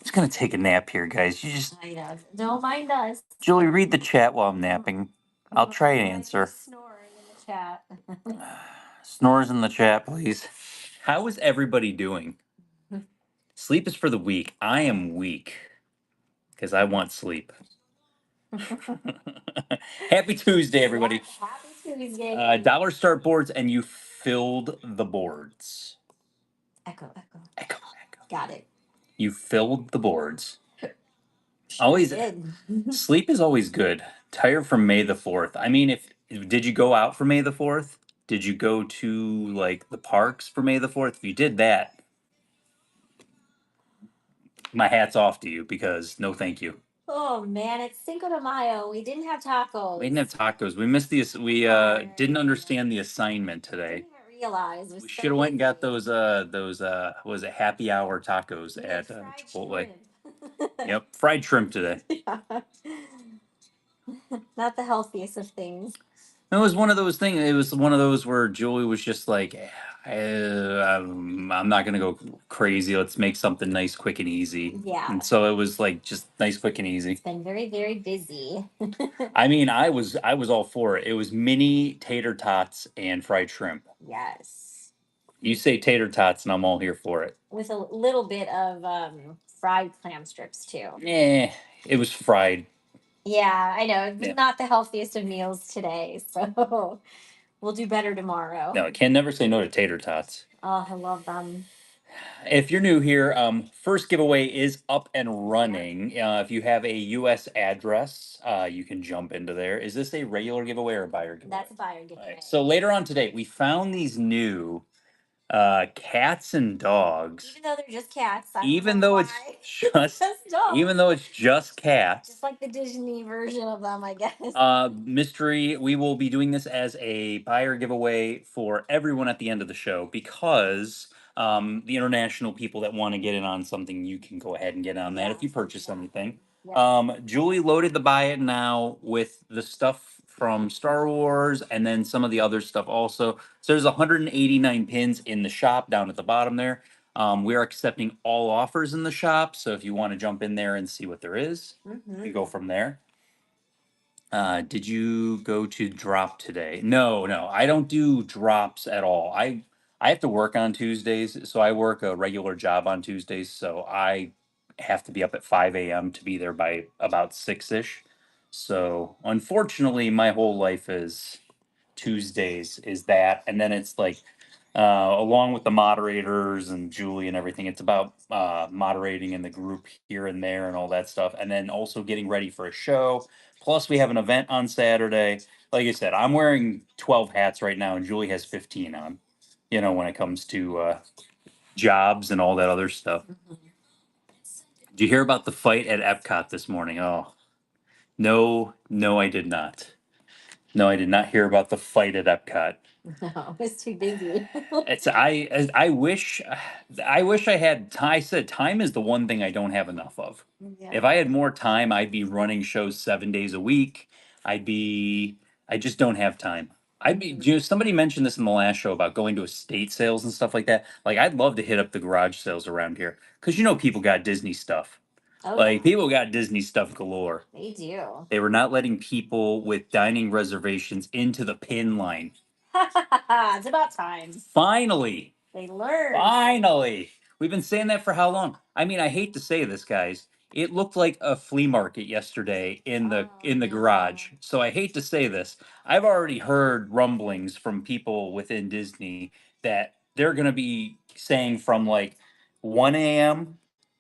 just gonna take a nap here, guys. You just I know. Don't mind us. Julie, read the chat while I'm napping. I'll try and answer. Snoring in the chat. Snores in the chat, please. How is everybody doing? Sleep is for the weak. I am weak because I want sleep. Happy Tuesday, everybody. Yeah, happy Tuesday. Dollar start boards, and you filled the boards. Echo. Echo. Got it. You filled the boards. Sure Always. did. Sleep is always good. Tired from May the 4th. I mean, if did you go out for May the 4th? Did you go to like the parks for May the 4th? If you did that, my hat's off to you because no thank you. Oh man, it's Cinco de Mayo. We didn't have tacos. We didn't have tacos. We missed we didn't understand the assignment today. Didn't realize. We should have went and got those what was it, happy hour tacos at Chipotle. Yep, fried shrimp today. Yeah. Not the healthiest of things. It was one of those things. It was one of those where Julie was just like, I'm not gonna go crazy. Let's make something nice, quick, and easy. Yeah. And so it was like just nice, quick, and easy. It's been very, very busy. I mean, I was all for it. It was mini tater tots and fried shrimp. Yes. You say tater tots, and I'm all here for it. With a little bit of fried clam strips too. It was fried. Yeah, I know. Yeah. Not the healthiest of meals today, so we'll do better tomorrow. No, I can never say no to tater tots. Oh, I love them. If you're new here, first giveaway is up and running. If you have a U.S. address, you can jump into there. Is this a regular giveaway or a buyer giveaway? That's a buyer giveaway. Right. So later on today, we found these new cats and dogs. Even though they're just cats. Even though it's just dogs. Even though it's just cats. Just like the Disney version of them, I guess. Mystery. We will be doing this as a buyer giveaway for everyone at the end of the show because the international people that want to get in on something, you can go ahead and get on that if you purchase anything. Julie loaded the buy it now with the stuff from Star Wars and then some of the other stuff also. So there's 189 pins in the shop down at the bottom there. We are accepting all offers in the shop. So if you want to jump in there and see what there is, you go from there. Did you go to drop today? No, I don't do drops at all. I have to work on Tuesdays, so I work a regular job on Tuesdays, so I have to be up at 5 a.m. to be there by about 6-ish. So unfortunately, my whole life is Tuesdays is that, and then it's like along with the moderators and Julie and everything, it's about moderating in the group here and there and all that stuff, and then also getting ready for a show. Plus, we have an event on Saturday. Like I said, I'm wearing 12 hats right now, and Julie has 15 on. You know, when it comes to jobs and all that other stuff. Did you hear about the fight at Epcot this morning? Oh, no, I did not. No, I did not hear about the fight at Epcot. No, I was too busy. I wish I had time. I said time is the one thing I don't have enough of. Yeah. If I had more time, I'd be running shows 7 days a week. I just don't have time. Somebody mentioned this in the last show about going to estate sales and stuff like that. Like I'd love to hit up the garage sales around here because people got Disney stuff. Oh, Like people got Disney stuff galore. they do. They were not letting people with dining reservations into the pin line. It's about time. Finally. They learned. Finally. We've been saying that for how long? I mean, I hate to say this, guys. It looked like a flea market yesterday in the garage. So I hate to say this. I've already heard rumblings from people within Disney that they're going to be saying from like 1 a.m.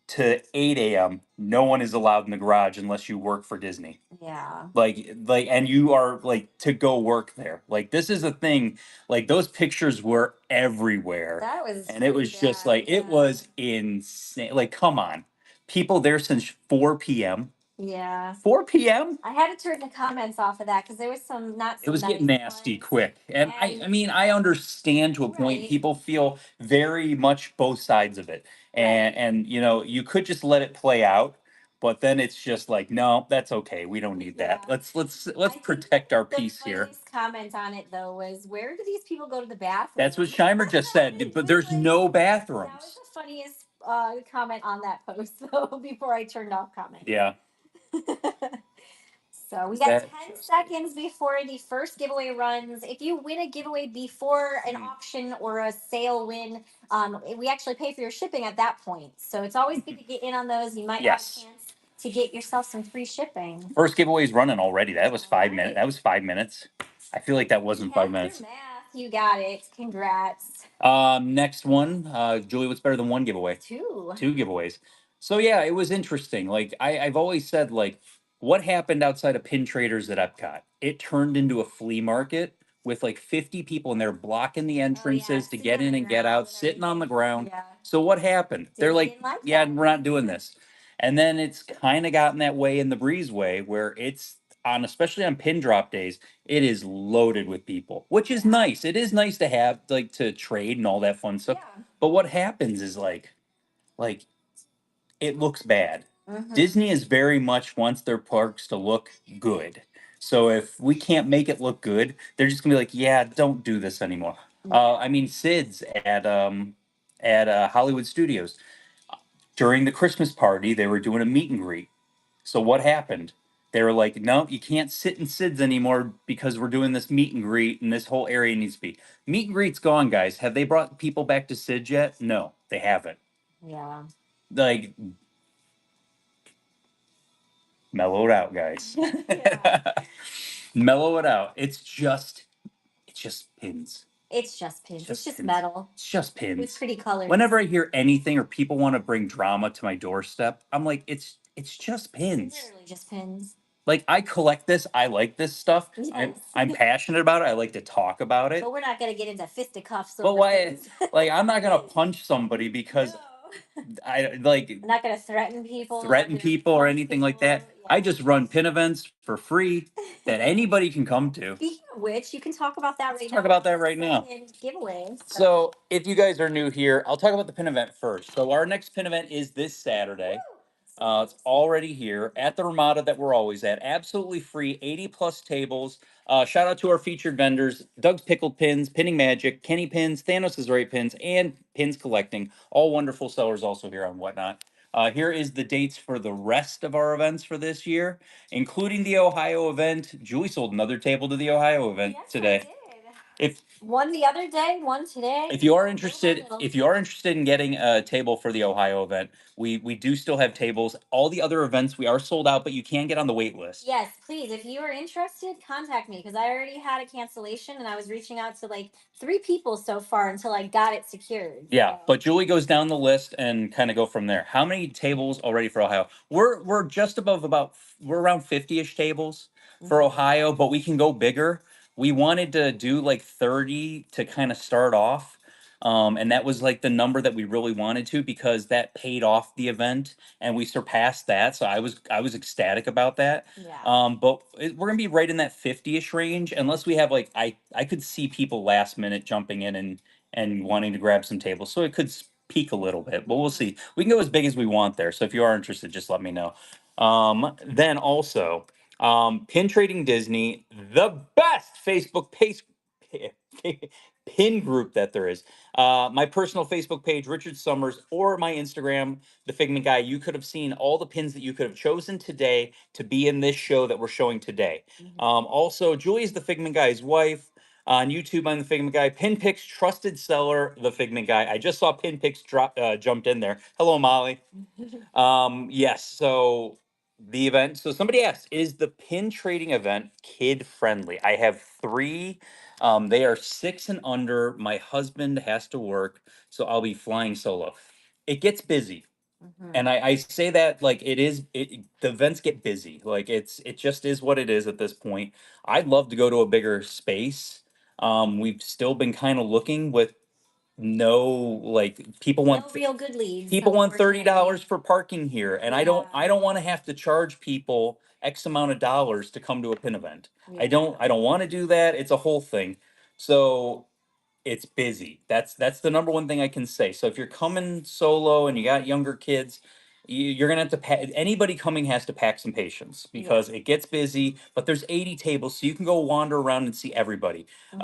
to 8 a.m. no one is allowed in the garage unless you work for Disney. Yeah. Like and you are like to go work there. Like this is a thing. Like those pictures were everywhere. That was And it was just like it was insane. Like come on. People there since 4 p.m. Yeah. 4 p.m. I had to turn the comments off of that because there was some not so It was nice getting nasty ones. quick. And I mean, I understand to a point. Right. People feel very much both sides of it. And you could just let it play out, but then it's just like, no, that's okay. We don't need that. Yeah. Let's I think protect our the peace here. funniest comment on it though was, where do these people go to the bathroom? That's what Scheimer just said, but there's no bathrooms. That was the funniest comment on that post though before I turned off comment. Yeah. So we got That 10 just seconds before the first giveaway runs. If you win a giveaway before an Mm. auction or a sale win, we actually pay for your shipping at that point. So it's always good to get in on those. You might Yes. have a chance to get yourself some free shipping. First giveaway's running already. That was 5 minutes. Alright. That was 5 minutes. I feel like that wasn't You 5 have minutes. your math. You got it. Congrats. Next one, Julie, what's better than one giveaway? Two. Two giveaways. So yeah, it was interesting. Like I've always said, like what happened outside of pin traders at Epcot? It turned into a flea market with like 50 people in there blocking the entrances to Sitting get on in the and get ground out, and sitting on the everything. ground. Yeah. So what happened? They're Disney like, didn't like yeah, that. we're not doing this. And then it's kind of gotten that way in the breezeway where it's on, especially on pin drop days, it is loaded with people, which is Yeah. nice. It is nice to have like to trade and all that fun stuff. Yeah. But what happens is like it looks bad. Mhm. Disney is very much wants their parks to look good. So if we can't make it look good, they're just gonna be like, yeah, don't do this anymore. I mean, Sid's at Hollywood Studios during the Christmas party, they were doing a meet and greet. So what happened? They were like, no, you can't sit in Sid's anymore because we're doing this meet and greet and this whole area needs to be. Meet and greet's gone, guys. Have they brought people back to Sid's yet? No, they haven't. Yeah. Like, mellow it out, guys. Yeah. Mellow it out. It's just pins. It's just pins. It's Just just pins. metal It's just with pins. pretty colors. Whenever I hear anything or people want to bring drama to my doorstep, I'm like, it's just It's pins. literally just pins. Like I collect this. I like this stuff. I'm Yes. I'm passionate about it. I like to talk about it. But we're not gonna get into fisticuffs But over why? things. Like I'm not gonna punch somebody because No. I like I'm not gonna threaten people. threaten people or anything like that. I just run pin events for free that anybody can come to. Speaking of which, you can talk about that right now. Talk about that right now. Second giveaway. So if you guys are new here, I'll talk about the pin event first. So our next pin event is this Saturday. It's already here at the Ramada that we're always at. Absolutely free, 80 plus tables. Shout out to our featured vendors, Doug's Pickled Pins, Pinning Magic, Kenny Pins, Thanos is Right Pins, and Pins Collecting. All wonderful sellers also here on Whatnot. Here is the dates for the rest of our events for this year, including the Ohio event. Julie sold another table to the Ohio event today. If One the other day, one today. if you are Little by interested, little. if you are interested in getting a table for the Ohio event, we do still have tables. All the other events we are sold out, but you can get on the wait list. Yes, please. If you are interested, contact me because I already had a cancellation and I was reaching out to like 3 people so far until I got it secured. Yeah, So, but Julie goes down the list and kind of go from there. How many tables already for Ohio? We're just above we're around 50-ish tables for Mhm. Ohio, but we can go bigger. We wanted to do like 30 to kind of start off. And that was like the number that we really wanted to because that paid off the event and we surpassed that. So I was ecstatic about that. Yeah. But we're gonna be right in that 50-ish range unless we have like I could see people last minute jumping in and wanting to grab some tables. So it could peak a little bit, but we'll see. We can go as big as we want there. So if you are interested, just let me know. Then also, Pin Trading Disney, the best Facebook page, pin group that there is. My personal Facebook page, Richard Summers, or my Instagram, The Figment Guy. You could have seen all the pins that you could have chosen today to be in this show that we're showing today. Also, Julie's The Figment Guy's wife. On YouTube, I'm the Figment Guy. Pinpicks trusted seller, the Figment Guy. I just saw Pinpicks jumped in there. Hello, Molly. Yes. So the event. So somebody asked, is the pin trading event kid friendly? I have 3. They are 6 and under. My husband has to work, so I'll be flying solo. It gets busy. And I say that like the events get busy. Like it just is what it is at this point. I'd love to go to a bigger space. We've still been kind of looking with no like people No want real good leads. people want $30 unfortunately. for parking here and I Yeah. don't want to have to charge people X amount of dollars to come to a pin event. I Yeah. don't want to do that. It's a whole thing. So it's busy. That's the number one thing I can say. So if you're coming solo and you got younger kids, you're gonna have to pack. Anybody coming has to pack some patience because it gets busy. But there's 80 tables, so you can go wander around and see everybody. You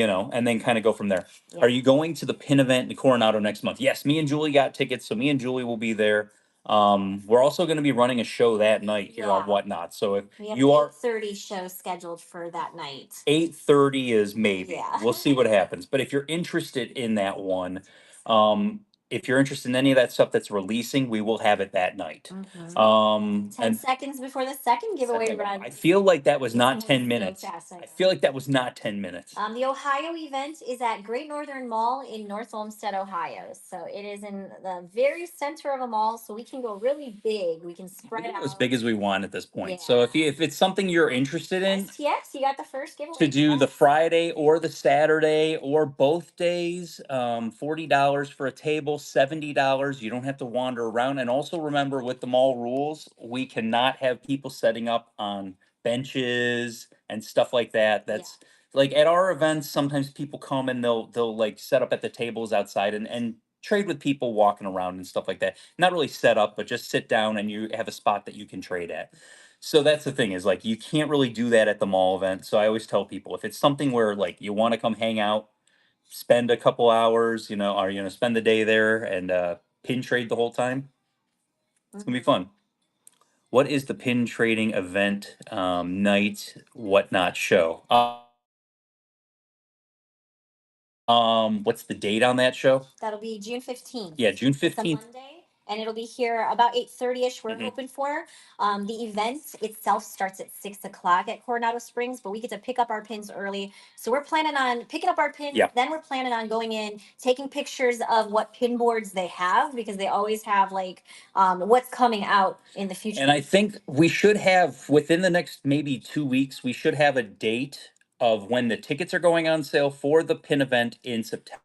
know, and then kind of go from there. Yeah. Are you going to the pin event in Coronado next month? Yes, me and Julie got tickets, so me and Julie will be there. We're also going to be running a show that night here on Yeah. Whatnot. So if We have you are 8:30 show scheduled for that night. 8:30 is maybe. Yeah. We'll see what happens. But if you're interested in that one, um, if you're interested in any of that stuff that's releasing, we will have it that night. Mhm. 10 And seconds before the second giveaway second, run. I feel like that was It's not moving 10 so minutes. fast, I I know. feel like that was not 10 minutes. The Ohio event is at Great Northern Mall in North Olmsted, Ohio. So it is in the very center of a mall, so we can go really big. We can We spread can go out. as big as we want at this point. So if it's something you're interested in, STX, you got the first giveaway. to do the Yes. Friday or the Saturday or both days, $40 for a table, $70. You don't have to wander around. And also remember, with the mall rules, we cannot have people setting up on benches and stuff like that. That's like at our events, sometimes people come and they'll like set up at the tables outside and trade with people walking around and stuff like that. Not really set up, but just sit down and you have a spot that you can trade at. So that's the thing, is like you can't really do that at the mall event. So I always tell people, if it's something where like you want to come hang out, spend a couple hours, you know, or spend the day there and pin trade the whole time, it's gonna be fun. What is the pin trading event night whatnot show? What's the date on that show? That'll be June 15th. Yeah, June It's a 15th. Monday, and it'll be here about 8:30ish. We're Mhm. hoping for. The event itself starts at 6 o'clock at Coronado Springs, but we get to pick up our pins early. So we're planning on picking up our pins. Yeah. Then we're planning on going in, taking pictures of what pin boards they have, because they always have like what's coming out in the future. And I think we should have, within the next maybe 2 weeks, we should have a date of when the tickets are going on sale for the pin event in September.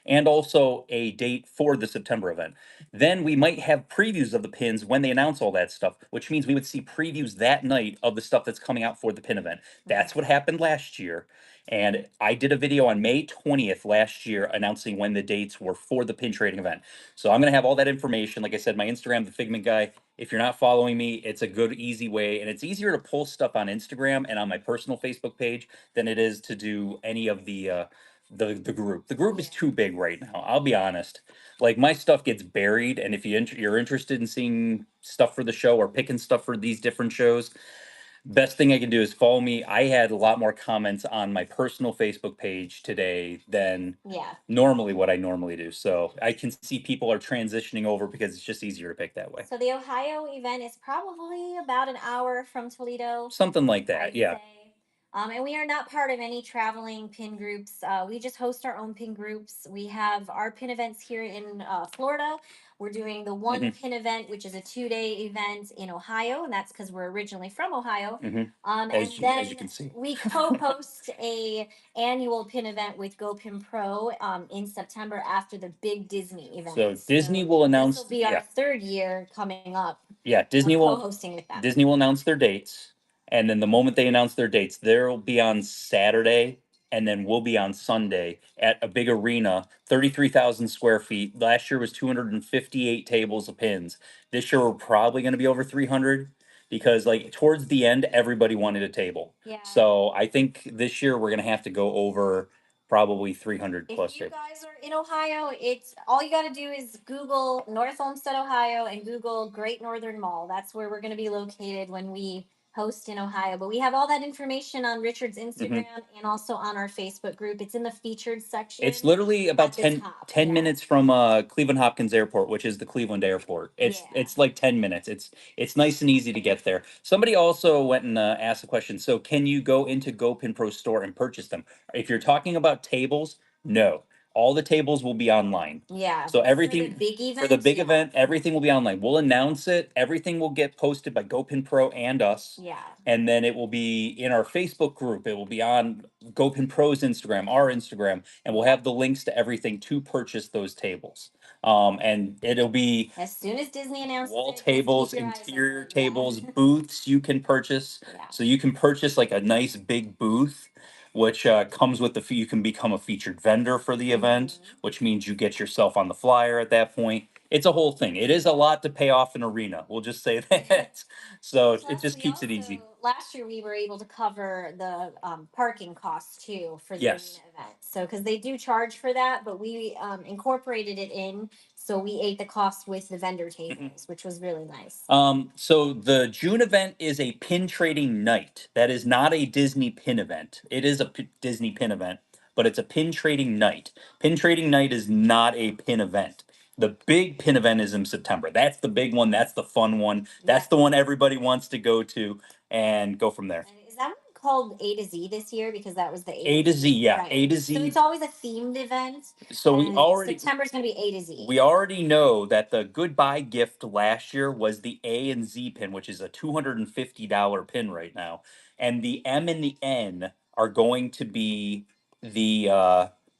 And also a date for the September event. Then we might have previews of the pins when they announce all that stuff, which means we would see previews that night of the stuff that's coming out for the pin event. That's what happened last year. And I did a video on May 20th last year announcing when the dates were for the pin trading event. So I'm going to have all that information. Like I said, my Instagram, the Figment Guy. If you're not following me, it's a good, easy way. And it's easier to post stuff on Instagram and on my personal Facebook page than it is to do any of the group. The group is too big right now. I'll be honest. Like my stuff gets buried, and if you're interested in seeing stuff for the show or picking stuff for these different shows, best thing I can do is follow me. I had a lot more comments on my personal Facebook page today than normally what I normally do. So I can see people are transitioning over because it's just easier to pick that way. So the Ohio event is probably about an hour from Toledo. Something like that. I'd Yeah. say. And we are not part of any traveling pin groups. We just host our own pin groups. We have our pin events here in Florida. We're doing the one pin event, which is a 2-day event in Ohio, and that's because we're originally from Ohio. As And you can see. we co-host a annual pin event with GoPin Pro in September after the big Disney event. So Disney will announce. This will be our third year coming up. Yeah, Disney will co-hosting with them. Disney will announce their dates, and then the moment they announce their dates, they'll be on Saturday, and then we'll be on Sunday at a big arena, 33,000 square feet. Last year was 258 tables of pins. This year we're probably going to be over 300 because like towards the end, everybody wanted a table. Yeah. So I think this year we're going to have to go over probably 300 plus If you tables. guys are in Ohio, it's all you got to do is Google North Olmsted, Ohio, and Google Great Northern Mall. That's where we're going to be located when we host in Ohio. But we have all that information on Richard's Instagram and also on our Facebook group. It's in the featured section. It's literally about at the 10, top, 10 minutes from Cleveland Hopkins Airport, which is the Cleveland airport. It's like 10 minutes. It's nice and easy to get there. Somebody also went and asked a question. So can you go into GoPin Pro store and purchase them? If you're talking about tables, no. All the tables will be online. Yeah. So everything For the big event, everything will be online. We'll announce it. Everything will get posted by GoPin Pro and us. Yeah. And then it will be in our Facebook group. It will be on GoPin Pro's Instagram, our Instagram, and we'll have the links to everything to purchase those tables. And it'll be as soon as Disney announces wall it, just tables, keep your eyes interior open. tables, booths you can purchase. Yeah. So you can purchase like a nice big booth which comes with you can become a featured vendor for the event, Mhm. which means you get yourself on the flyer at that point. It's a whole thing. It is a lot to pay off an arena. We'll just say that. So it Plus, just we keeps it also easy. last year we were able to cover the parking costs too for the Yes. arena event. So because they do charge for that, but we incorporated it in, so we ate the cost with the vendor Mhm. tables, which was really nice. So the June event is a pin trading night. That is not a Disney pin event. It is a Disney pin event, but it's a pin trading night. Pin trading night is not a pin event. The big pin event is in September. That's the big one. That's the fun one. That's Yes. the one everybody wants to go to and go from there. And is that one called A to Z this year? Because that was the A to Z, yeah. right? A to So Z. it's always a themed event, So and September's going to be A to Z. we already know that the goodbye gift last year was the A and Z pin, which is a $250 pin right now. And the M and the N are going to be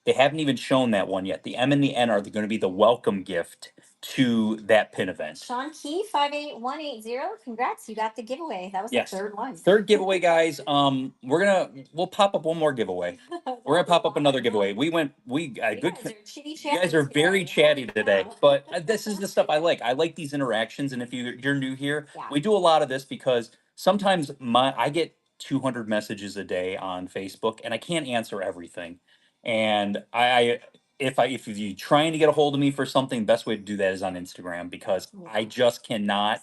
they haven't even shown that one yet. The M and the N are going to be the welcome gift to that pin event. Sean Key 58180. Congrats, you got the giveaway. That was the Yes. third one. Third giveaway, guys. We'll pop up one more giveaway. We're gonna pop up another giveaway. We You good. guys are chitty You guys are chatty very today. chatty Holy today, cow. but this is the stuff I like. I like these interactions, and if you're new here, Yeah. we do a lot of this because sometimes I get 200 messages a day on Facebook, and I can't answer everything. And if you trying to get a hold of me for something, best way to do that is on Instagram because I just cannot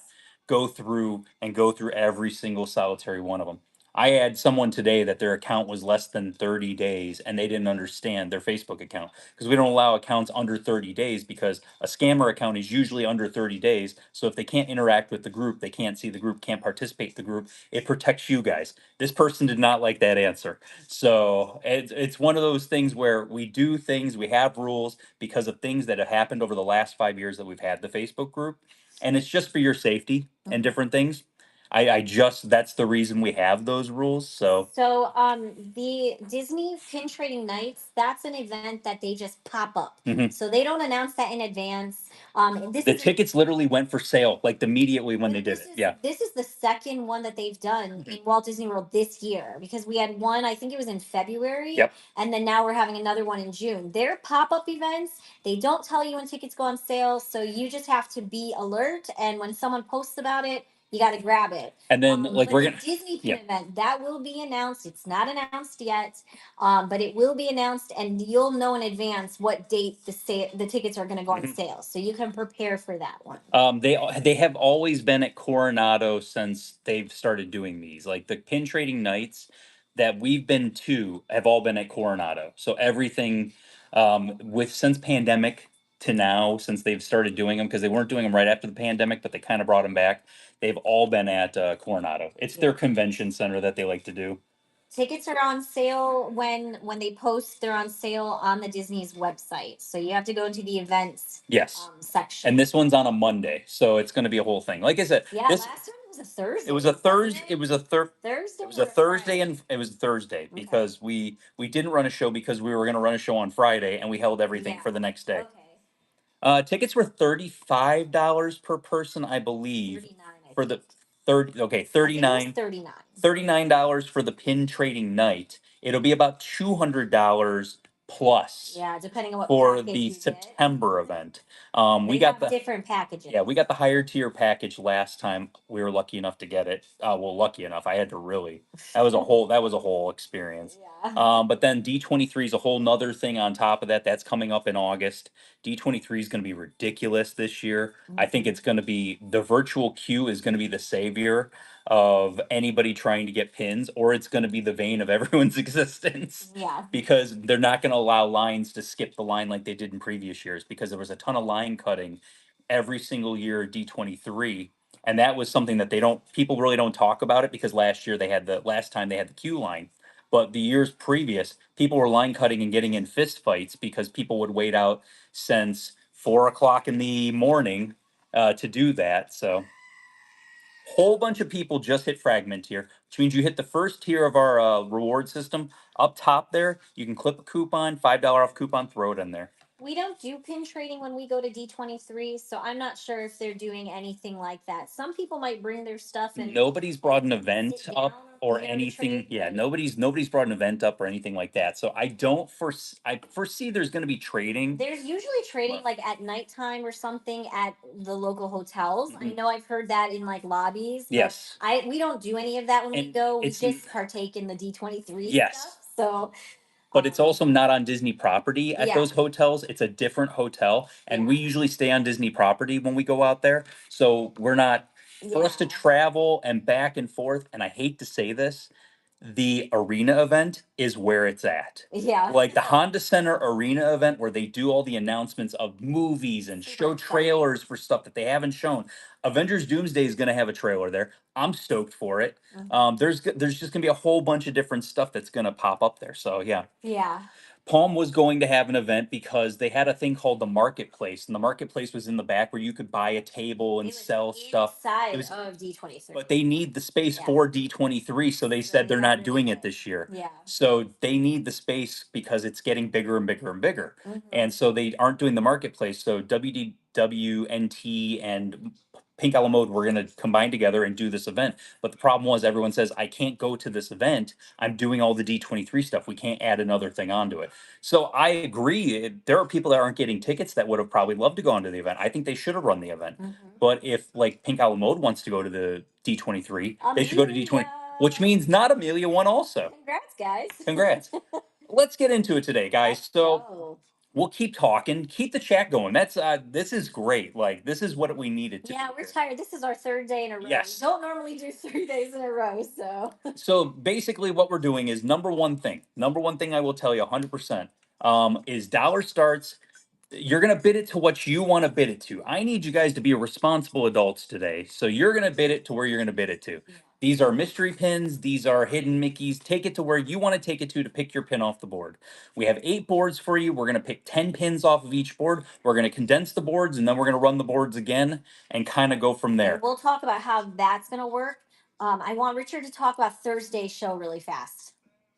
go through every single solitary one of them. I had someone today that their account was less than 30 days and they didn't understand their Facebook account because we don't allow accounts under 30 days because a scammer account is usually under 30 days. So if they can't interact with the group, they can't see the group, can't participate in the group, it protects you guys. This person did not like that answer. So it's one of those things where we do things, we have rules because of things that have happened over the last 5 years that we've had the Facebook group. And it's just for your safety and different things. I just that's the reason we have those rules. So So, the Disney Pin Trading Nights, that's an event that they just pop up. mhm. So they don't announce that in advance. And this The is tickets literally went for sale like immediately when they did it. Yeah. this is the second one that they've done in Walt Disney World this year because we had one, I think it was in February, Yep. and then now we're having another one in June. They're pop-up events. They don't tell you when tickets go on sale, so you just have to be alert. And when someone posts about it, you got to grab it. And then like But we're the gonna Disney yeah. Pin event that will be announced. It's not announced yet, but it will be announced, and you'll know in advance what date the tickets are going to go on Mhm. sale, so you can prepare for that one. They have always been at Coronado since they've started doing these. Like the pin trading nights that we've been to have all been at Coronado. So everything with since pandemic to now, since they've started doing them, because they weren't doing them right after the pandemic, but they kind of brought them back. They've all been at Coronado. It's their convention center that they like to do. Tickets are on sale when they post. They're on sale on the Disney's website, so you have to go into the events Yes. section. And this one's on a Monday, so it's going to be a whole thing. Like I said, Yeah, this last one was a Thursday. it was a wasn't Thursday. it? It was a third. Thursday. It was a or Thursday Friday? and it was Thursday Okay. because we didn't run a show because we were going to run a show on Friday and we held everything Yeah. for the next day. Okay. Tickets were $35 per person, I believe, 39. for the 30. Okay, I think it was 39. 39. $39 for the pin trading night. It'll be about $200 plus Yeah, depending on what for package the you get. September event. They We got have the different packages. yeah, we got the higher tier package last time. We were lucky enough to get it. Well, lucky enough. I had to really. That was a whole experience. Yeah. But then D23 is a whole nother thing on top of that. That's coming up in August. D23 is going to be ridiculous this year. I think it's going to be the virtual queue is going to be the savior of anybody trying to get pins, or it's going to be the vein of everyone's existence Yeah. because they're not going to allow lines to skip the line like they did in previous years because there was a ton of line cutting every single year at D23. And that was something that people really don't talk about it because last time they had the queue line. But the years previous, people were line cutting and getting in fist fights because people would wait out since 4 o'clock in the morning to do that. So whole bunch of people just hit fragment tier, which means you hit the first tier of our reward system. Up top there, you can clip a coupon, $5 off coupon, throw it in there. We don't do pin trading when we go to D23, so I'm not sure if they're doing anything like that. Some people might bring their stuff and Nobody's brought an like event sit down up up or there to anything. trade, Yeah, but nobody's brought an event up or anything like that. So I foresee there's going to be trading. there's usually trading But, like at nighttime or something at the local hotels. I mhm. know I've heard that in like lobbies, but Yes, we don't do any of that when we and go. We it's just partake in the D23 stuff. yes, So, but it's also not on Disney property at yeah, those hotels. It's a different hotel, and yeah, we usually stay on Disney property when we go out there. So we're not for us to yeah, travel and back and forth. And I hate to say this, the arena event is where it's at. yeah. Like the Honda Center arena event where they do all the announcements of movies and Super show exciting. trailers for stuff that they haven't shown. Avengers Doomsday is going to have a trailer there. I'm stoked for it. Mhm. There's just going to be a whole bunch of different stuff that's going to pop up there. So yeah. Yeah. Palm was going to have an event because they had a thing called the marketplace, and the marketplace was in the back where you could buy a table and It was sell stuff. It inside was, of D23. but they need the space Yeah. for D23, so they So said they they're don't not really doing get it this year. Yeah. So they need the space because it's getting bigger and bigger and bigger. Mhm. And so they aren't doing the marketplace. So WDWNT and Pink Mode were going to combine together and do this event. But the problem was everyone says, I can't go to this event. I'm doing all the D23 stuff. We can't add another thing onto it. So I agree. There are people that aren't getting tickets that would have probably loved to go onto the event. I think they should have run the event. Mhm. But if like Pink Mode wants to go to the D23, they should go to D20, Amelia. which means not Amelia won also. Congrats, guys. Congrats. Let's get into it today, guys. Let's So go. we'll keep talking, keep the chat going. This is great. Like this is what we needed to Yeah, do we're here. tired. This is our third day in a row. Yes. We don't normally do 3 days in a row, so So basically, what we're doing is number one thing I will tell you 100% is dollar starts. You're going to bid it to what you want to bid it to. I need you guys to be responsible adults today. So you're going to bid it to where you're going to bid it to. yeah. These are mystery pins. These are hidden Mickeys. Take it to where you want to take it to pick your pin off the board. We have 8 boards for you. We're going to pick 10 pins off of each board. We're going to condense the boards and then we're going to run the boards again and kind of go from And there. we'll talk about how that's gonna work. I want Richard to talk about Thursday's show really fast.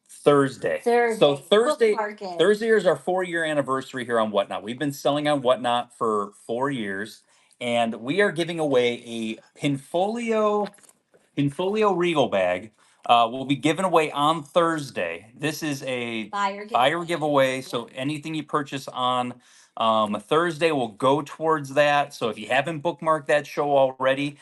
Thursday. So Thursday, bookmark it. Thursday is our 4 year anniversary here on Whatnot. We've been selling on Whatnot for 4 years, and we are giving away a Pinfolio Regal bag. Will be given away on Thursday. This is a buyer giveaway. So anything you purchase on Thursday will go towards that. So if you haven't bookmarked that show already,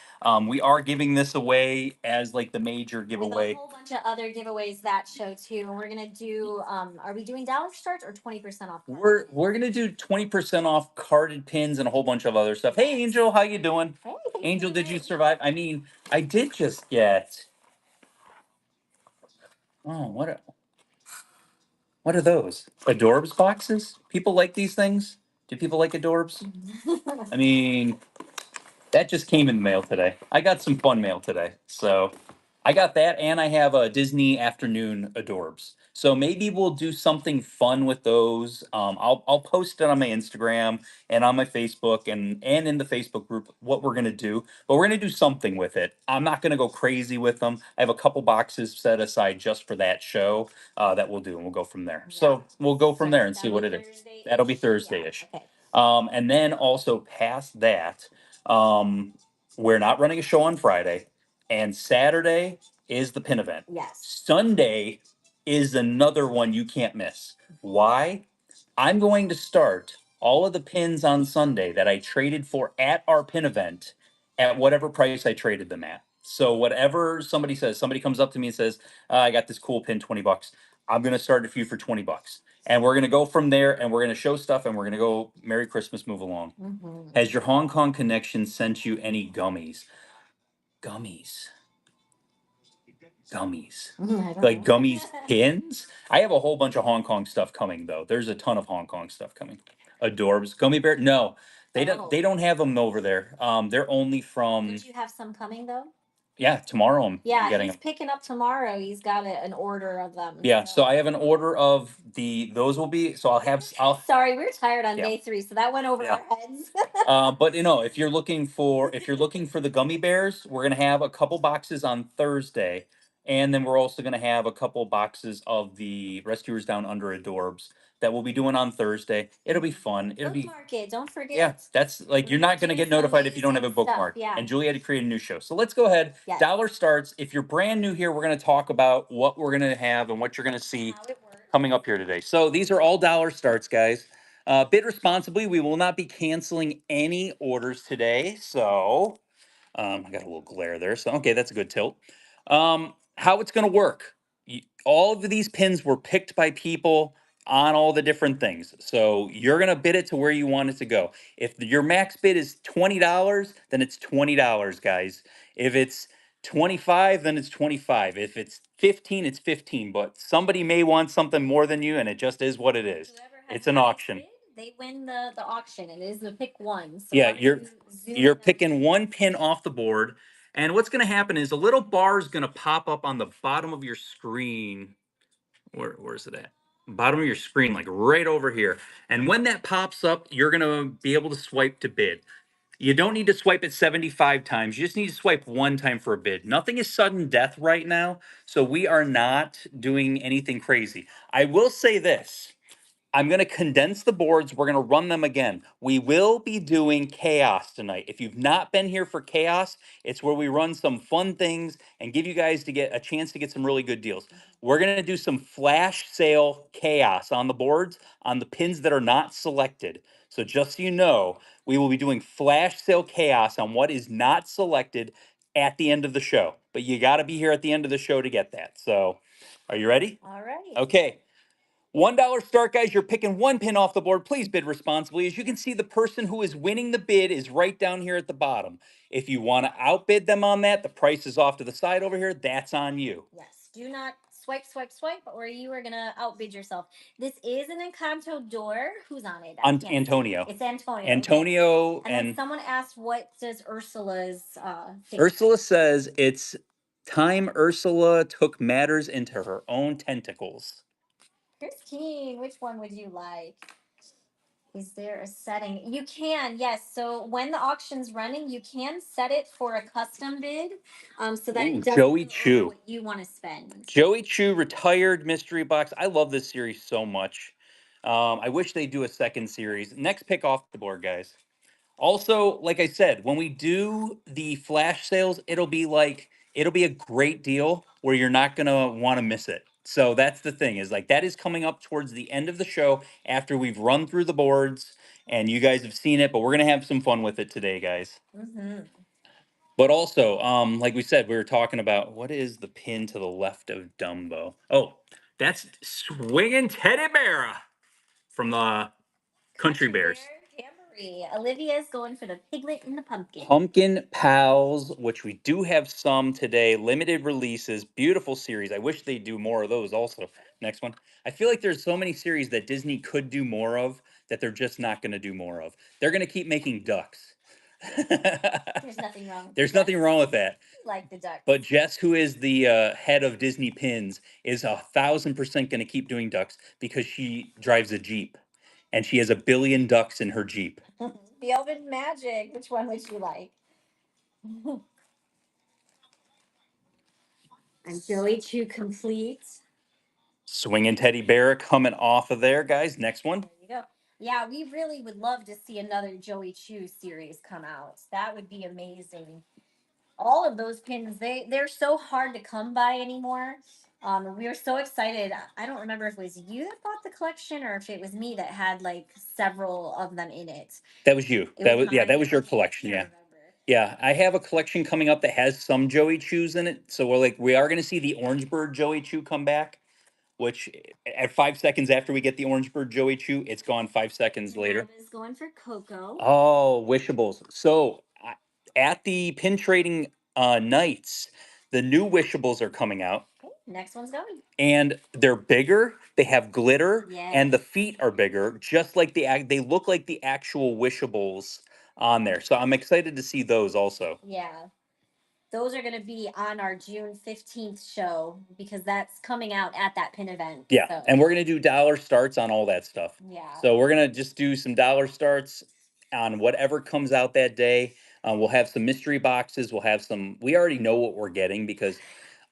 we are giving this away as like the major With a giveaway. whole bunch of other giveaways that show too. And we're gonna do are we doing dollar starts or 20% off? We're gonna do 20% off carded pins and a whole bunch of other stuff. Hey Angel, how you doing? Hey, Angel, did you survive? I mean, I did just get. Oh, what are those? Adorbs boxes? People like these things? Do people like Adorbs? I mean, that just came in the mail today. I got some fun mail today. So I got that and I have a Disney afternoon adorbs. So maybe we'll do something fun with those. I'll post it on my Instagram and on my Facebook and in the Facebook group what we're gonna do. But we're gonna do something with it. I'm not gonna go crazy with them. I have a couple boxes set aside just for that show that we'll do, and we'll go from there. So we'll go from there and see what it is. That'll be Thursday-ish. Okay. And then also past that, um, we're not running a show on Friday, and Saturday is the pin event. Yes. Sunday is another one you can't miss. Why? I'm going to start all of the pins on Sunday that I traded for at our pin event at whatever price I traded them at. So whatever somebody says, somebody comes up to me and says, I got this cool pin, $20. I'm going to start a few for $20. And we're going to go from there and we're going to show stuff and we're going to go Merry Christmas, move along. Mhm. Has your Hong Kong connection sent you any gummies? Gummies. Gummies. I don't Like know. gummies pins? I have a whole bunch of Hong Kong stuff coming though. There's a ton of Hong Kong stuff coming. Adorbs. Gummy bear? No. They don't have them over there. They're only from But you have some coming though? yeah, tomorrow I'm Yeah, getting he's them. picking up tomorrow. He's got an order of them. Yeah, so I have an order of those will be so I'll Sorry, we're tired on yeah. day 3, so that went over Yeah. our heads. But if you're looking for the gummy bears, we're gonna have a couple boxes on Thursday, and then we're also gonna have a couple boxes of the Rescuers Down Under Adorbs that we'll be doing on Thursday. It'll be fun. It'll be Bookmark it. Don't forget. yeah, that's like you're We're not going to doing get some notified if you don't have a amazing stuff, bookmark. yeah. And Julie had to create a new show. So let's go ahead. Yes. Dollar starts. If you're brand new here, we're going to talk about what we're going to have and what you're going to see How it works. coming up here today. So these are all dollar starts, guys. Bid responsibly. We will not be canceling any orders today. So I got a little glare there. So, okay, that's a good tilt. How it's going to work. All of these pins were picked by people on all the different things. So you're going to bid it to where you want it to go. If your max bid is $20, then it's $20, guys. If it's 25, then it's 25. If it's 15, it's 15. But somebody may want something more than you, and it just is what it is. Whoever has It's an the highest auction. bid, they win the auction. It is the pick one. So Yeah, why don't you zoom you're in on- picking one pin off the board, and what's going to happen is a little bar is going to pop up on the bottom of your screen. Where's it at? Bottom of your screen, like right over here. And when that pops up, you're going to be able to swipe to bid. You don't need to swipe it 75 times. You just need to swipe one time for a bid. Nothing is sudden death right now, so we are not doing anything crazy. I will say this. I'm going to condense the boards. We're going to run them again. We will be doing chaos tonight. If you've not been here for chaos, it's where we run some fun things and give you guys to get a chance to get some really good deals. We're going to do some flash sale chaos on the boards on the pins that are not selected. So just so you know, we will be doing flash sale chaos on what is not selected at the end of the show. But you got to be here at the end of the show to get that. So are you ready? All right. Okay. $1 start, guys. You're picking one pin off the board. Please bid responsibly. As you can see, the person who is winning the bid is right down here at the bottom. If you want to outbid them on that, the price is off to the side over here. That's on you. Yes. Do not swipe, swipe, swipe, or you are gonna outbid yourself. This is an Encanto door. Who's on it? I can't see. Antonio. It's Antonio. Okay. Antonio And then and someone asked, "What does Ursula's thing Ursula say?" says it's time Ursula took matters into her own tentacles. Christine, which one would you like? Is there a setting? You can, yes. So when the auction's running, you can set it for a custom bid, so that Ooh, it doesn't Joey go Chu. over what you want to spend. Joey Chu, retired mystery box. I love this series so much. I wish they do a second series. Next pick off the board, guys. Also, like I said, when we do the flash sales, it'll be a great deal where you're not gonna want to miss it. So that's the thing is like that is coming up towards the end of the show after we've run through the boards and you guys have seen it, but we're gonna have some fun with it today, guys. Mm-hmm. But also, like we said, we were talking about what is the pin to the left of Dumbo. Oh, that's swinging Teddy Bear from the Country Bears. Jamboree. Olivia's going for the piglet and the pumpkin. Pumpkin Pals, which we do have some today, limited releases, beautiful series. I wish they do more of those also. Next one. I feel like there's so many series that Disney could do more of that they're just not going to do more of. They're going to keep making ducks. There's nothing wrong. There's nothing wrong with that. Like the ducks. But Jess, who is the head of Disney Pins, is 1,000% going to keep doing ducks because she drives a Jeep and she has 1 billion ducks in her Jeep. The Elven Magic. Which one would you like? And Joey Chu complete. Swinging Teddy Bear coming off of there, guys. Next one. There you go. Yeah, we really would love to see another Joey Chu series come out. That would be amazing. All of those pins, they're so hard to come by anymore. We were so excited. I don't remember if it was you that bought the collection or if it was me that had like several of them in it. That was you. It was That mine. was your Okay, I collection. can't Yeah. remember. Yeah, I have a collection coming up that has some Joey Chews in it. So we are going to see the Orange Bird Joey Chew come back, which at 5 seconds after we get the Orange Bird Joey Chew, it's gone 5 seconds later. Is going for Coco. Oh, Wishables. So at the pin trading nights, the new Wishables are coming out. Okay, next one's going. And they're bigger. They have glitter, and the Yes. feet are bigger, just like they look like the actual Wishables on there. So I'm excited to see those also. Yeah. Those are going to be on our June 15th show because that's coming out at that pin event. Yeah, So, and we're gonna do dollar starts on all that stuff. yeah. So we're gonna just do some dollar starts on whatever comes out that day. We'll have some mystery boxes. We'll have some. We already know what we're getting because,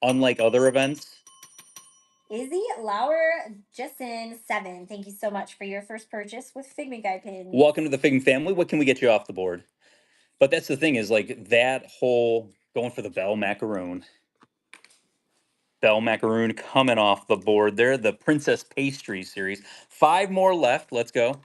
unlike other events, Izzy Lauer Jessen 7. Thank you so much for your first purchase with Figment Guy pins. Welcome to the Figment family. What can we get you off the board? But that's the thing is like that whole going for the Bell Macaroon. Bell Macaroon coming off the board there. The Princess Pastry series. 5 more left. Let's go.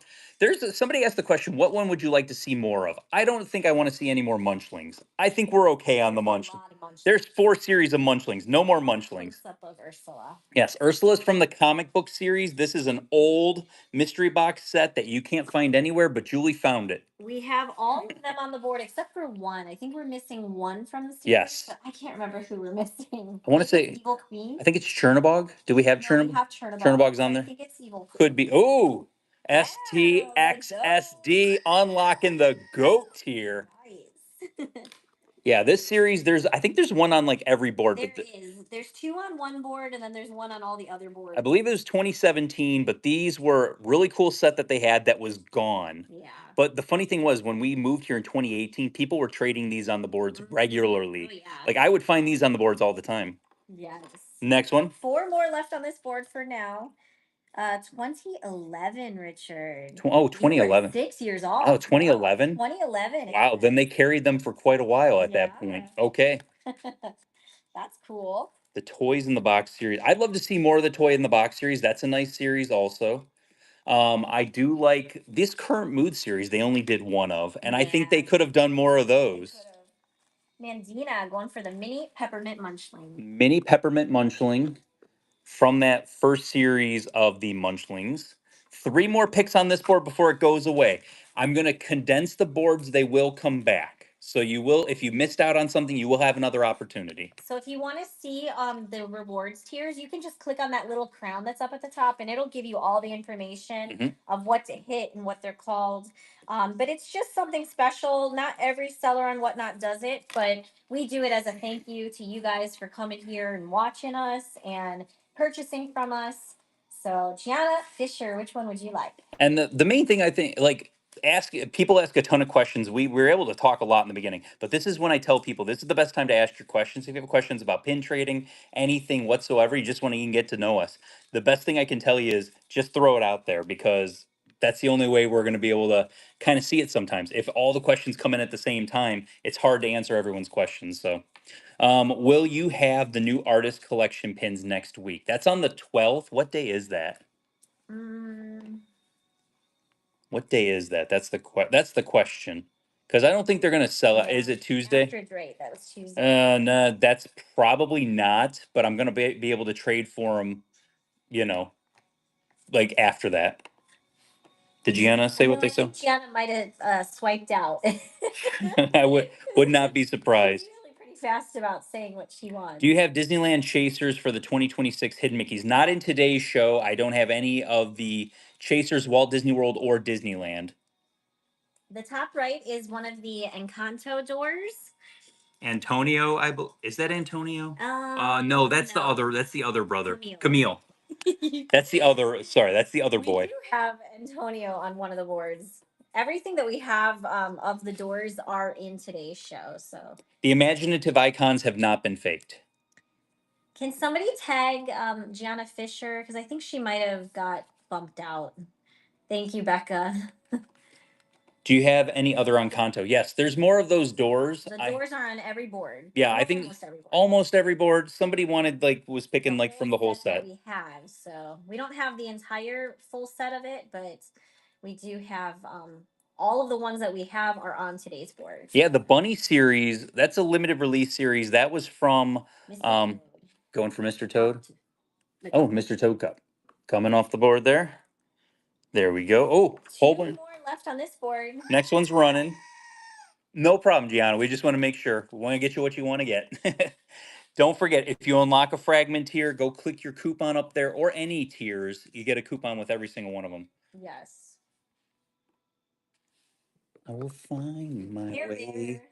Somebody asked the question, what one would you like to see more of? I don't think I want to see any more Munchlings. I think we're okay on the Munchlings. There's 4 series of Munchlings. No more Munchlings. Close up of Ursula. Yes, Ursula's from the comic book series. This is an old mystery box set that you can't find anywhere, but Julie found it. We have all of them on the board except for one. I think we're missing one from the series. Yes. But I can't remember who we're missing. I want to Maybe say, Evil Queen. I think it's Chernobog. Do we have No, Chernobog? we have Chernobog. Chernobog's on there? I think it's Evil Queen. Could be. Oh, Wow, STXSD unlocking the GOAT tier. Nice. Yeah, this series, I think there's one on like every board. There is. There's 2 on one board, and then there's one on all the other boards. I believe it was 2017, but these were really cool set that they had that was gone. Yeah. But the funny thing was, when we moved here in 2018, people were trading these on the boards regularly. Oh, yeah. Like I would find these on the boards all the time. Yes. Next one. 4 more left on this board for now. 2011, Richard. 2011. 6 years old. Oh, 2011? 2011. Wow, then they carried them for quite a while at that point. Okay. That's cool. The Toys in the Box series. I'd love to see more of the Toy in the Box series. That's a nice series also. I do like this Current Mood series. They only did one of, and I think they could have done more of those. Mandina going for the mini peppermint munchling. Mini peppermint munchling from that first series of the Munchlings. 3 more picks on this board before it goes away. I'm going to condense the boards. They will come back. So you will, if you missed out on something, you will have another opportunity. So if you want to see the rewards tiers, you can just click on that little crown that's up at the top, and it'll give you all the information of what to hit and what they're called. But it's just something special. Not every seller on Whatnot does it, but we do it as a thank you to you guys for coming here and watching us and purchasing from us. So Gianna Fisher, which one would you like? And the main thing I think, like, people ask a ton of questions. We were able to talk a lot in the beginning, but this is when I tell people this is the best time to ask your questions. If you have questions about pin trading, anything whatsoever, you just want to even get to know us. The best thing I can tell you is just throw it out there, because that's the only way we're going to be able to kind of see it sometimes. If all the questions come in at the same time, it's hard to answer everyone's questions. So will you have the new artist collection pins next week? That's on the 12th. What day is that? What day is that? That's the question. Because I don't think they're gonna sell it. Is it Tuesday? Right, that was Tuesday. No, that's probably not. But I'm gonna be able to trade for them. Like after that. Did Gianna say what they said? Gianna might have swiped out. I would not be surprised. She's usually pretty fast about saying what she wants. Do you have Disneyland Chasers for the 2026 Hidden Mickeys? Not in today's show. I don't have any of the Chasers, Walt Disney World or Disneyland. The top right is one of the Encanto doors. Antonio, is that Antonio? No, that's the other. That's the other brother, Camille. That's the other. Sorry, that's the other boy. We do have Antonio on one of the boards. Everything that we have of the doors are in today's show. So the imaginative icons have not been faked. Can somebody tag Gianna Fisher, because I think she might have got bumped out. Thank you, Becca. Do you have any other Encanto? Yes, there's more of those doors. The doors are on every board. Yeah, I think almost every board. Somebody was picking from the whole set. We have, so we don't have the entire full set of it, but we do have all of the ones that we have are on today's board. Yeah, the Bunny series, that's a limited release series. That was from going for Mr. Toad. Oh, Mr. Toad Cup coming off the board there. There we go. Oh, hold on. 2 more left on this board. Next one's running. No problem, Gianna. We just want to make sure. We want to get you what you want to get. Don't forget, if you unlock a fragment tier, go click your coupon up there, or any tiers. You get a coupon with every single one of them. Yes. I will find my way.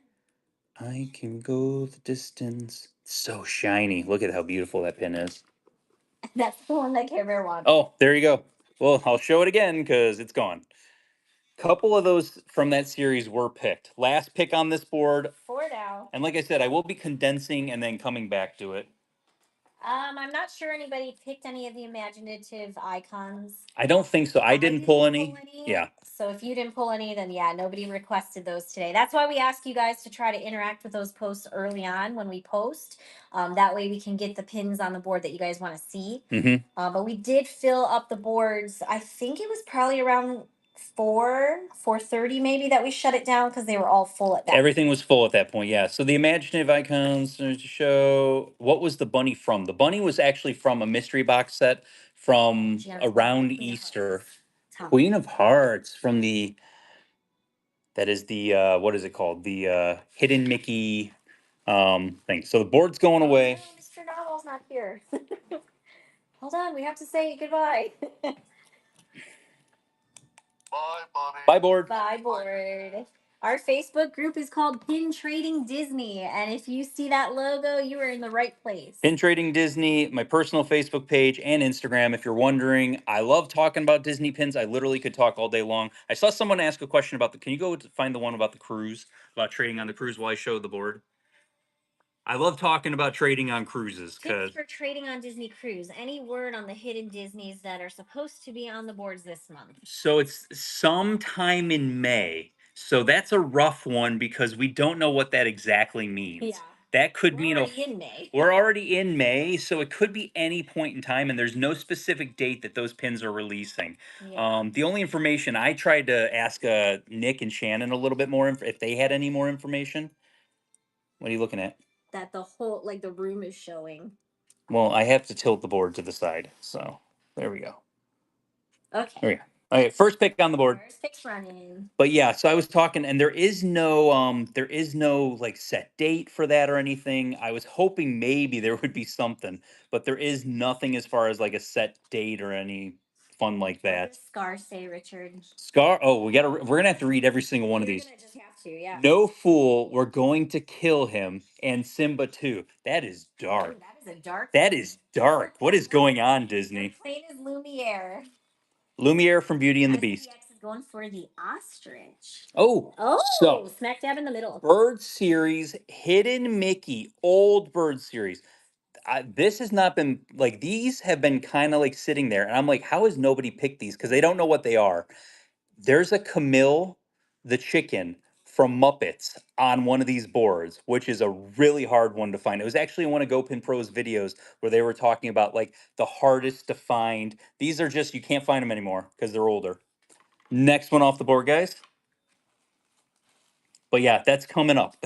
I can go the distance. It's so shiny. Look at how beautiful that pin is. That's the one that Care Bear wants. Oh, there you go. Well, I'll show it again because it's gone. Couple of those from that series were picked. Last pick on this board. 4 now. And like I said, I will be condensing and then coming back to it. I'm not sure anybody picked any of the imaginative icons. I don't think so. I didn't pull any. Yeah. So if you didn't pull any, then yeah, nobody requested those today. That's why we ask you guys to try to interact with those posts early on when we post. That way we can get the pins on the board that you guys want to see. Mm-hmm. But we did fill up the boards. I think it was probably around 4:30 maybe that we shut it down because they were all full at that. Everything was full at that point, yeah. So the imaginative icons to show, what was the bunny from? The bunny was actually from a mystery box set from around Easter. Queen of Hearts from that is the what is it called? The hidden Mickey thing. So the board's going away. Oh, Mr. Novel's not here. Hold on, we have to say goodbye. Bye, buddy. Bye, board. Bye, board. Our Facebook group is called Pin Trading Disney, and if you see that logo, you are in the right place. Pin Trading Disney, my personal Facebook page and Instagram. If you're wondering, I love talking about Disney pins. I literally could talk all day long. I saw someone ask a question about can you go to find the one about the cruise, about trading on the cruise while I showed the board? I love talking about trading on cruises. Tips for trading on Disney Cruise. Any word on the hidden Disneys that are supposed to be on the boards this month? So it's sometime in May. So that's a rough one because we don't know what that exactly means. Yeah. That could We're mean already in May. we're already in May, so it could be any point in time, and there's no specific date that those pins are releasing. Yeah. The only information I tried to ask Nick and Shannon a little bit more if they had any more information. What are you looking at? That the whole the room is showing. Well, I have to tilt the board to the side, so there we go. Okay. There we go. All right, first pick on the board. First pick's running. But yeah, so I was talking, and there is no like set date for that or anything. I was hoping maybe there would be something, but there is nothing as far as like a set date or any fun like What that. does Scar say, Richard? Scar. Oh, we're gonna have to read every single one of these. You're gonna just have to, yeah. No fool, we're going to kill him, and Simba too. That is dark. Ooh, that is a dark. That is dark. What is going on, Your Disney? plane is Lumiere. Lumiere from Beauty and the Beast. SPX is going for the ostrich. Oh, so smack dab in the middle. Bird series, Hidden Mickey, old Bird series. This has not been like these have been kind of like sitting there, and I'm like, how has nobody picked these? Because they don't know what they are. There's a Camille the chicken from Muppets on one of these boards, which is a really hard one to find. It was actually in one of GoPin Pro's videos where they were talking about like the hardest to find. These are just you can't find them anymore because they're older. Next one off the board, guys. But yeah, that's coming up.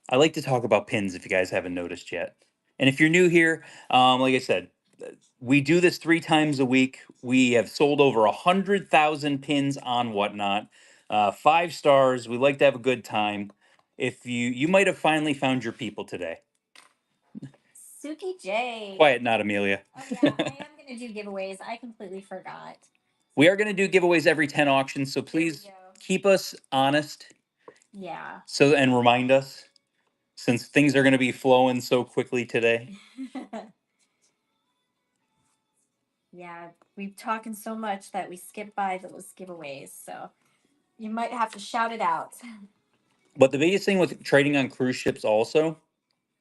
I like to talk about pins if you guys haven't noticed yet. And if you're new here, like I said, we do this 3 times a week. We have sold over 100,000 pins on Whatnot. 5 stars. We like to have a good time. If you might have finally found your people today. Suki J. Quiet, not Amelia. Oh yeah, I am gonna do giveaways. I completely forgot. We are going to do giveaways every 10 auctions, so please keep us honest. Yeah. So and remind us, since things are going to be flowing so quickly today. Yeah, we've talking so much that we skip by those giveaways, so you might have to shout it out. But the biggest thing with trading on cruise ships also,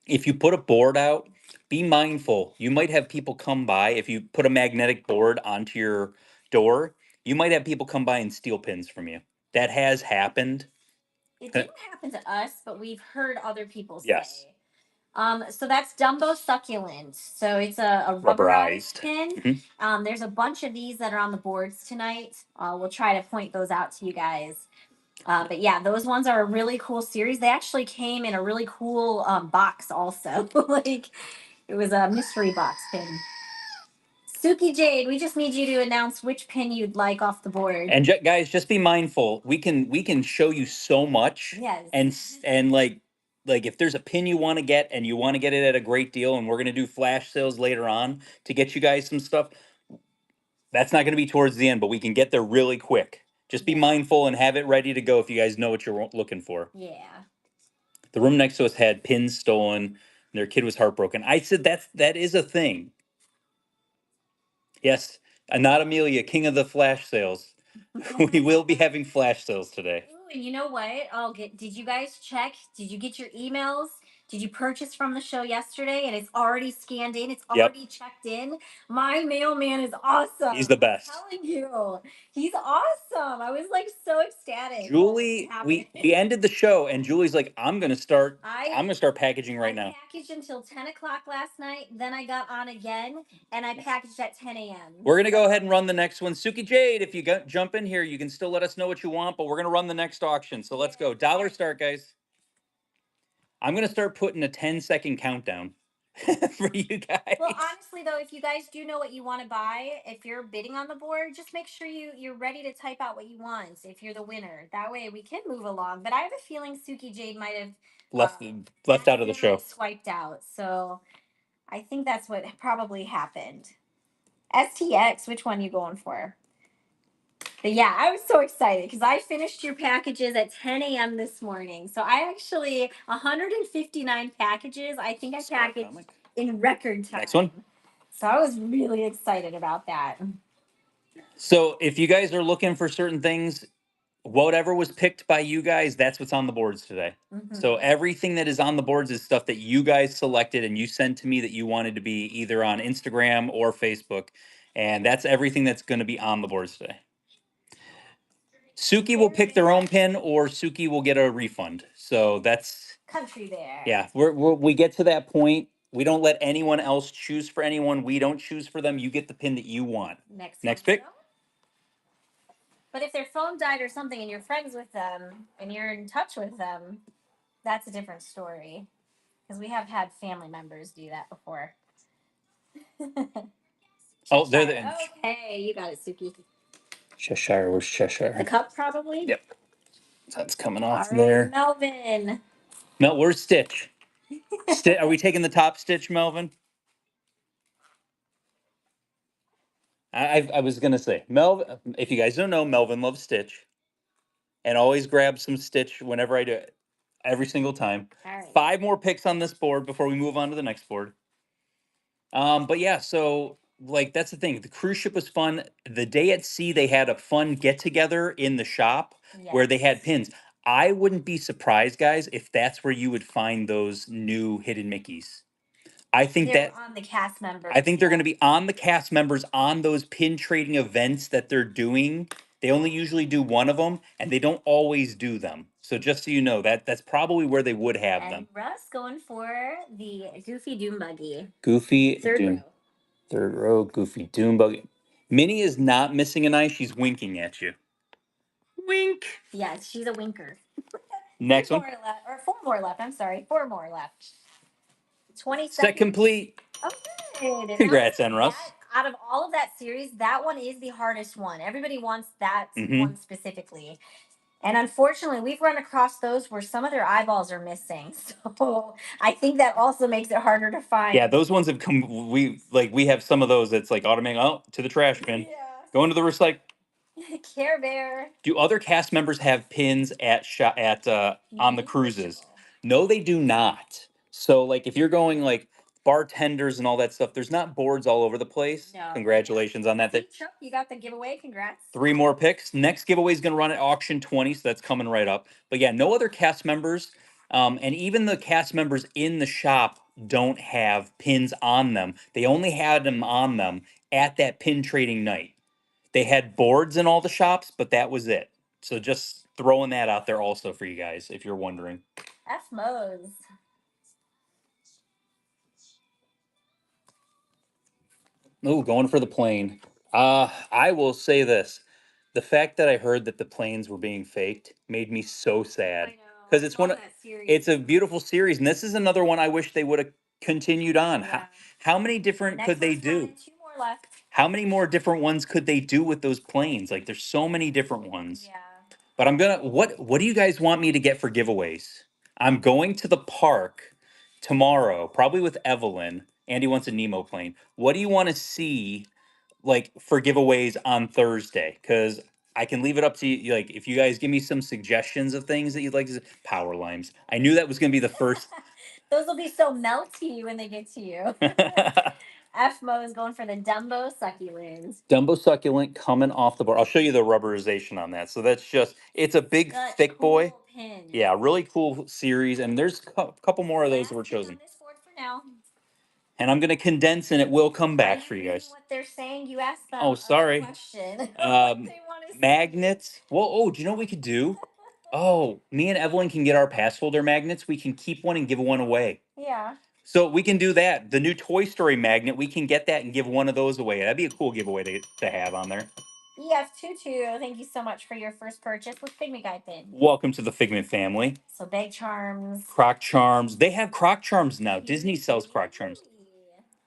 if you put a board out, be mindful. You might have people come by. If you put a magnetic board onto your door, you might have people come by and steal pins from you. That has happened. It didn't happen to us, but we've heard other people say. Yes. So that's Dumbo Succulent. So it's a rubberized pin. Mhm. There's a bunch of these that are on the boards tonight. We'll try to point those out to you guys. But yeah, those ones are a really cool series. They actually came in a really cool box also. Like it was a mystery box pin. Suki Jade, we just need you to announce which pin you'd like off the board. And guys, just be mindful. We can show you so much. Yes. And like if there's a pin you want to get and you want to get it at a great deal, and we're gonna do flash sales later on to get you guys some stuff. That's not gonna be towards the end, but we can get there really quick. Just be mindful and have it ready to go if you guys know what you're looking for. Yeah. The room next to us had pins stolen. And their kid was heartbroken. I said that is a thing. Yes, not Amelia, king of the flash sales. We will be having flash sales today. Ooh, and you know what? Did you guys check? Did you get your emails? Did you purchase from the show yesterday? And it's already scanned in. It's Yep. already checked in. My mailman is awesome. He's the best. I'm telling you, he's awesome. I was like so ecstatic. Julie, we ended the show, and Julie's like, I'm gonna start packaging right now. I packaged until 10 o'clock last night. Then I got on again, and I packaged at 10 a.m. We're gonna go ahead and run the next one. Suki Jade, if you jump in here, you can still let us know what you want, but we're gonna run the next auction. So let's go. Dollar start, guys. I'm gonna start putting a 10-second countdown for you guys. Well, honestly, though, if you guys do know what you want to buy, if you're bidding on the board, just make sure you're ready to type out what you want. If you're the winner, that way we can move along. But I have a feeling Suki Jade might have left out of the show, swiped out. So I think that's what probably happened. STX, which one are you going for? But yeah, I was so excited because I finished your packages at 10 a.m. this morning. So I actually 159 packages. I think I packaged in record time. Next one. So I was really excited about that. So if you guys are looking for certain things, whatever was picked by you guys, that's what's on the boards today. So everything that is on the boards is stuff that you guys selected and you sent to me that you wanted to be either on Instagram or Facebook. And that's everything that's going to be on the boards today. Suki will pick their own pin, or Suki will get a refund. So that's Country Bear. Yeah, we get to that point. We don't let anyone else choose for anyone. We don't choose for them. You get the pin that you want. Next pick. But if their phone died or something and you're friends with them and you're in touch with them, that's a different story. Because we have had family members do that before. Oh, they're the Okay, you got it, Suki. Cheshire was Cheshire. The cup, probably? Yep. That's coming off All right, there. Melvin. Where's Stitch? Are we taking the top Stitch, Melvin? I was gonna say, Melvin. If you guys don't know, Melvin loves Stitch, and always grabs some Stitch whenever I do it. Every single time. All right. 5 more picks on this board before we move on to the next board. But yeah, so like that's the thing. The cruise ship was fun. The day at sea, they had a fun get together in the shop where they had pins. I wouldn't be surprised, guys, if that's where you would find those new hidden Mickeys. I think they're on the cast members. I think they're going to be on the cast members on those pin trading events that they're doing. They only usually do one of them, and they don't always do them. So just so you know, that's probably where they would have them. Russ going for the Goofy Doom Buggy. Goofy Third Doom. row. Third row, Goofy Doom Buggy. Minnie is not missing an eye. She's winking at you. Wink. Yes, she's a winker. Next one. 4 more left. I'm sorry. 4 more left. 20 seconds. Set complete. Oh, good. Congrats, Russ. Out of all of that series, that one is the hardest one. Everybody wants that one specifically. And unfortunately, we've run across those where some of their eyeballs are missing. So I think that also makes it harder to find. Yeah, those ones have come. We have some of those that's like automatic to the trash bin. Yeah. Going to the recycle. Care Bear. Do other cast members have pins on the cruises? No, they do not. So like if you're going like bartenders and all that stuff, there's not boards all over the place. No. Congratulations on that. Chuck, you got the giveaway. Congrats. 3 more picks. Next giveaway is going to run at auction 20, so that's coming right up. But yeah, no other cast members, and even the cast members in the shop don't have pins on them. They only had them on them at that pin trading night. They had boards in all the shops, but that was it. So just throwing that out there also for you guys, if you're wondering. F Mo's. Oh, going for the plane. I will say this. The fact that I heard that the planes were being faked made me so sad. Because it's a beautiful series. And this is another one I wish they would have continued on. Yeah. How many different could they do? 2 more left. How many more different ones could they do with those planes? Like there's so many different ones. Yeah. But I'm gonna what do you guys want me to get for giveaways? I'm going to the park tomorrow, probably with Evelyn. Andy wants a Nemo plane. What do you want to see like for giveaways on Thursday? Because I can leave it up to you. Like if you guys give me some suggestions of things that you'd like to power limes. I knew that was gonna be the first. Those will be so melty when they get to you. FMO is going for the Dumbo succulents. Dumbo succulent coming off the board. I'll show you the rubberization on that. So that's just, it's a big, Such thick boy. cool pins. Yeah, really cool series. And there's a couple more of those Last that were pin chosen. on this board for now. And I'm going to condense and it will come Are back for you reading guys. what they're saying? You asked them Oh, sorry. a question. What Um, they wanna say. Magnets. Well, oh, do you know what we could do? Oh, me and Evelyn can get our pass holder magnets. We can keep one and give one away. Yeah. So we can do that. The new Toy Story magnet, we can get that and give one of those away. That'd be a cool giveaway to have on there. Yes, Tutu, thank you so much for your first purchase. What's Figment Guy pin? Welcome to the Figment family. So Big Charms. Croc Charms. They have Croc Charms now. Disney sells Croc Charms.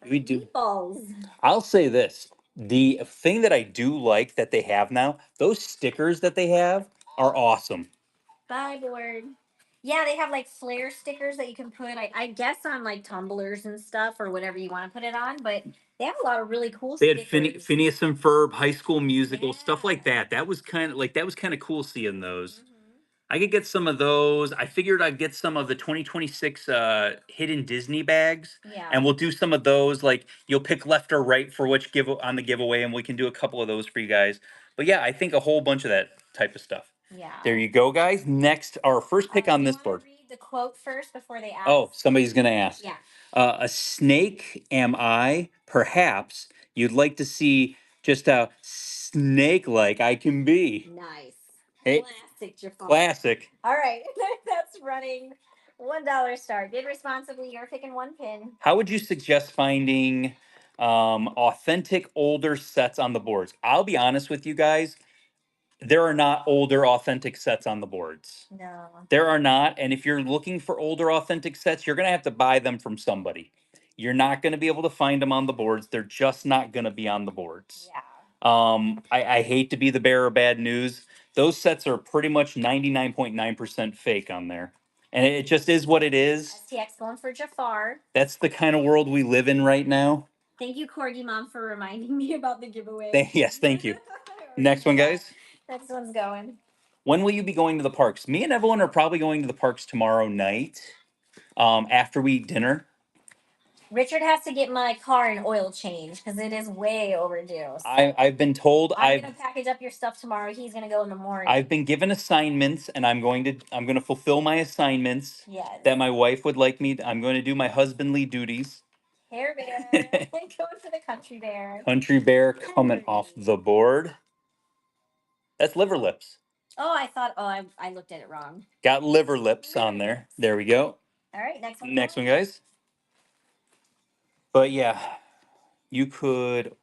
We do. Meatballs. I'll say this. The thing that I do like that they have now, those stickers that they have are awesome. Bye, board. Yeah, they have like flare stickers that you can put, I guess, on like tumblers and stuff or whatever you want to put it on. But they have a lot of really cool They had stickers. Phineas and Ferb, High School Musical, stuff like Yeah. that. That was kind of cool seeing those. Mhm. I could get some of those. I figured I'd get some of the 2026 hidden Disney bags, Yeah. and we'll do some of those. Like you'll pick left or right for which give on the giveaway, and we can do a couple of those for you guys. But yeah, I think a whole bunch of that type of stuff. Yeah. There you go, guys. Next, our first pick on Do you this wanna board. read the quote first before they ask? Oh, somebody's gonna ask. Yeah. A snake am I? Perhaps you'd like to see just how snake-like I can be. Nice. Hey, Classic Jafar. classic. All right. That's running. $1 start. Bid responsibly. You're picking one pin. How would you suggest finding authentic older sets on the boards? I'll be honest with you guys, there are not older authentic sets on the boards. No. There are not. And if you're looking for older authentic sets, you're going to have to buy them from somebody. You're not going to be able to find them on the boards. They're just not going to be on the boards. Yeah. I hate to be the bearer of bad news. Those sets are pretty much 99.9% fake on there. And it just is what it is. STX going for Jafar. That's the kind of world we live in right now. Thank you, Corgi Mom, for reminding me about the giveaway. Yes, thank you. Next one, guys. Next one's going. When will you be going to the parks? Me and Evelyn are probably going to the parks tomorrow night after we eat dinner. Richard has to get my car an oil change because it is way overdue. So I've been told I'm gonna package up your stuff tomorrow. He's gonna go in the morning. I've been given assignments and I'm going to fulfill my assignments Yes. that my wife would like me. I'm going to do my husbandly duties. Hair Bear. Going for the Country Bear. Country Bear coming off the board. That's liver lips. Oh, I looked at it wrong. Got liver lips on there. There we go. All right, next one. Next one, guys. But yeah, you could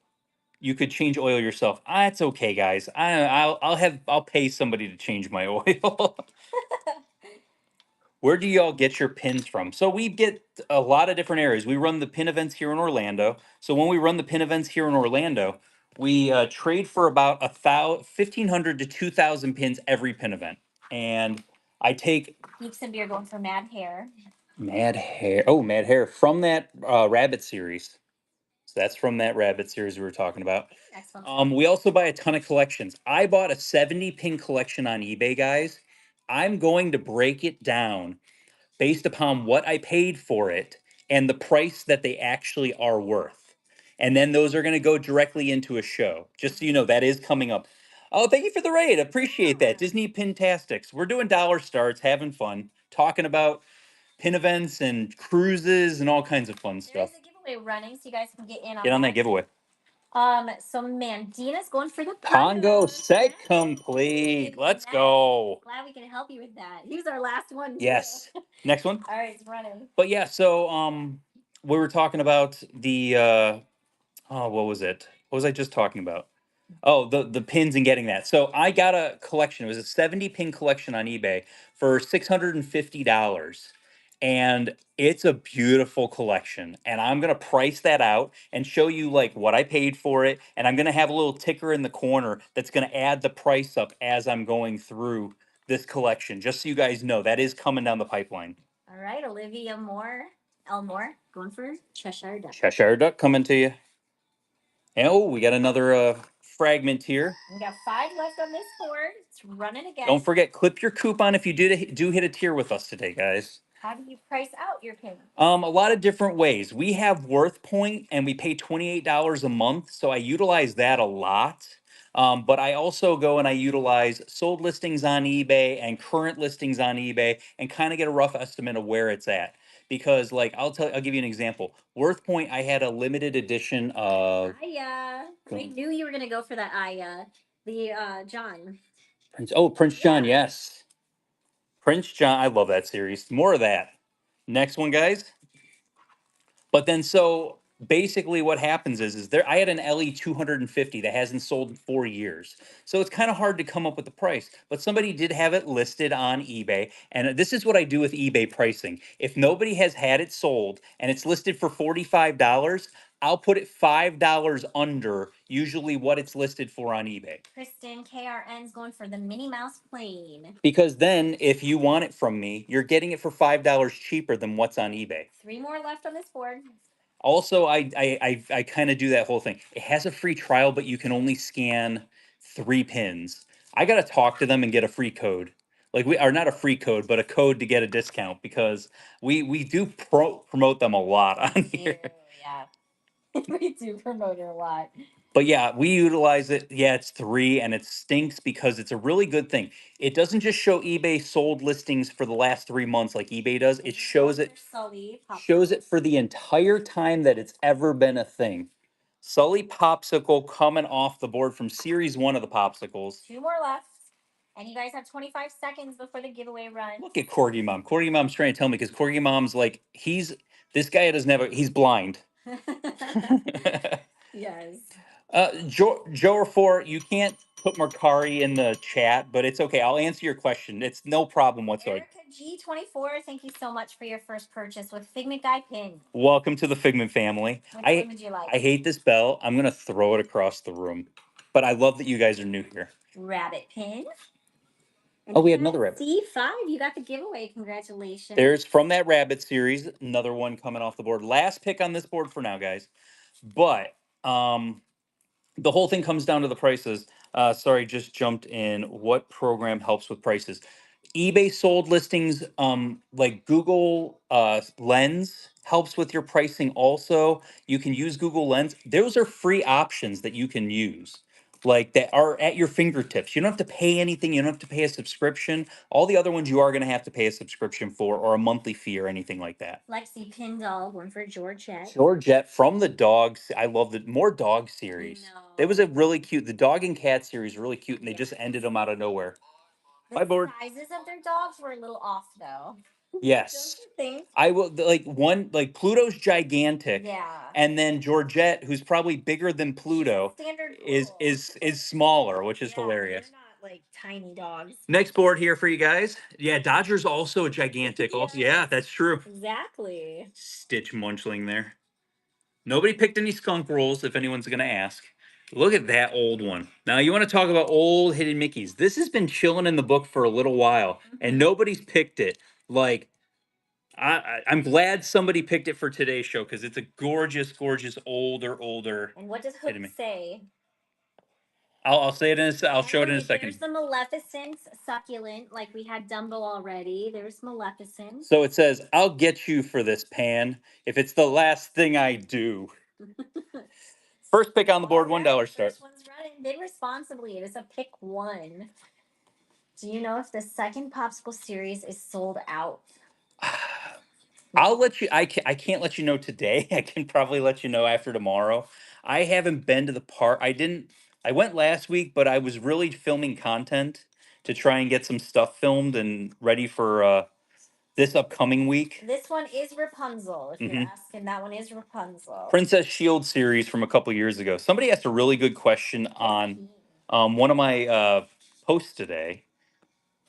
change oil yourself. It's okay, guys. I'll pay somebody to change my oil. Where do y'all get your pins from? So we get a lot of different areas. We run the pin events here in Orlando. So when we run the pin events here in Orlando, we trade for about 1,500 to 2,000 pins every pin event. And I take Geeks and Beer going for Mad Hair. Mad Hair. Oh, Mad Hair from that Rabbit series. So that's from that Rabbit series we were talking about. Next one. We also buy a ton of collections. I bought a 70 pin collection on eBay, guys. I'm going to break it down based upon what I paid for it and the price that they actually are worth. And then those are going to go directly into a show. Just so you know, that is coming up. Oh, thank you for the raid. Appreciate that. Disney Pintastics. We're doing dollar starts, having fun, talking about pin events and cruises and all kinds of fun stuff. There's a giveaway running, so you guys can get in on Get on that giveaway. So Mandina's going for the Pongo set Yes. complete. Let's Nice. go. Glad we can help you with that. He was our last one. Too. Yes. Next one. All right, it's running. But yeah, so we were talking about the what was it? What was I just talking about? Oh, the pins and getting that. So I got a collection. It was a 70 pin collection on eBay for $650. And it's a beautiful collection. And I'm gonna price that out and show you like what I paid for it. And I'm gonna have a little ticker in the corner that's gonna add the price up as I'm going through this collection. Just so you guys know, that is coming down the pipeline. All right, Olivia Moore, Elmore, going for Cheshire Duck. Cheshire Duck coming to you. And oh, we got another fragment here. We got 5 left on this board. It's running again. Don't forget, clip your coupon if you do hit a tier with us today, guys. How do you price out your pins? A lot of different ways. We have Worth Point and we pay $28 a month. So I utilize that a lot. But I also go and I utilize sold listings on eBay and current listings on eBay and kind of get a rough estimate of where it's at. Because like I'll give you an example. Worth Point, I had a limited edition of Aya. I knew you were gonna go for that Aya. The John. Prince John, Yeah. yes. Prince John, I love that series. More of that. Next one, guys. But then so basically what happens is there I had an LE 250 that hasn't sold in 4 years. So it's kind of hard to come up with the price. But somebody did have it listed on eBay. And this is what I do with eBay pricing. If nobody has had it sold and it's listed for $45, I'll put it $5 under usually what it's listed for on eBay. Kristen KRN's going for the Minnie Mouse plane. Because then if you want it from me, you're getting it for $5 cheaper than what's on eBay. 3 more left on this board. Also, I kind of do that whole thing. It has a free trial, but you can only scan 3 pins. I gotta talk to them and get a free code. Like we are not a free code, but a code to get a discount because we do promote them a lot on here. Yeah. We do promote it a lot. But yeah, we utilize it. Yeah, it's 3 and it stinks because it's a really good thing. It doesn't just show eBay sold listings for the last 3 months like eBay does. It shows it for the entire time that it's ever been a thing. Sully Popsicle coming off the board from series 1 of the Popsicles. 2 more left. And you guys have 25 seconds before the giveaway run. Look at Corgi Mom. Corgi Mom's trying to tell me because Corgi Mom's like, this guy doesn't have he's blind. Yes. Joe Fort, you can't put Mercari in the chat, but it's okay. I'll answer your question. It's no problem whatsoever. Erica G24, thank you so much for your first purchase with Figment Guy pin. Welcome to the Figment family. Which one would you like? I hate this bell. I'm gonna throw it across the room, but I love that you guys are new here. Rabbit pin. Oh, we had another rabbit. C5, you got the giveaway. Congratulations. There's from that rabbit series, another one coming off the board. Last pick on this board for now, guys. But the whole thing comes down to the prices. Sorry, just jumped in. What program helps with prices? eBay sold listings, like Google Lens helps with your pricing also. You can use Google Lens. Those are free options that you can use, like that are at your fingertips. You don't have to pay anything. You don't have to pay a subscription. All the other ones you are going to have to pay a subscription for or a monthly fee or anything like that. Lexi Pindall, one for Georgette. Georgette from the dogs. I love the more dog series. It was a really cute. The dog and cat series really cute, and they just ended them out of nowhere. The sizes of their dogs were a little off, though. Yes. Don't you think? I will like Pluto's gigantic. Yeah. And then Georgette, who's probably bigger than Pluto, Standard is smaller, which is hilarious. They're not like tiny dogs. Next board here for you guys. Yeah, Dodger's also a gigantic. Also, yeah, that's true. Exactly. Stitch Munchling there. Nobody picked any skunk rolls, if anyone's gonna ask. Look at that old one. Now you want to talk about old hidden Mickeys. This has been chilling in the book for a little while, and nobody's picked it. Like, I'm glad somebody picked it for today's show because it's a gorgeous, gorgeous older. And what does Hook say? I'll say it I'll show it in a second. There's the Maleficent succulent, like we had Dumbo already. There's Maleficent. So it says, "I'll get you for this, Pan, if it's the last thing I do." First pick on the board, $1 start. First one's running. Bid responsibly. It is a pick 1. Do you know if the second Popsicle series is sold out? I'll let you. I can't let you know today. I can probably let you know after tomorrow. I haven't been to the park. I went last week, but I was really filming content to try and get some stuff filmed and ready for this upcoming week. This one is Rapunzel. If you're asking, that one is Rapunzel. Princess Shield series from a couple years ago. Somebody asked a really good question on one of my posts today.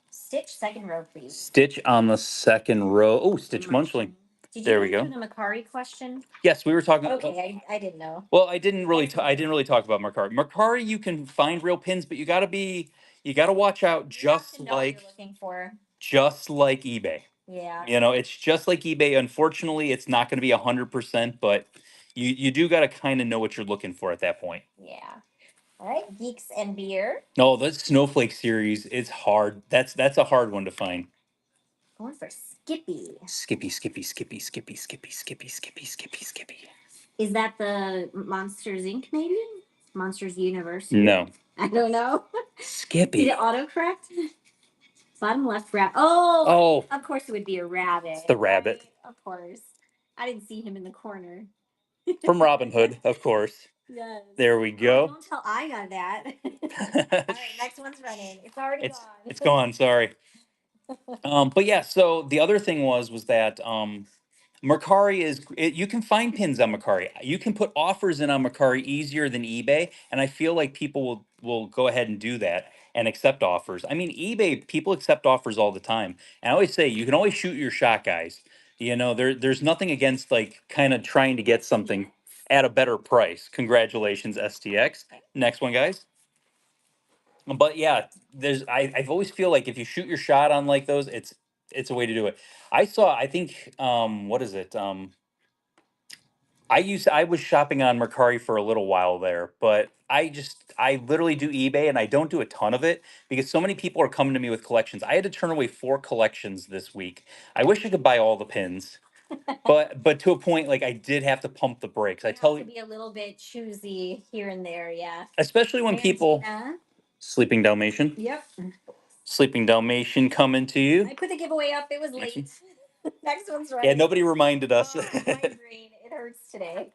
Stitch second row, please. Stitch on the second row. Oh, Stitch Munchling. There we go. Did you answer the Mercari question? Yes, we were talking. Okay, I didn't know. Well, I didn't really talk about Mercari. Mercari, you can find real pins, but you gotta watch out. Just like eBay. Yeah. You know, it's just like eBay. Unfortunately, it's not going to be 100%, but you do got to kind of know what you're looking for at that point. Yeah. All right, Geeks and Beer. No, the Snowflake series is hard. That's a hard one to find. Going for Skippy. Skippy, Skippy, Skippy, Skippy, Skippy, Skippy, Skippy, Skippy, Skippy. Is that the Monsters Inc. maybe? Monsters University? No. I don't know. Skippy. Did it autocorrect? Bottom left rabbit. Oh, Oh, of course it would be a rabbit. it's the rabbit. Right? Of course. I didn't see him in the corner. From Robin Hood, of course. Yes. There we Oh, go. don't tell I got that. All right, next one's running. It's already gone. It's gone. Sorry. But yeah. So the other thing was that Mercari you can find pins on Mercari. You can put offers in on Mercari easier than eBay, and I feel like people will go ahead and do that and accept offers. I mean, eBay people accept offers all the time, and I always say you can always shoot your shot, guys. You know, there's nothing against like kind of trying to get something at a better price. Congratulations, STX. Next one, guys. But yeah, I've always feel like if you shoot your shot on like those, it's a way to do it. I think what is it? I was shopping on Mercari for a little while there, but I literally do eBay and I don't do a ton of it because so many people are coming to me with collections. I had to turn away 4 collections this week. I wish I could buy all the pins, but to a point like I did have to pump the brakes. I You tell have to you, be a little bit choosy here and there, yeah. especially when people Valentina. Sleeping Dalmatian, Yep. Sleeping Dalmatian coming to you. I put the giveaway up. It was Next late. one. Next one's Yeah, right. nobody reminded us. Oh, my brain. It hurts today.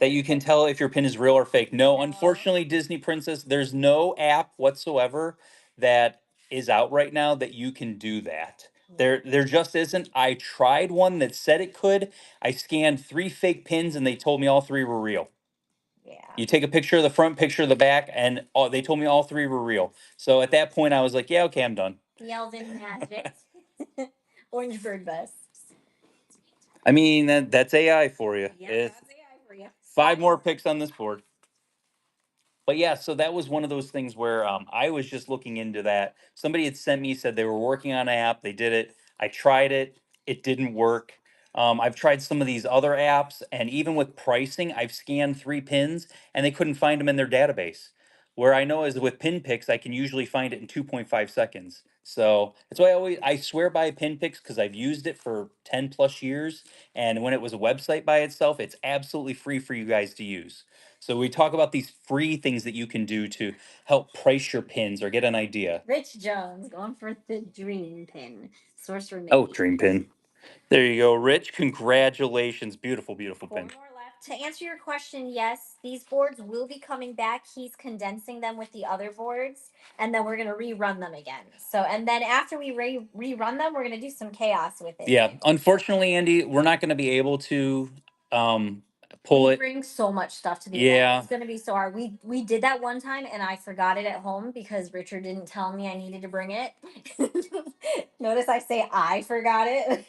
That you can tell if your pin is real or fake. No, No. unfortunately, Disney Princess, there's no app whatsoever that is out right now that you can do that. There just isn't. I tried one that said it could. I scanned 3 fake pins and they told me all 3 were real. Yeah. You take a picture of the front, picture of the back, and they told me all 3 were real. So at that point, I was like, yeah, okay, I'm done. The Elven Magic. Orange Bird Bus. I mean, that's AI for you. Yeah, It's that's AI for you. 5 more picks on this board. But yeah, so that was one of those things where I was just looking into that. Somebody had sent me, said they were working on an app. They did it. I tried it. It didn't work. I've tried some of these other apps, and even with pricing, I've scanned 3 pins, and they couldn't find them in their database. Where I know is with pin picks, I can usually find it in 2.5 seconds. So that's why I swear by pin picks because I've used it for 10 plus years. And when it was a website by itself, it's absolutely free for you guys to use. So we talk about these free things that you can do to help price your pins or get an idea. Rich Jones going for the Dream Pin. Sorcerer Mickey. Oh, Dream Pin. There you go, Rich. Congratulations. Beautiful, beautiful 4 pin. more left. To answer your question, yes, these boards will be coming back. He's condensing them with the other boards, and then we're gonna rerun them again. So, and then after we rerun them, we're gonna do some chaos with it. Yeah. Unfortunately, Andy, we're not going to be able to pull We it. bring so much stuff to the Yeah. event. It's gonna be so hard. We did that one time, and I forgot it at home because Richard didn't tell me I needed to bring it. Notice I say I forgot it.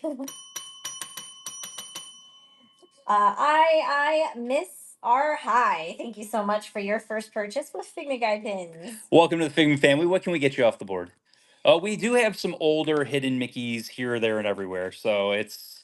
I miss R High. Thank you so much for your first purchase with Figment Guide pins. Welcome to the Figment family. What can we get you off the board? We do have some older hidden Mickeys here, there, and everywhere. So it's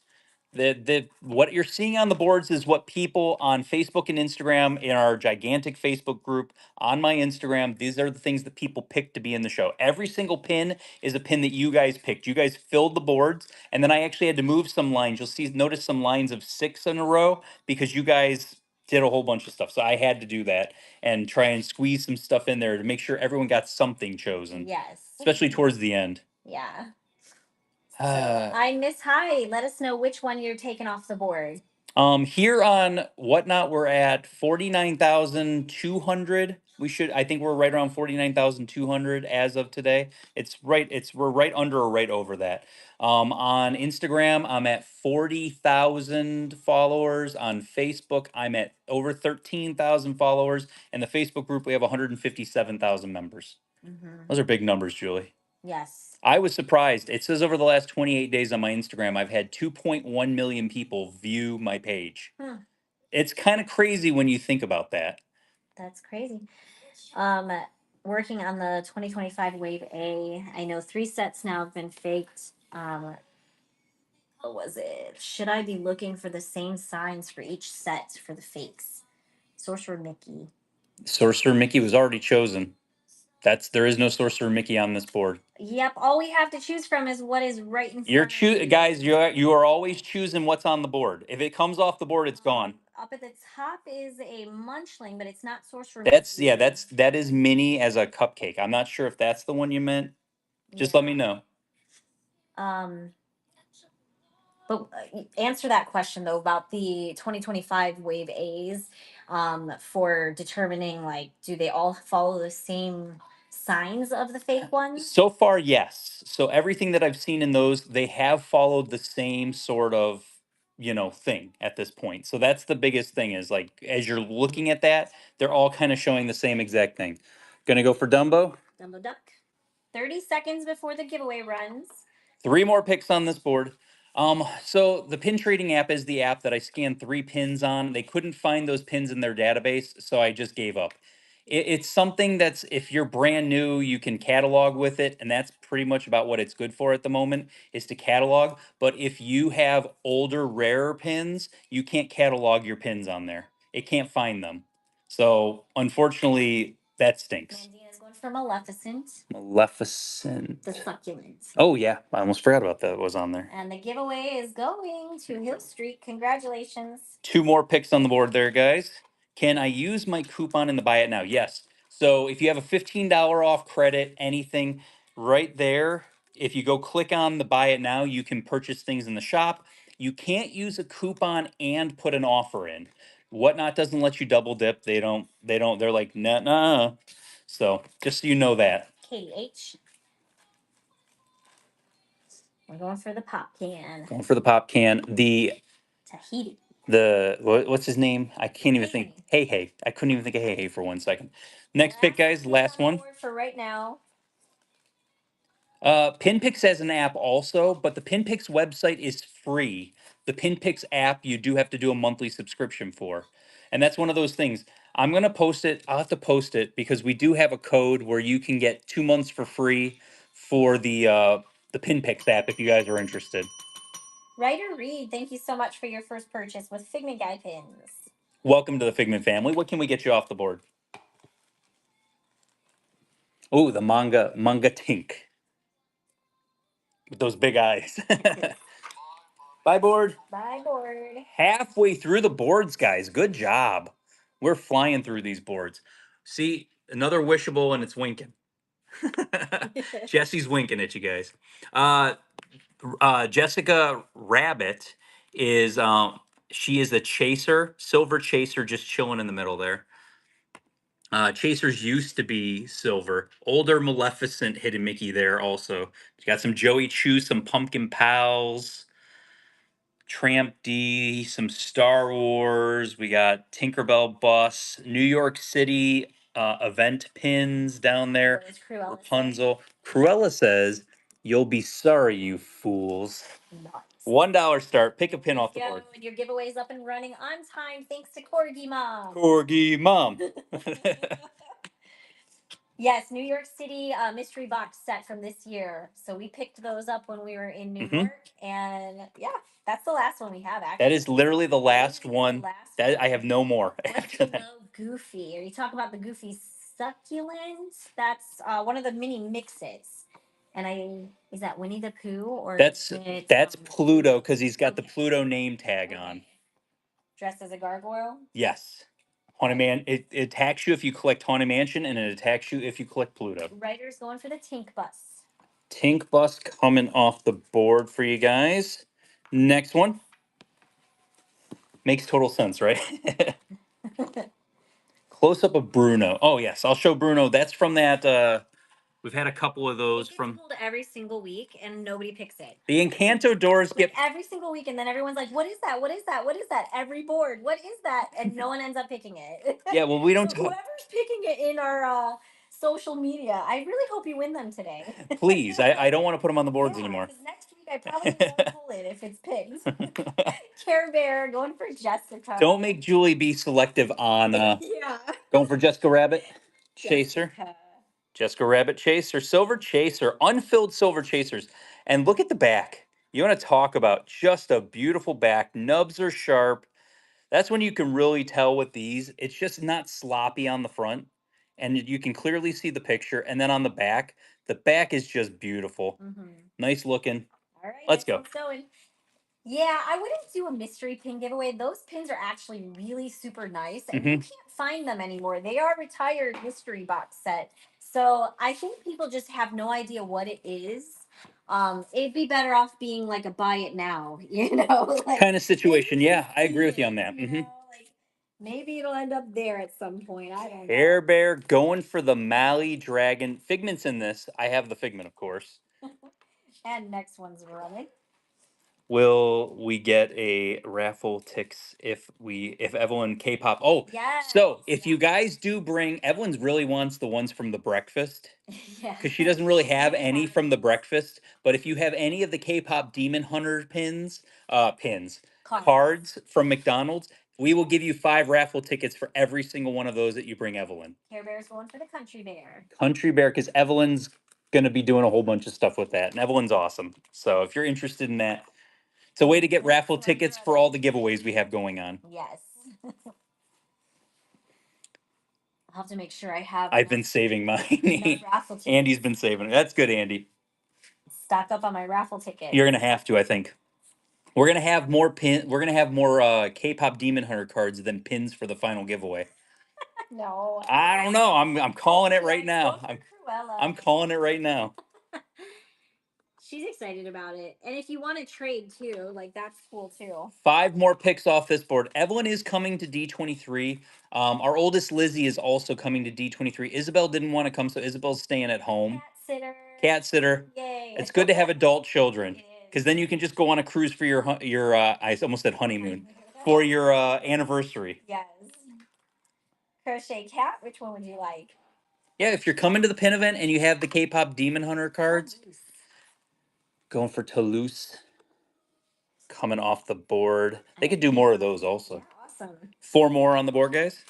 the what you're seeing on the boards is what people on Facebook and Instagram in our gigantic Facebook group on my Instagram. These are the things that people picked to be in the show. Every single pin is a pin that you guys picked. You guys filled the boards, and then I actually had to move some lines. You'll notice some lines of 6 in a row because you guys did a whole bunch of stuff. So I had to do that and try and squeeze some stuff in there to make sure everyone got something chosen, Yes. especially towards the end. Yeah. So Uh, I miss High. Let us know which one you're taking off the board. Here on Whatnot, we're at 49,200. I think we're right around 49,200 as of today. We're right under or right over that. On Instagram, I'm at 40,000 followers. On Facebook, I'm at over 13,000 followers. And the Facebook group, we have 157,000 members. Those are big numbers, Julie. Yes. I was surprised. It says over the last 28 days on my Instagram, I've had 2.1 million people view my page. It's kind of crazy when you think about that. That's crazy. Working on the 2025 Wave A. I know 3 sets now have been faked. What was it? Should I be looking for the same signs for each set for the fakes? Sorcerer Mickey. Sorcerer Mickey was already chosen. There is no Sorcerer Mickey on this board. Yep, all we have to choose from is what is right in front of you. Guys, you are always choosing what's on the board. If it comes off the board, it's gone. Up at the top is a Munchling, but it's not Sorcerer That's Mickey. that is Minnie as a cupcake. I'm not sure if that's the one you meant. Just let me know. But answer that question though about the 2025 Wave A's for determining like do they all follow the same signs of the fake ones? So far, yes. So everything that I've seen in those, they have followed the same sort of, thing at this point. So that's the biggest thing is like as you're looking at that, they're all kind of showing the same exact thing. Gonna go for Dumbo. Dumbo Duck. 30 seconds before the giveaway runs. 3 more picks on this board. So the pin trading app is the app that I scanned 3 pins on. They couldn't find those pins in their database, so I just gave up. It's something that's if you're brand new, you can catalog with it, and that's pretty much about what it's good for at the moment is to catalog. But if you have older, rarer pins, you can't catalog your pins on there. It can't find them. So unfortunately, that stinks. Mandina's going for Maleficent, Maleficent. the succulent. Oh yeah, I almost forgot about that. It was on there. And the giveaway is going to Hill Street. Congratulations. 2 more picks on the board there, guys. Can I use my coupon in the buy it now? Yes. So if you have a $15 off credit, anything right there, if you go click on the buy it now, you can purchase things in the shop. You can't use a coupon and put an offer in. Whatnot doesn't let you double dip. They're like, nah. So just so you know that. KH. We're going for the pop can. Going for the pop can. Tahiti. What's his name? I can't even think. Hey. I couldn't even think of Hey for 1 second. Next pick, guys. Last one. For right now. Pinpix has an app also, but the Pinpix website is free. The Pinpix app you do have to do a monthly subscription for. And that's one of those things. I'm gonna post it. I'll have to post it because we do have a code where you can get 2 months for free for the Pinpix app if you guys are interested. Ryder Reed, thank you so much for your first purchase with Figment Guy pins. Welcome to the Figment family. What can we get you off the board? Oh, the manga Tink. With those big eyes. Bye, board. Bye, board. Halfway through the boards, guys. Good job. We're flying through these boards. See, another wishable and it's winking. Jesse's winking at you guys. Jessica Rabbit is she is a chaser, silver chaser, just chilling in the middle there. Chasers used to be silver. Older Maleficent hidden Mickey there also. You got some Joey Choo, some Pumpkin Pals, Tramp D, some Star Wars. We got Tinkerbell Bus, New York City event pins down there. What does Cruella Rapunzel. Cruella says, "You'll be sorry, you fools." Nice. $1 start. Pick a pin off the board. Your giveaway's up and running on time thanks to Corgi Mom. Corgi Mom. Yes, New York City mystery box set from this year. So we picked those up when we were in New York, and yeah, that's the last one we have. Actually, that is literally the last one. That I have no more. After that. Goofy, or you talk about the Goofy succulent? That's one of the mini mixes. And is that Winnie the Pooh or that's Pluto because he's got the Pluto name tag on. Dressed as a gargoyle? Yes. Haunted Man. It attacks you if you collect Haunted Mansion, and it attacks you if you collect Pluto. Writer's going for the Tink Bus. Tink Bus coming off the board for you guys. Next one. Makes total sense, right? Close up of Bruno. Oh yes, I'll show Bruno. That's from that. We've had a couple of those from every single week, and nobody picks it. The Encanto doors get every single week, and then everyone's like, "What is that? What is that? What is that?" Every board, what is that? And no one ends up picking it. Yeah, well, we don't. Whoever's picking it in our social media, I really hope you win them today. Please, I don't want to put them on the boards anymore. Next week, I probably won't pull it if it's picked. Care Bear going for Jessica. Don't make Julie be selective on. Yeah. Going for Jessica Rabbit Chaser. Jessica Rabbit Chaser, Silver Chaser, unfilled Silver Chasers. And look at the back. You want to talk about just a beautiful back. Nubs are sharp. That's when you can really tell with these. It's just not sloppy on the front. and you can clearly see the picture. And then on the back is just beautiful. Mm-hmm. Nice looking. All right, Let's next go. one's going. Yeah, I wouldn't do a mystery pin giveaway. Those pins are actually really super nice, and you can't find them anymore. They are retired mystery box set. So I think people just have no idea what it is. It'd be better off being like a buy it now, like Kind of situation. maybe Yeah, I agree with you see on it, that. like maybe it'll end up there at some point. I don't know. Air Bear going for the Mali Dragon. Figment's in this. I have the Figment, of course. And next one's running. Will we get a raffle ticks if Evelyn K-pop? Oh, so if you guys do bring, Evelyn's really wants the ones from the breakfast Yeah. because she doesn't really have any from the breakfast. But if you have any of the K-pop Demon Hunter cards from McDonald's, we will give you 5 raffle tickets for every single one of those that you bring Evelyn. Care Bear's going for the Country Bear. Country Bear, because Evelyn's gonna be doing a whole bunch of stuff with that, and Evelyn's awesome. So if you're interested in that, it's a way to get raffle tickets for all the giveaways we have going on. Yes. I'll have to make sure I have. I've been saving mine. Raffle tickets. Andy's been saving it. That's good, Andy. Stock up on my raffle tickets. You're gonna have to, I think. We're gonna have more K-pop Demon Hunter cards than pins for the final giveaway. No. I don't know. I'm calling it right now. I'm calling it right now. She's excited about it. And if you want to trade too, like that's cool too. 5 more picks off this board. Evelyn is coming to D23. Our oldest Lizzie is also coming to D23. Isabel didn't want to come, so Isabel's staying at home. Cat sitter. Yay. It's good to have adult children because then you can just go on a cruise for your I almost said honeymoon, for your anniversary. Yes. Crochet Cat, which one would you like? Yeah, if you're coming to the pin event and you have the K-pop Demon Hunter cards, going for Toulouse, coming off the board. They could do more of those also. Awesome. 4 more on the board, guys.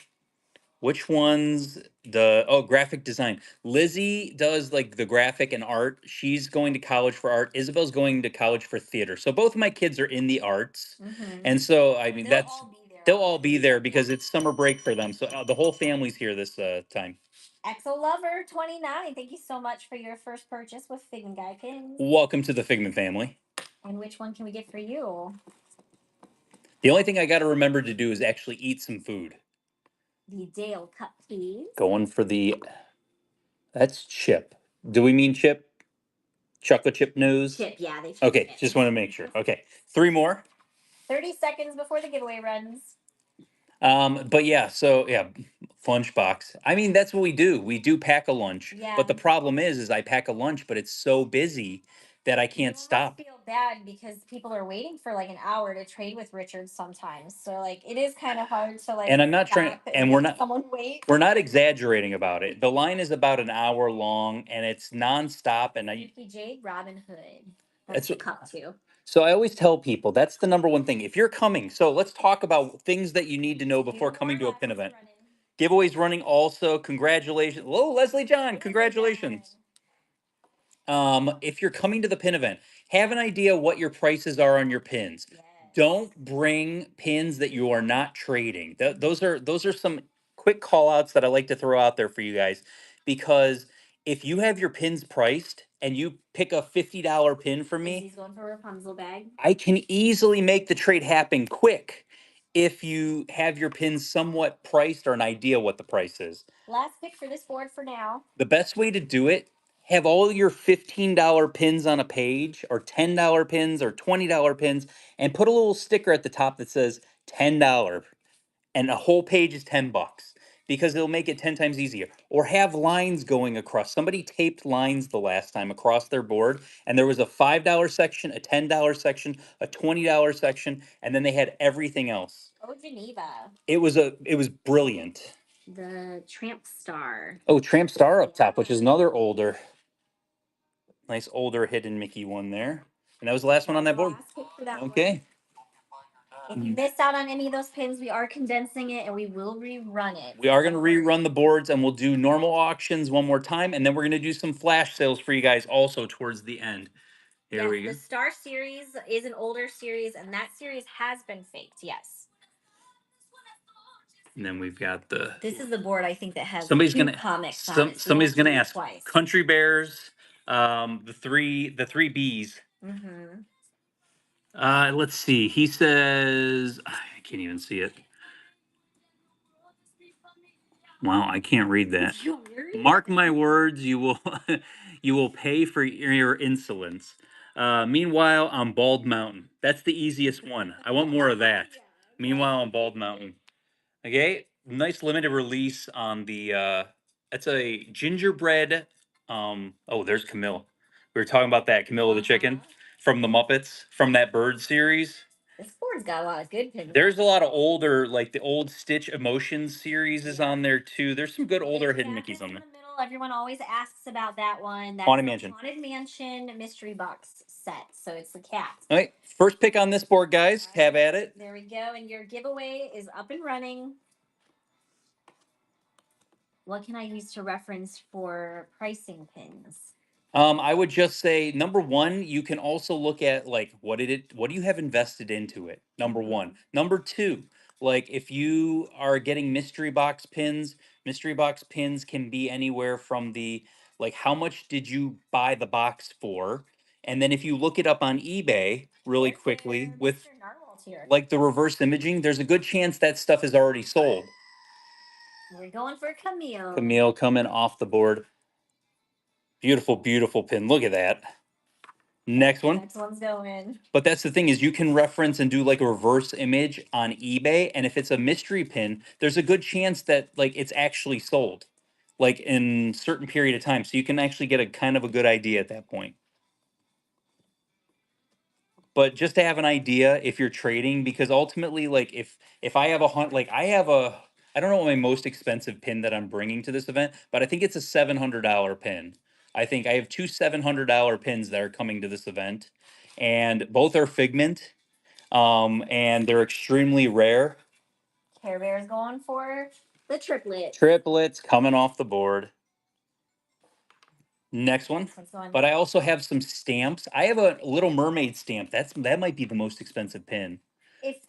Which one's graphic design? Lizzie does like the graphic and art. She's going to college for art. Isabel's going to college for theater. So both of my kids are in the arts. And so, I mean, they'll all be there because it's summer break for them. So the whole family's here this time. Exo Lover 29. Thank you so much for your first purchase with Figment Guy pins. Welcome to the Figment family. And which one can we get for you? The only thing I got to remember to do is actually eat some food. The Dale Cup, please. Going for that's Chip. Do we mean Chip? Chocolate chip nose? Chip, yeah. Okay, just want to make sure. Okay, 3 more. 30 seconds before the giveaway runs. But yeah, so yeah, lunchbox. I mean, that's what we do. We do pack a lunch. Yeah. But the problem is I pack a lunch, but it's so busy that I can't stop. I feel bad because people are waiting for like an hour to trade with Richard sometimes. So like it is kind of hard to like. And I'm not trying, and someone wait. We're not exaggerating about it. The line is about an hour long, and it's nonstop. And Jade Robin Hood. That's the cup too. So I always tell people that's the number one thing. If you're coming, so let's talk about things that you need to know before coming to a pin event. Giveaways running also. Congratulations. Hello, Leslie John. Congratulations. If you're coming to the pin event, have an idea what your prices are on your pins. Yes. Don't bring pins that you are not trading. Those are some quick call outs that I like to throw out there for you guys, because if you have your pins priced and you pick a $50 pin for me, he's going for a Rapunzel bag. I can easily make the trade happen quick if you have your pins somewhat priced or an idea what the price is. Last pick for this board for now. The best way to do it, have all your $15 pins on a page, or $10 pins, or $20 pins, and put a little sticker at the top that says $10, and a whole page is $10, because it'll make it 10 times easier. Or have lines going across. Somebody taped lines the last time across their board, and there was a $5 section, a $10 section, a $20 section, and then they had everything else. Oh, Geneva. It was brilliant. The Tramp Star. Oh, Tramp Star up top, which is another nice older hidden Mickey one there. And that was the last one on that board. Okay. If you missed out on any of those pins, we are condensing it and we will rerun it. We are going to rerun the boards, and we'll do normal auctions one more time. And then we're going to do some flash sales for you guys also towards the end. Here we go. The Star Series is an older series, and that series has been faked, yes. And then we've got the This is the board I think that has somebody's two gonna comics on it. So you somebody's have to gonna read ask twice. Country Bears, the three B's. Mm-hmm. Let's see. He says I can't even see it. Wow, I can't read that. You weary? Mark my words, you will you will pay for your insolence. Meanwhile, on Bald Mountain. That's the easiest one. I want more of that. Yeah, okay. Meanwhile, on Bald Mountain. Okay, nice limited release on the it's a gingerbread oh, there's Camille. We were talking about that Camilla the chicken Uh-huh. from the Muppets from that bird series. This board's got a lot of good pins. There's a lot of older, like the old Stitch Emotions series is Yeah. on there too. There's some good older There's hidden Madness Mickeys on in there. the middle. Everyone always asks about that one. That's Haunted the Mansion. Haunted Mansion mystery box set. So it's the cat. All right, first pick on this board, guys. Have at it. There we go. And your giveaway is up and running. What can I use to reference for pricing pins? I would just say number one, you can also look at like what do you have invested into it? Number one. Number two, like if you are getting mystery box pins can be anywhere from the like how much did you buy the box for? And then if you look it up on eBay really There's quickly their with Mr. Narwhal here. like the reverse imaging, there's a good chance that stuff is already sold. We're going for Camille. Camille coming off the board. Beautiful, beautiful pin. Look at that. Next one. Next one's going. But that's the thing is you can reference and do like a reverse image on eBay. And if it's a mystery pin, there's a good chance that like it's actually sold like in certain period of time. So you can actually get a kind of a good idea at that point. But just to have an idea if you're trading, because ultimately, like if I have a hunt, like I don't know what my most expensive pin that I'm bringing to this event, but I think it's a $700 pin. I think I have two $700 pins that are coming to this event, and both are Figment, and they're extremely rare. Care Bear's going for the triplet. Triplets coming off the board. Next one. Next one's going. But I also have some stamps. I have a Little Mermaid stamp. That might be the most expensive pin.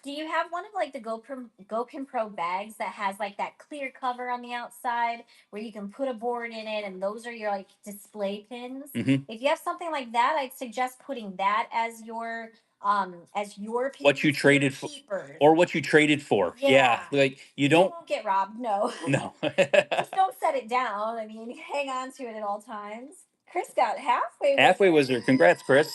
Do you have one of like the GoPin Pro bags that has like that clear cover on the outside where you can put a board in it and those are your like display pins? Mm-hmm. If you have something like that, I'd suggest putting that as your pin. What you traded for, or what you traded for. Yeah, like you don't. You won't get robbed. No. No. Just don't set it down. I mean, hang on to it at all times. Chris got halfway. Halfway Wizard. Congrats, Chris.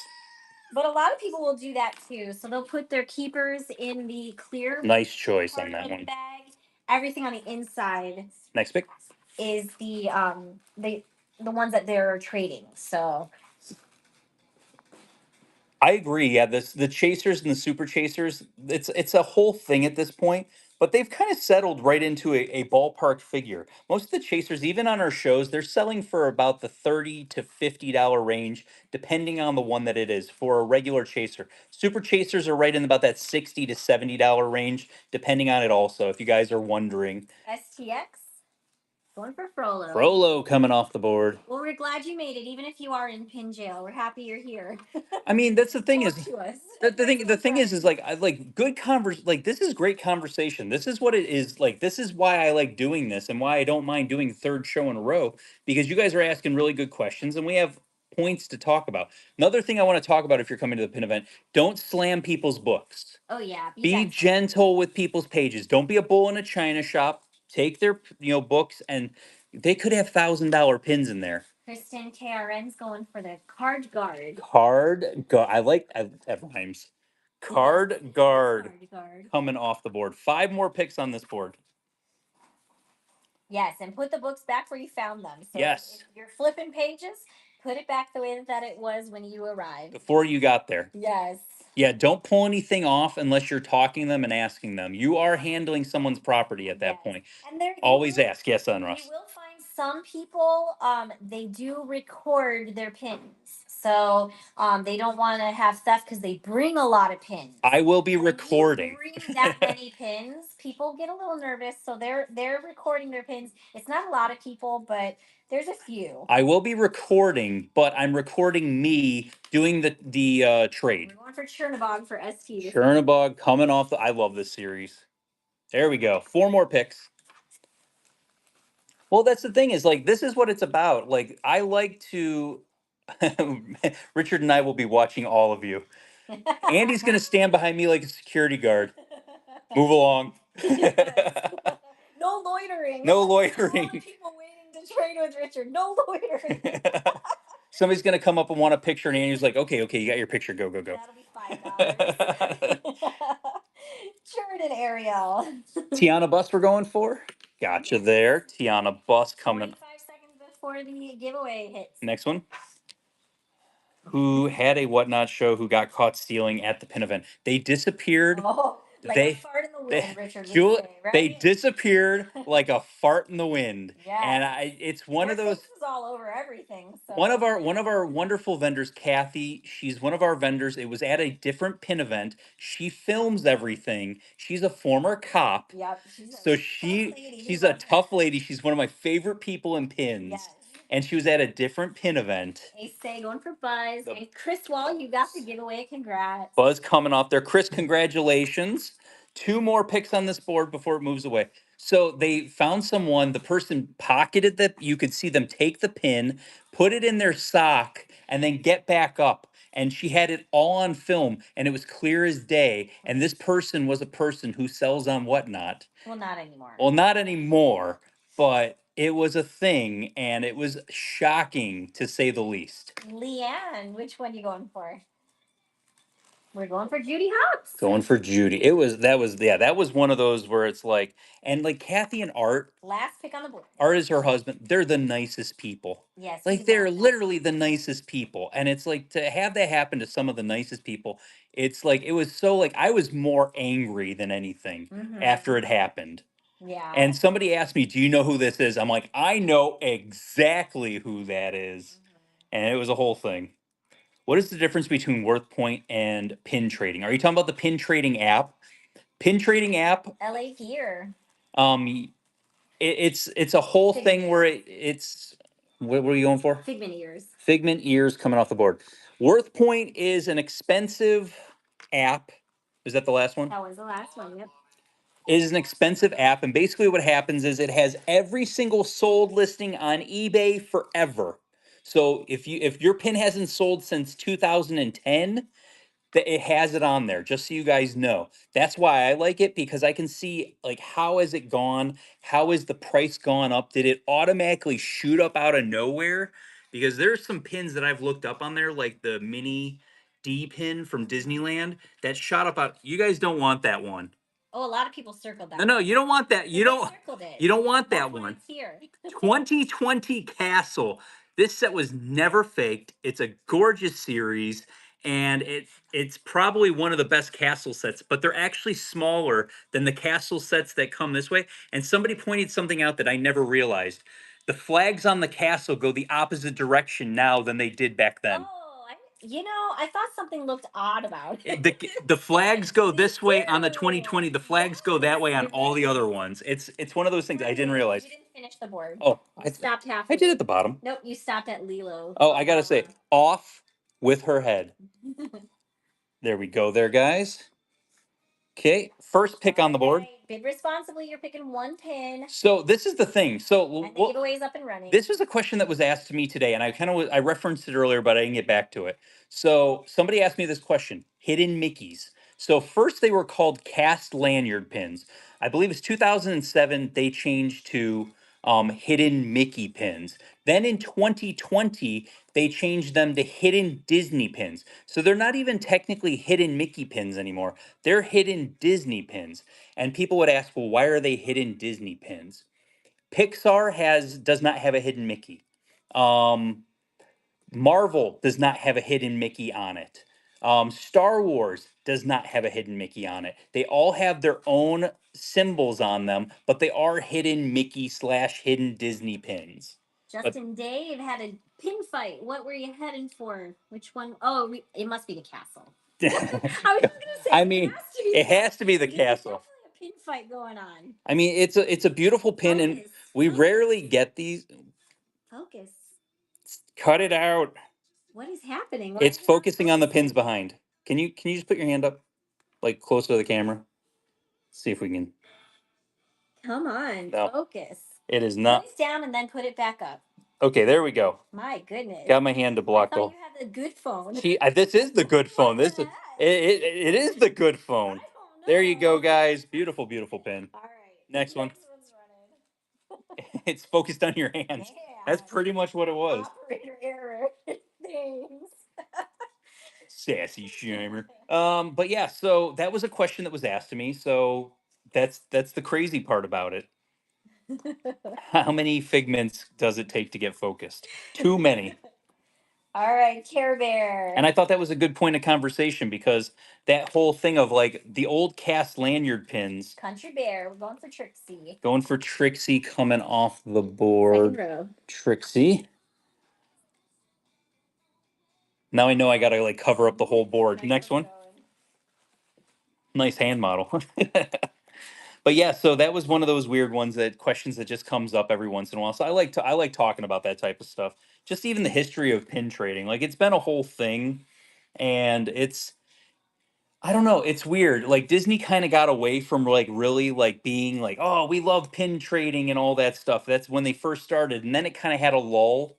But a lot of people will do that too. So they'll put their keepers in the clear. Nice choice on part that of one. the bag. Everything on the inside Next pick. is the ones that they're trading. So I agree. Yeah, the chasers and the super chasers, it's a whole thing at this point, but they've kind of settled right into a ballpark figure. Most of the chasers, even on our shows, they're selling for about the $30 to $50 range, depending on the one that it is for a regular chaser. Super chasers are right in about that $60 to $70 range, depending on it also, if you guys are wondering. STX going for Frollo. Frollo coming off the board. Well, we're glad you made it, even if you are in pin jail. We're happy you're here. I mean, that's the thing Talk is to us. the thing is like I like good like this is great conversation. This is what it is like. This is why I like doing this and why I don't mind doing the third show in a row because you guys are asking really good questions and we have points to talk about. Another thing I want to talk about if you're coming to the pin event, don't slam people's books. Oh yeah. Be gentle with people's pages. Don't be a bull in a china shop. Take their books and they could have $1,000 pins in there. Kristen KRN's going for the card guard. I like that rhymes. Card guard coming off the board. 5 more picks on this board. Yes, and put the books back where you found them. So yes. If you're flipping pages, put it back the way that it was when you arrived. Before you got there. Yes. Yeah, don't pull anything off unless you're talking to them and asking them. You are handling someone's property at that point. And always ask. Yes, Unruss. You will find some people, they do record their pins. So they don't want to have theft because they bring a lot of pins. I will be recording. Bring that many pins, people get a little nervous, so they're recording their pins. It's not a lot of people, but there's a few. I will be recording, but I'm recording me doing the trade. We're going for Chernabog for ST. Chernabog coming off I love this series. There we go. 4 more picks. Well, that's the thing is like this is what it's about. Like I like to Richard and I will be watching all of you. Andy's going to stand behind me like a security guard. Move along. Yes. No loitering. No All the loitering. people waiting to trade with Richard. No loitering. Somebody's going to come up and want a picture and Andy's like, "Okay, you got your picture. Go, go, go." That'll be $5. Jordan Ariel. Tiana Bus we're going for. Gotcha there. Tiana Bus coming. 45 seconds before the giveaway hits. Next one. Who had a whatnot show who got caught stealing at the pin event? They disappeared. Oh, like They- a fart in the they- wind, Richard would Jewel- say, right? They disappeared like a fart in the wind. Yes. And it's one Their of those. face was all over everything. So. One of our wonderful vendors, Kathy. She's one of our vendors. It was at a different pin event. She films everything. She's a former cop. Yep. She's So a tough lady. We she's a love her. tough lady. She's one of my favorite people in pins. Yes. And she was at a different pin event. Ace Say going for Buzz. The- And Chris Wall, you got the giveaway. Congrats. Buzz coming off there. Chris, congratulations. 2 more picks on this board before it moves away. So they found someone, the person pocketed you could see them take the pin, put it in their sock, and then get back up. And she had it all on film, and it was clear as day. And this person was a person who sells on Whatnot. Well, not anymore. Well, not anymore, but it was a thing, and it was shocking to say the least. Leanne, which one you going for? We're going for Judy Hopps. Going for Judy. That was one of those where it's like, and like Kathy and Art, Last pick on the board. Art is her husband. They're the nicest people. Yes. Like we they're love that. literally the nicest people. And it's like to have that happen to some of the nicest people, it's like it was so like I was more angry than anything Mhm. after it happened. Yeah. And somebody asked me, "Do you know who this is?" I'm like, "I know exactly who that is." And it was a whole thing. What is the difference between Worth Point and pin trading? Are you talking about the pin trading app? Pin trading app, LA Gear. it's a whole thing where it's what were you going for? Figment ears. Figment ears coming off the board. Worth Point is an expensive app. Is that the last one? That was the last one. Yep. It is an expensive app, and basically what happens is it has every single sold listing on eBay forever. So if your pin hasn't sold since 2010, that it has it on there, just so you guys know. That's why I like it, because I can see like how has it gone, how has the price gone up, did it automatically shoot up out of nowhere? Because there's some pins that I've looked up on there, like the mini D pin from Disneyland that shot up out. You guys don't want that one. Oh, a lot of people circled that. No, you don't want that. You They don't. circled it. You don't want That's that why one. it's here. 2020 Castle. This set was never faked. It's a gorgeous series, and it's probably one of the best castle sets, but they're actually smaller than the castle sets that come this way. And somebody pointed something out that I never realized. The flags on the castle go the opposite direction now than they did back then. Oh, I thought something looked odd about it. The flags go They this way on the do. 2020. The flags go that way on all the other ones. It's one of those things I didn't realize. You didn't finish the board. Oh, You stopped halfway. I did at the bottom. Nope, you stopped at Lilo. Oh, I gotta say, off with her head. There we go there, guys. Okay, first pick on the board. Alright, bid responsibly. You're picking one pin. So this is the thing. So And the giveaway's up and running. this was a question that was asked to me today, and I referenced it earlier, but I didn't get back to it. So somebody asked me this question: hidden Mickeys. So first they were called cast lanyard pins. I believe it's 2007 they changed to hidden Mickey pins. Then in 2020 they changed them to hidden Disney pins. So they're not even technically hidden Mickey pins anymore. They're hidden Disney pins. And people would ask, well, why are they hidden Disney pins? Pixar does not have a hidden Mickey. Marvel does not have a hidden Mickey on it. Star Wars does not have a hidden Mickey on it. They all have their own symbols on them, but they are hidden Mickey / hidden Disney pins. Justin Dave had a pin fight. What were you heading for? Which one? Oh, it must be the castle. I was just gonna say. I mean, it has to be the There's castle. definitely a pin fight going on. I mean, it's a beautiful pin, and Focus, we focus. rarely get these. Focus. Cut it out. What is happening? Why It's are you not focusing on the pins focusing? behind. Can you just put your hand up, like closer to the camera? See if we can. Come on, No. focus. It is not. Place down and then put it back up. Okay, there we go. My goodness. Got my hand to I block thought the. you had the good phone. This is the good phone. What's This is that? it is the good I phone. don't There you go, know. guys. Beautiful, beautiful pin. All right. Next one. one's running. It's focused on your hands. That's Yeah. pretty much what it was. Operator error. Thanks. Sassy Shimer. But yeah, so that was a question that was asked to me. So that's the crazy part about it. How many figments does it take to get focused? Too many. All right, Care Bear. And I thought that was a good point of conversation because that whole thing of like the old cast lanyard pins Country Bear. We're going for Trixie. going for Trixie coming off the Second board. row. Trixie. Now I know I gotta like cover up the whole board. Next one. going. Nice hand model. But yeah, so that was one of those weird ones that questions that just comes up every once in a while. So I like talking about that type of stuff. Just even the history of pin trading. Like it's been a whole thing and it's I don't know, it's weird. Like Disney kind of got away from like really like being like, "Oh, we love pin trading and all that stuff." That's when they first started and then it kind of had a lull,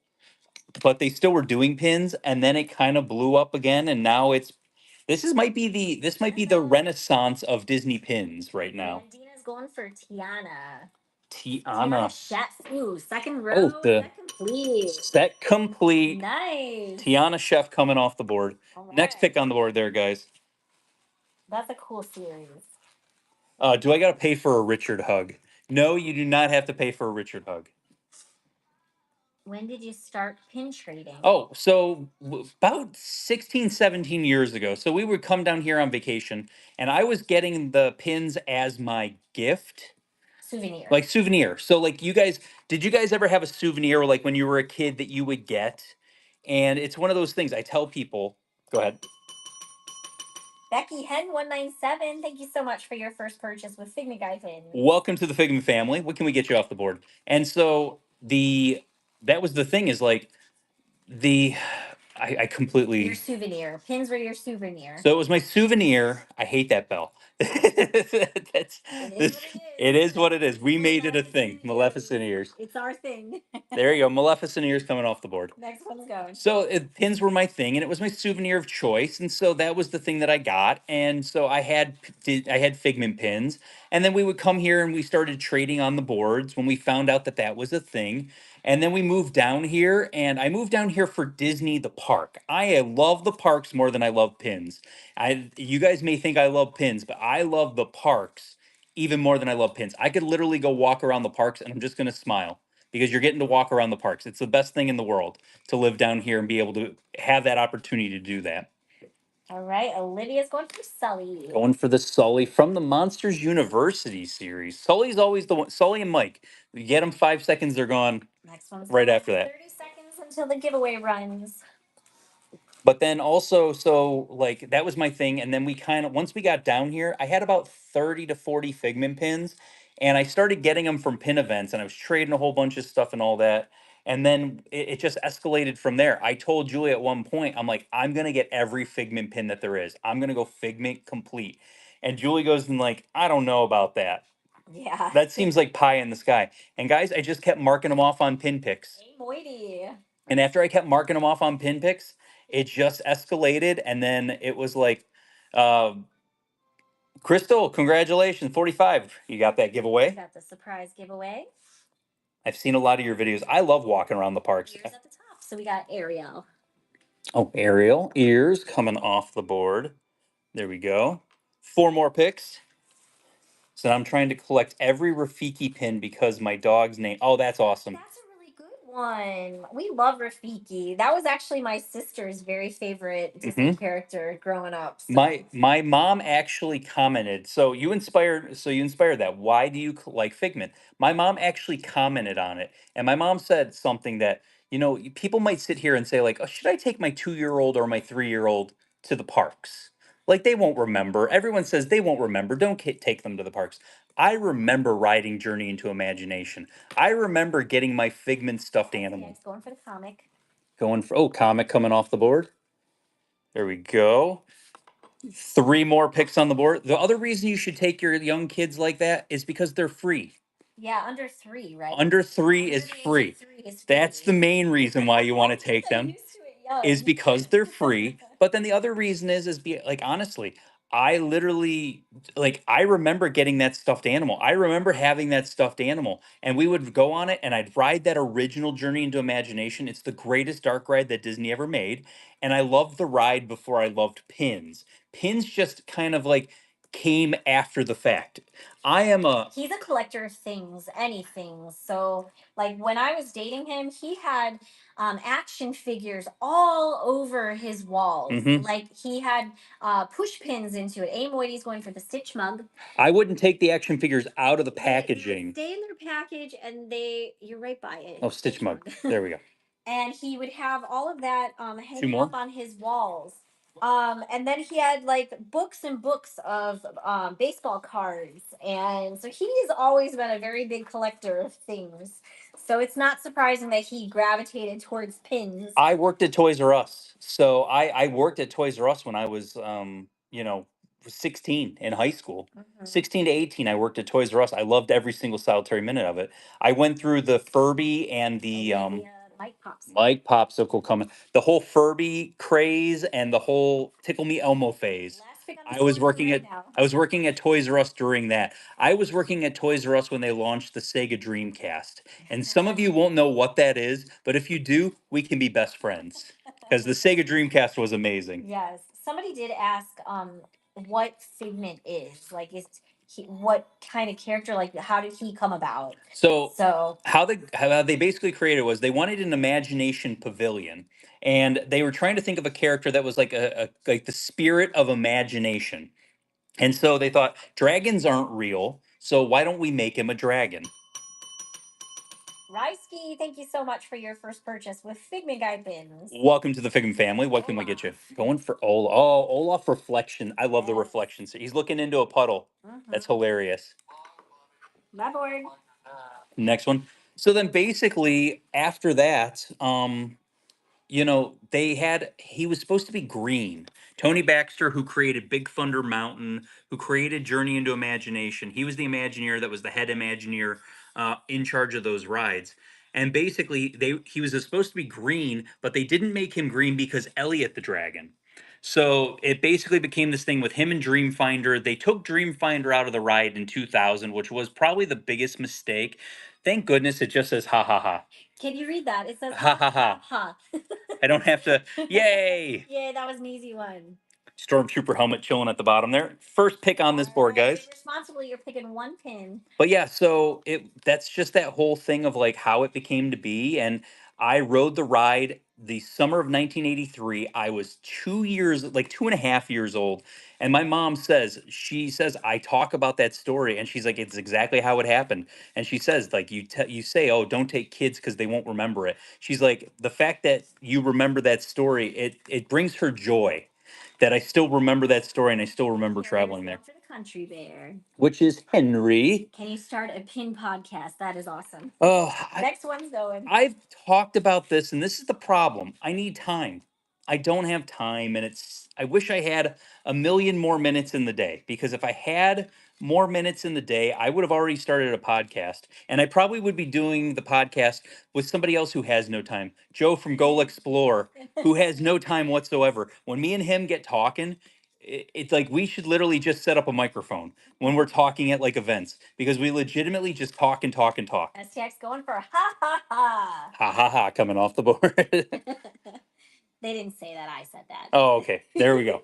but they still were doing pins and then it kind of blew up again and now it's this might be the renaissance of Disney pins right now. And Dina's going for Tiana. Tiana. Chef. Ooh, second row. Oh, the Set complete. set complete. Nice. Tiana Chef coming off the board. All Next right. pick on the board there, guys. That's a cool series. Do I got to pay for a Richard hug? No, you do not have to pay for a Richard hug. When did you start pin trading? Oh, so about 16, 17 years ago. So we would come down here on vacation and I was getting the pins as my gift. Souvenir. Like souvenir. So like did you guys ever have a souvenir like when you were a kid that you would get? And it's one of those things I tell people, go ahead. Becky Hen 197. Thank you so much for your first purchase with Figment Guy pins. Welcome to the Figment family. What can we get you off the board? And so that was the thing is like I completely Your souvenir. Pins were your souvenir. so it was my souvenir. I hate that bell. That's it is what it is. We made it a thing. Maleficent ears. It's our thing. There you go. Maleficent ears coming off the board. Next one's going. So pins were my thing, and it was my souvenir of choice, and so that was the thing that I got, and so I had Figment pins, and then we would come here and we started trading on the boards when we found out that that was a thing, and then we moved down here, and I moved down here for Disney the park. I love the parks more than I love pins. You guys may think I love pins, but I love the parks even more than I love pins. I could literally go walk around the parks, and I'm just gonna smile because you're getting to walk around the parks. It's the best thing in the world to live down here and be able to have that opportunity to do that. All right, Olivia's going for Sully. Going for the Sully from the Monsters University series. Sully's always the one. Sully and Mike. You get them 5 seconds, they're gone. Next one's right going. after that. 30 seconds until the giveaway runs. But then also, so like that was my thing. And then we kind of, once we got down here, I had about 30 to 40 Figment pins. And I started getting them from pin events and I was trading a whole bunch of stuff and all that. And then it just escalated from there. I told Julie at one point, I'm like, I'm going to get every Figment pin that there is. I'm going to go Figment complete. And Julie goes and like, I don't know about that. Yeah. That seems like pie in the sky. And guys, I just kept marking them off on pin picks. Hey, Moity. And after I kept marking them off on pin picks, it just escalated. And then it was like, uh, Crystal, congratulations, 45. You got that We giveaway. got the surprise giveaway. I've seen a lot of your videos. I love walking around the parks. Ears at the top. So we got Ariel. Oh, Ariel, ears coming off the board. There we go. 4 more picks. So I'm trying to collect every Rafiki pin because my dog's name. Oh, that's awesome. That's a really good one. We love Rafiki. That was actually my sister's very favorite Disney character growing up. So. My mom actually commented. So you inspired that. Why do you like Figment? My mom actually commented on it, and my mom said something that people might sit here and say like, "Oh, should I take my 2-year-old or my 3-year-old to the parks?" Like they won't remember. Everyone says they won't remember. Don't take them to the parks. I remember riding Journey into Imagination. I remember getting my Figment stuffed animal. It's going for the comic. Going for comic coming off the board. There we go. 3 more picks on the board. The other reason you should take your young kids like that is because they're free. Yeah, under 3, right? Under 3 Under is the age of free. 3 is That's the free. main reason why you want to take I'm them. used to it young. Is because they're free. But then the other reason is like honestly, I literally like I remember getting that stuffed animal. I remember having that stuffed animal and we would go on it and I'd ride that original Journey into Imagination. It's the greatest dark ride that Disney ever made. And I loved the ride before I loved Pins. Pins just kind of like came after the fact. I am a He's a collector of things, anything. So, like when I was dating him, he had action figures all over his walls. Mhm. Like he had push pins into it. Amoidy's going for the Stitch mug. I wouldn't take the action figures out of the They packaging. stay in their package, and you're right by it. Oh, Stitch mug. There we go. And he would have all of that 2 hanging more. up on his walls. And then he had like books and books of baseball cards, and so he's always been a very big collector of things. So it's not surprising that he gravitated towards pins. I worked at Toys R Us. So I worked at Toys R Us when I was 16 in high school. Mhm. 16 to 18 I worked at Toys R Us. I loved every single solitary minute of it. I went through the Furby and the And the Mike Pops. Mike Popsicle coming. The whole Furby craze and the whole Tickle Me Elmo phase. Last pick on the I was season working right at now. I was working at Toys R Us during that. I was working at Toys R Us when they launched the Sega Dreamcast. And some of you won't know what that is, but if you do, we can be best friends. Because the Sega Dreamcast was amazing. Yes. Somebody did ask what Figment is. Like what kind of character, like how did he come about? So So how they basically created was they wanted an imagination pavilion, and they were trying to think of a character that was like like the spirit of imagination. And so they thought dragons aren't real, so why don't we make him a dragon? Rysky, thank you so much for your first purchase with Figment Guy pins. Welcome to the Figment family. What can we get you? Olaf. Going for Olaf. Oh, Olaf reflection. I love the Yes. reflection. He's looking into a puddle. That's hilarious. My board. Next one. So then basically after that, he was supposed to be green. Tony Baxter, who created Big Thunder Mountain, who created Journey into Imagination, he was the Imagineer that was the head Imagineer in charge of those rides. And basically, he was supposed to be green, but they didn't make him green because Elliot the Dragon. So it basically became this thing with him and Dreamfinder. They took Dreamfinder out of the ride in 2000, which was probably the biggest mistake. Thank goodness it just says ha ha ha. Can you read that? It says Ha ha ha. ha. I don't have to. Yay! Yay, that was an easy one. Stormtrooper helmet chilling at the bottom there. First pick on this board, Alright, guys. responsibly, you're picking one pin. But yeah, so that's just that whole thing of like how it became to be. And I rode the ride the summer of 1983. I was 2 years, like 2.5 years old. And my mom she says, I talk about that story. And she's like, it's exactly how it happened. And she says, like, you say, oh, don't take kids because they won't remember it. She's like, the fact that you remember that story, it brings her joy that I still remember that story and I still remember traveling there. For the country bear. Which is Henry. Can you start a pin podcast? That is awesome. Oh, Next one's going. I've talked about this, and this is the problem. I need time. I don't have time, and I wish I had a million more minutes in the day, because if I had more minutes in the day, I would have already started a podcast, and I probably would be doing the podcast with somebody else who has no time. Joe from Goal Explore, who has no time whatsoever. When me and him get talking, it's like we should literally just set up a microphone when we're talking at like events, because we legitimately just talk and talk and talk. STX going for ha ha ha. Ha ha ha, coming off the board. They didn't say that. I said that. Oh, okay. There we go.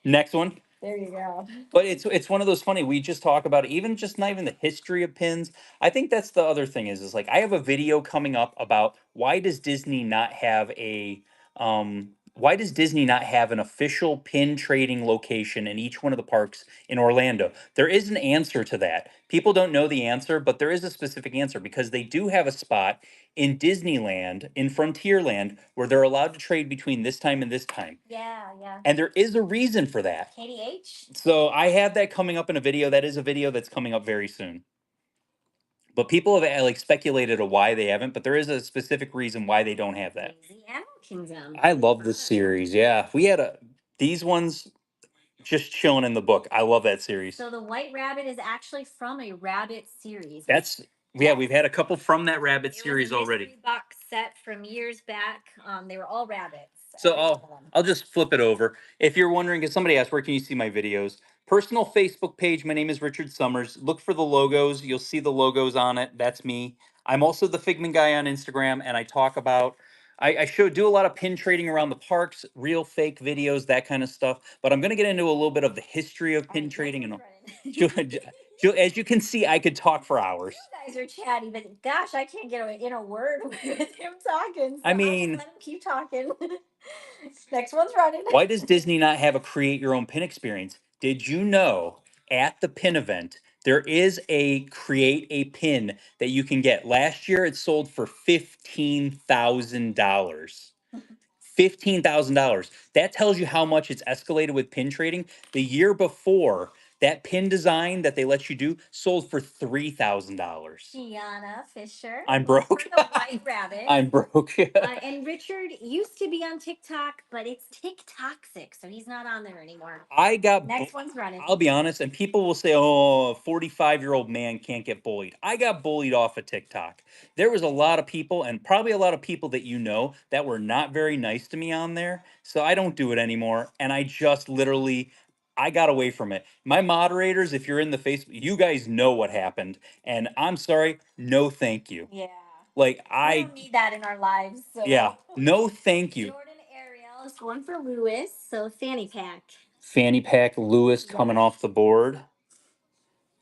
Next one. There you go. But it's one of those funny. We just talk about even just not even the history of pins. I think that's the other thing is like I have a video coming up about why does Disney not have an official pin trading location in each one of the parks in Orlando? There is an answer to that. People don't know the answer, but there is a specific answer because they do have a spot in Disneyland, in Frontierland, where they're allowed to trade between this time and this time. Yeah, yeah. And there is a reason for that. KDH. So I have that coming up in a video. That is a video that's coming up very soon. But people have like speculated of why they haven't, but there is a specific reason why they don't have that. Crazy Animal Kingdom. I love this series. Yeah, these ones. just chilling in the book. I love that series. So the White Rabbit is actually from a Rabbit series. That's yeah, we've had a couple from that Rabbit series It was a already. mystery box set from years back. They were all rabbits. So every one of them. I'll just flip it over. If you're wondering, because somebody asked, where can you see my videos? Personal Facebook page. My name is Richard Summers. Look for the logos. You'll see the logos on it. That's me. I'm also the Figment guy on Instagram, and I talk about. I do a lot of pin trading around the parks, real fake videos, that kind of stuff. But I'm going to get into a little bit of the history of pin trading and all. As you can see, I could talk for hours. You guys are chatty, but gosh, I can't get in a word with him talking. So I mean, let him keep talking. Next one's running. why does Disney not have a create your own pin experience? Did you know at the pin event there is a create a pin that you can get? Last year it sold for $15,000. $15,000. That tells you how much it's escalated with pin trading. The year before, that pin design that they let you do sold for $3,000. Gianna Fisher. I'm broke. For the White Rabbit. I'm broke. And Richard used to be on TikTok, but it's TikToxic, so he's not on there anymore. I got Next one's running. I'll be honest, and people will say, oh, a 45-year-old man can't get bullied. I got bullied off of TikTok. There was a lot of people, and probably a lot of people that you know, that were not very nice to me on there. So I don't do it anymore. And I just literally, I got away from it. My moderators, if you're in the Facebook, you guys know what happened. And I'm sorry, no thank you. Yeah. Like We don't need that in our lives. So. yeah, no thank you. Jordan Ariel is going for Lewis, so fanny pack. Fanny pack Lewis coming off the board.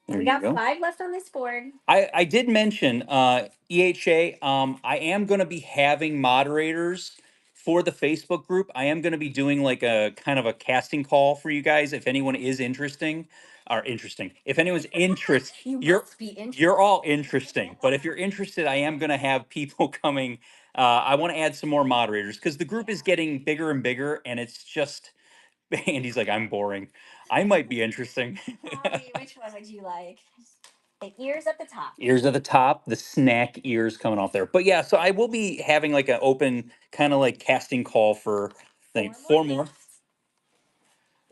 There We you got go. 5 left on this board. I did mention EHA. I am going to be having moderators for the Facebook group. I am going to be doing like a kind of a casting call for you guys if anyone is interesting or interesting. If anyone's interested, You must be interested. you're all interesting. But if you're interested, I am going to have people coming. I want to add some more moderators because the group is getting bigger and bigger, and it's just. Andy's like, I'm boring. I might be interesting. Holly, which one would you like? The ears at the top. Ears at the top, the snack ears coming off there. But yeah, so I will be having like an open kind of like casting call for like 4 more.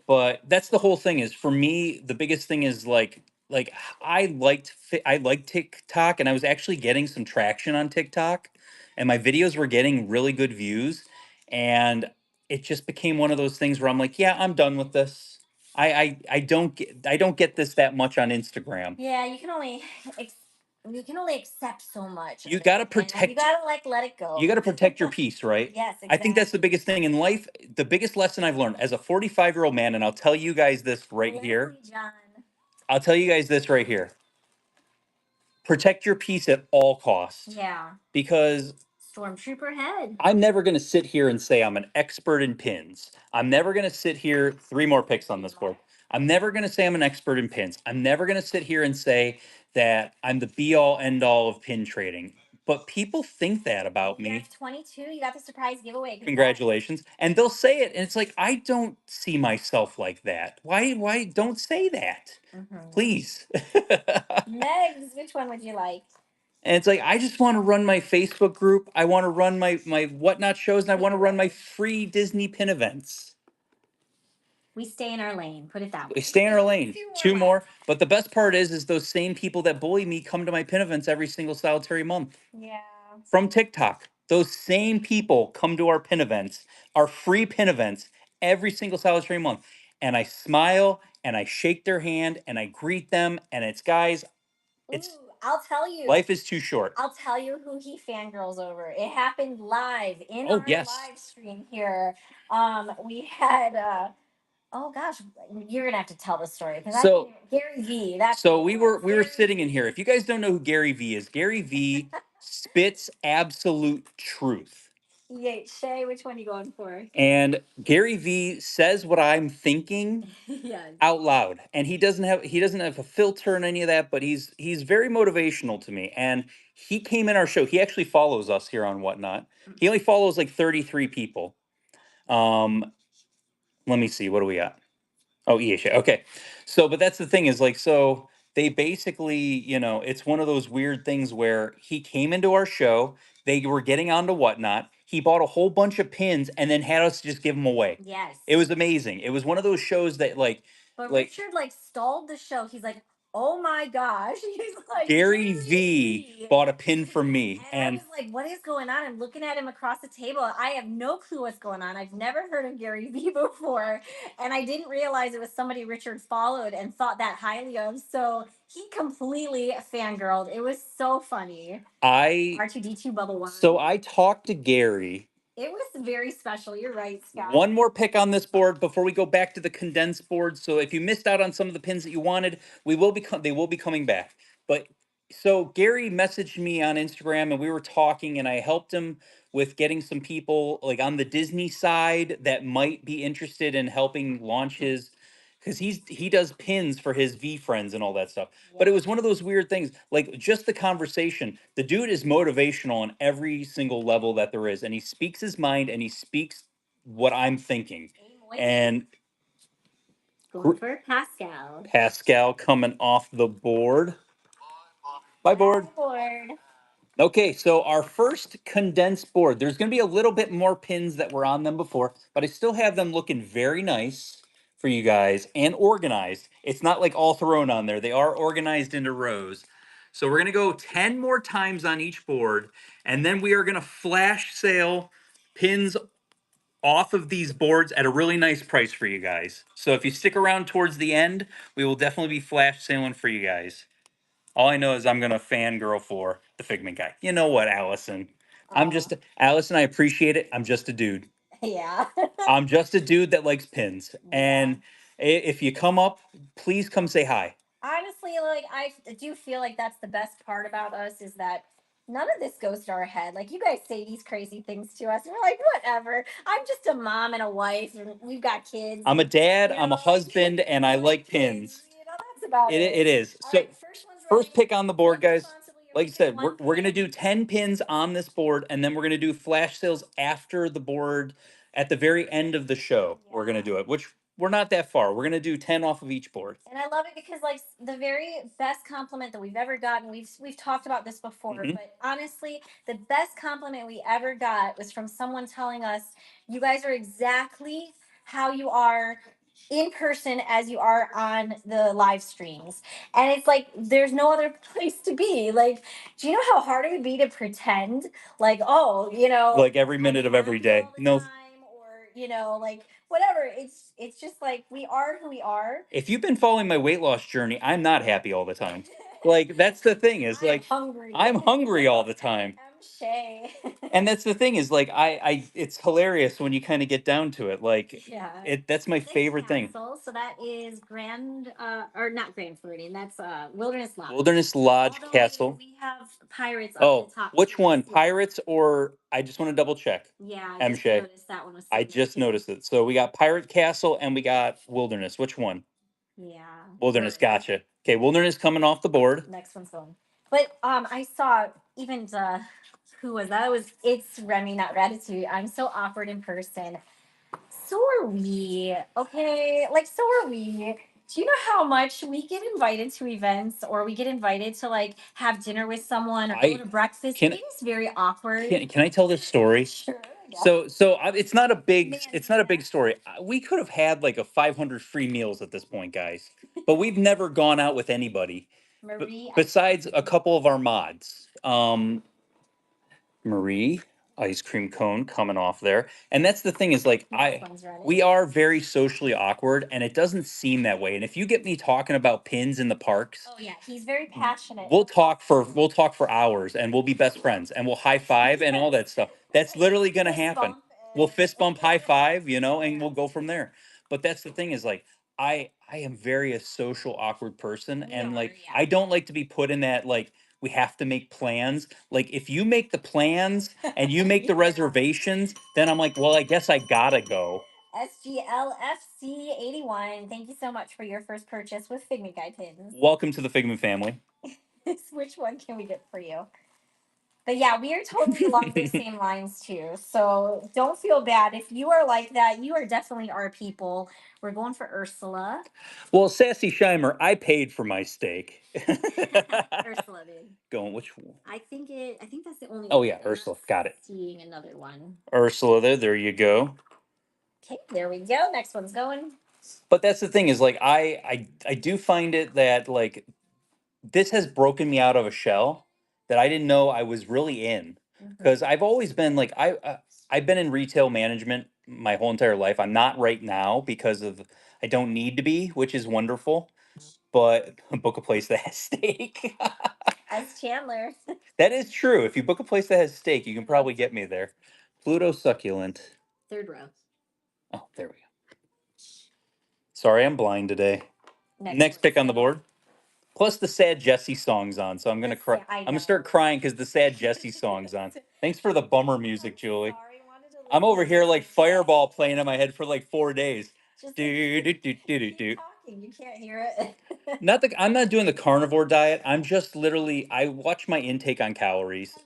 But that's the whole thing is for me, the biggest thing is like I liked TikTok and I was actually getting some traction on TikTok and my videos were getting really good views and it just became one of those things where I'm like, yeah, I'm done with this. I don't get this that much on Instagram. Yeah, you can only accept so much. You of gotta it, and protect. You gotta let it go. You got to protect your peace, right? Yes, I think that's the exactly. biggest thing in life. The biggest lesson I've learned as a 45-year-old man, and I'll tell you guys this right here. Leslie John. I'll tell you guys this right here. Protect your peace at all costs. Yeah. Because Stormtrooper head. I'm never going to sit here and say I'm an expert in pins. I'm never going to sit here, 3 more picks on this board. I'm never going to say I'm an expert in pins. I'm never going to sit here and say that I'm the be all end all of pin trading. But people think that about me. 22, you got the surprise giveaway. Congratulations. And they'll say it, and it's like, I don't see myself like that. Why don't say that? Please. Megs, which one would you like? And it's like, I just want to run my Facebook group. I want to run my whatnot shows, and I want to run my free Disney pin events. We stay in our lane. Put it that way. We stay in our lane. 2 more. But the best part is those same people that bully me come to my pin events every single solitary month. Yeah. From TikTok. Those same people come to our pin events, our free pin events, every single solitary month. And I smile and I shake their hand and I greet them. And it's guys, it's I'll tell you. Life is too short. I'll tell you who he fangirls over. It happened live in our live stream here. We had oh gosh, you're gonna have to tell the story because Gary V. So we were sitting in here. If you guys don't know who Gary V is, Gary V spits absolute truth. Yeah, Shay, which one are you going for? And Gary V says what I'm thinking out loud. And he doesn't have a filter and any of that, but he's very motivational to me. And he came in our show. He actually follows us here on Whatnot. He only follows like 33 people. Let me see, what do we got? Oh, EHA. Okay. So, but that's the thing is like, so they basically, it's one of those weird things where he came into our show, they were getting onto Whatnot. he bought a whole bunch of pins and then had us just give them away. Yes. It was amazing. It was one of those shows that But like Richard like stalled the show. He's like, "Oh my gosh!" He's like, Gary V bought a pin from me, And I was like, "What is going on?" I'm looking at him across the table. I have no clue what's going on. I've never heard of Gary Vee before, and I didn't realize it was somebody Richard followed and thought that highly of. So he completely fangirled. It was so funny. I R2D2 Bubble One. so I talked to Gary. It was very special. You're right, Scott. One more pick on this board before we go back to the condensed board. So if you missed out on some of the pins that you wanted, they will be coming back. But so Gary messaged me on Instagram and we were talking and I helped him with getting some people like on the Disney side that might be interested in helping launch his because he does pins for his V friends and all that stuff. But it was one of those weird things, like just the conversation. The dude is motivational on every single level that there is, and he speaks his mind and he speaks what I'm thinking. And Going for Pascal. Pascal coming off the board. Bye, Bye, money. board. Board. Okay, so our first condensed board, there's going to be a little bit more pins that were on them before, but I still have them looking very nice for you guys and organized. It's not like all thrown on there. They are organized into rows. So we're going to go 10 more times on each board, and then we are going to flash sale pins off of these boards at a really nice price for you guys. So if you stick around towards the end, we will definitely be flash sailing for you guys. All I know is I'm gonna fangirl for the Figment guy. You know what, Allison? Allison. I appreciate it. I'm just a dude. Yeah. I'm just a dude that likes pins. And if you come up, please come say hi. Honestly, like I do feel like that's the best part about us is that none of this goes to our head. Like you guys say these crazy things to us, and we're like, whatever. I'm just a mom and a wife, and we've got kids. I'm a dad. You I'm a know, like, husband, and I like pins. You know, that's about it. It is. All So right, first pick on the board, Drink guys. responsibly, Like I everybody. said, One we're gonna pin. do 10 pins on this board, and then we're gonna do flash sales after the board at the very end of the show. We're gonna do it, which we're not that far. We're gonna do 10 off of each board. And I love it because like the very best compliment that we've ever gotten, we've talked about this before, Mhm. but honestly, the best compliment we ever got was from someone telling us, you guys are exactly how you are in person as you are on the live streams. And it's like there's no other place to be. Like, do you know how hard it would be to pretend like, oh, Like every I'm minute of every happy day. all the No, time, or like whatever. It's just like we are who we are. if you've been following my weight loss journey, I'm not happy all the time. Like that's the thing is like hungry. I'm hungry all the time. I'm Shay. And that's the thing is like it's hilarious when you kind of get down to it. Like Yeah. that's my Six favorite thing. Castle, so that is Grand, or not Grand Floridian. That's Wilderness Lodge. Wilderness Lodge Although Castle. we have pirates up Oh, the top. which too. one? Pirates or I just want to double check. Yeah, I M. just Shay. noticed that one was. I sitting just there, too. noticed it. So we got Pirate Castle and we got Wilderness. Which one? Yeah. Wilderness. Gotcha. Okay, Wilderness coming off the board. Next one's going. But I saw even who was that? It's Remy, not Ratatouille. I'm so awkward in person. So are we. Okay, like so are we. Do you know how much we get invited to events or we get invited to like have dinner with someone or go to breakfast? can- It is very awkward. Can I tell this story? Sure. Yeah. So it's not a big Man, it's not a big story. We could have had like a 500 free meals at this point, guys. But we've never gone out with anybody Marie, besides a couple of our mods. Marie ice cream cone coming off there. And that's the thing is like we are very socially awkward and it doesn't seem that way. And if you get me talking about pins in the parks, oh yeah, he's very passionate. we'll talk for hours and we'll be best friends and we'll high five and all that stuff. That's literally going to Fist happen. bump We'll and- fist bump, high five, and we'll go from there. But that's the thing is like I am very a social awkward person We and are, like yeah. I don't like to be put in that like we have to make plans. Like if you make the plans and you make the Yeah. reservations, then I'm like, well, I guess I gotta go. SGLFC81, thank you so much for your first purchase with Figment Guy pins. Welcome to the Figment family. Which one can we get for you? But yeah, we are totally along the same lines too. So don't feel bad. If you are like that, you are definitely our people. We're going for Ursula. Well, Sassy Scheimer, I paid for my steak. Ursula did. Going which one? I think that's the only Oh one. yeah, I'm Ursula. not Got it. seeing another one. Ursula there you go. Okay, there we go. Next one's going. But that's the thing is like I do find it that like this has broken me out of a shell that I didn't know I was really in because I've always been like I've been in retail management my whole entire life. I'm not right now because of I don't need to be, which is wonderful. But book a place that has steak. As Chandler. That is true. If you book a place that has steak, you can probably get me there. Pluto succulent. Third row. Oh, there we go. Sorry, I'm blind today. Next pick on the board. Plus the sad Jesse song's on, so I'm gonna cry. I'm gonna start crying because the sad Jesse song's on. Thanks for the bummer music, Julie. I'm over here like Fireball playing in my head for like 4 days. Do do do do do do. Talking, you can't hear it. Not the. I'm not doing the carnivore diet. I'm just literally. I watch my intake on calories,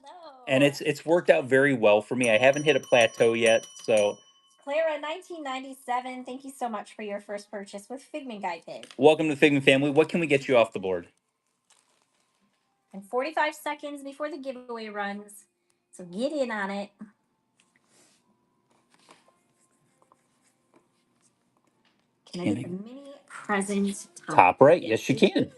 and it's worked out very well for me. I haven't hit a plateau yet, so. Clara, 1997. Thank you so much for your first purchase with Figment Guide Pin. Welcome to the Figment family. What can we get you off the board? And 45 seconds before the giveaway runs. So get in on it. Can I get the mini present Top right? Yes, you can.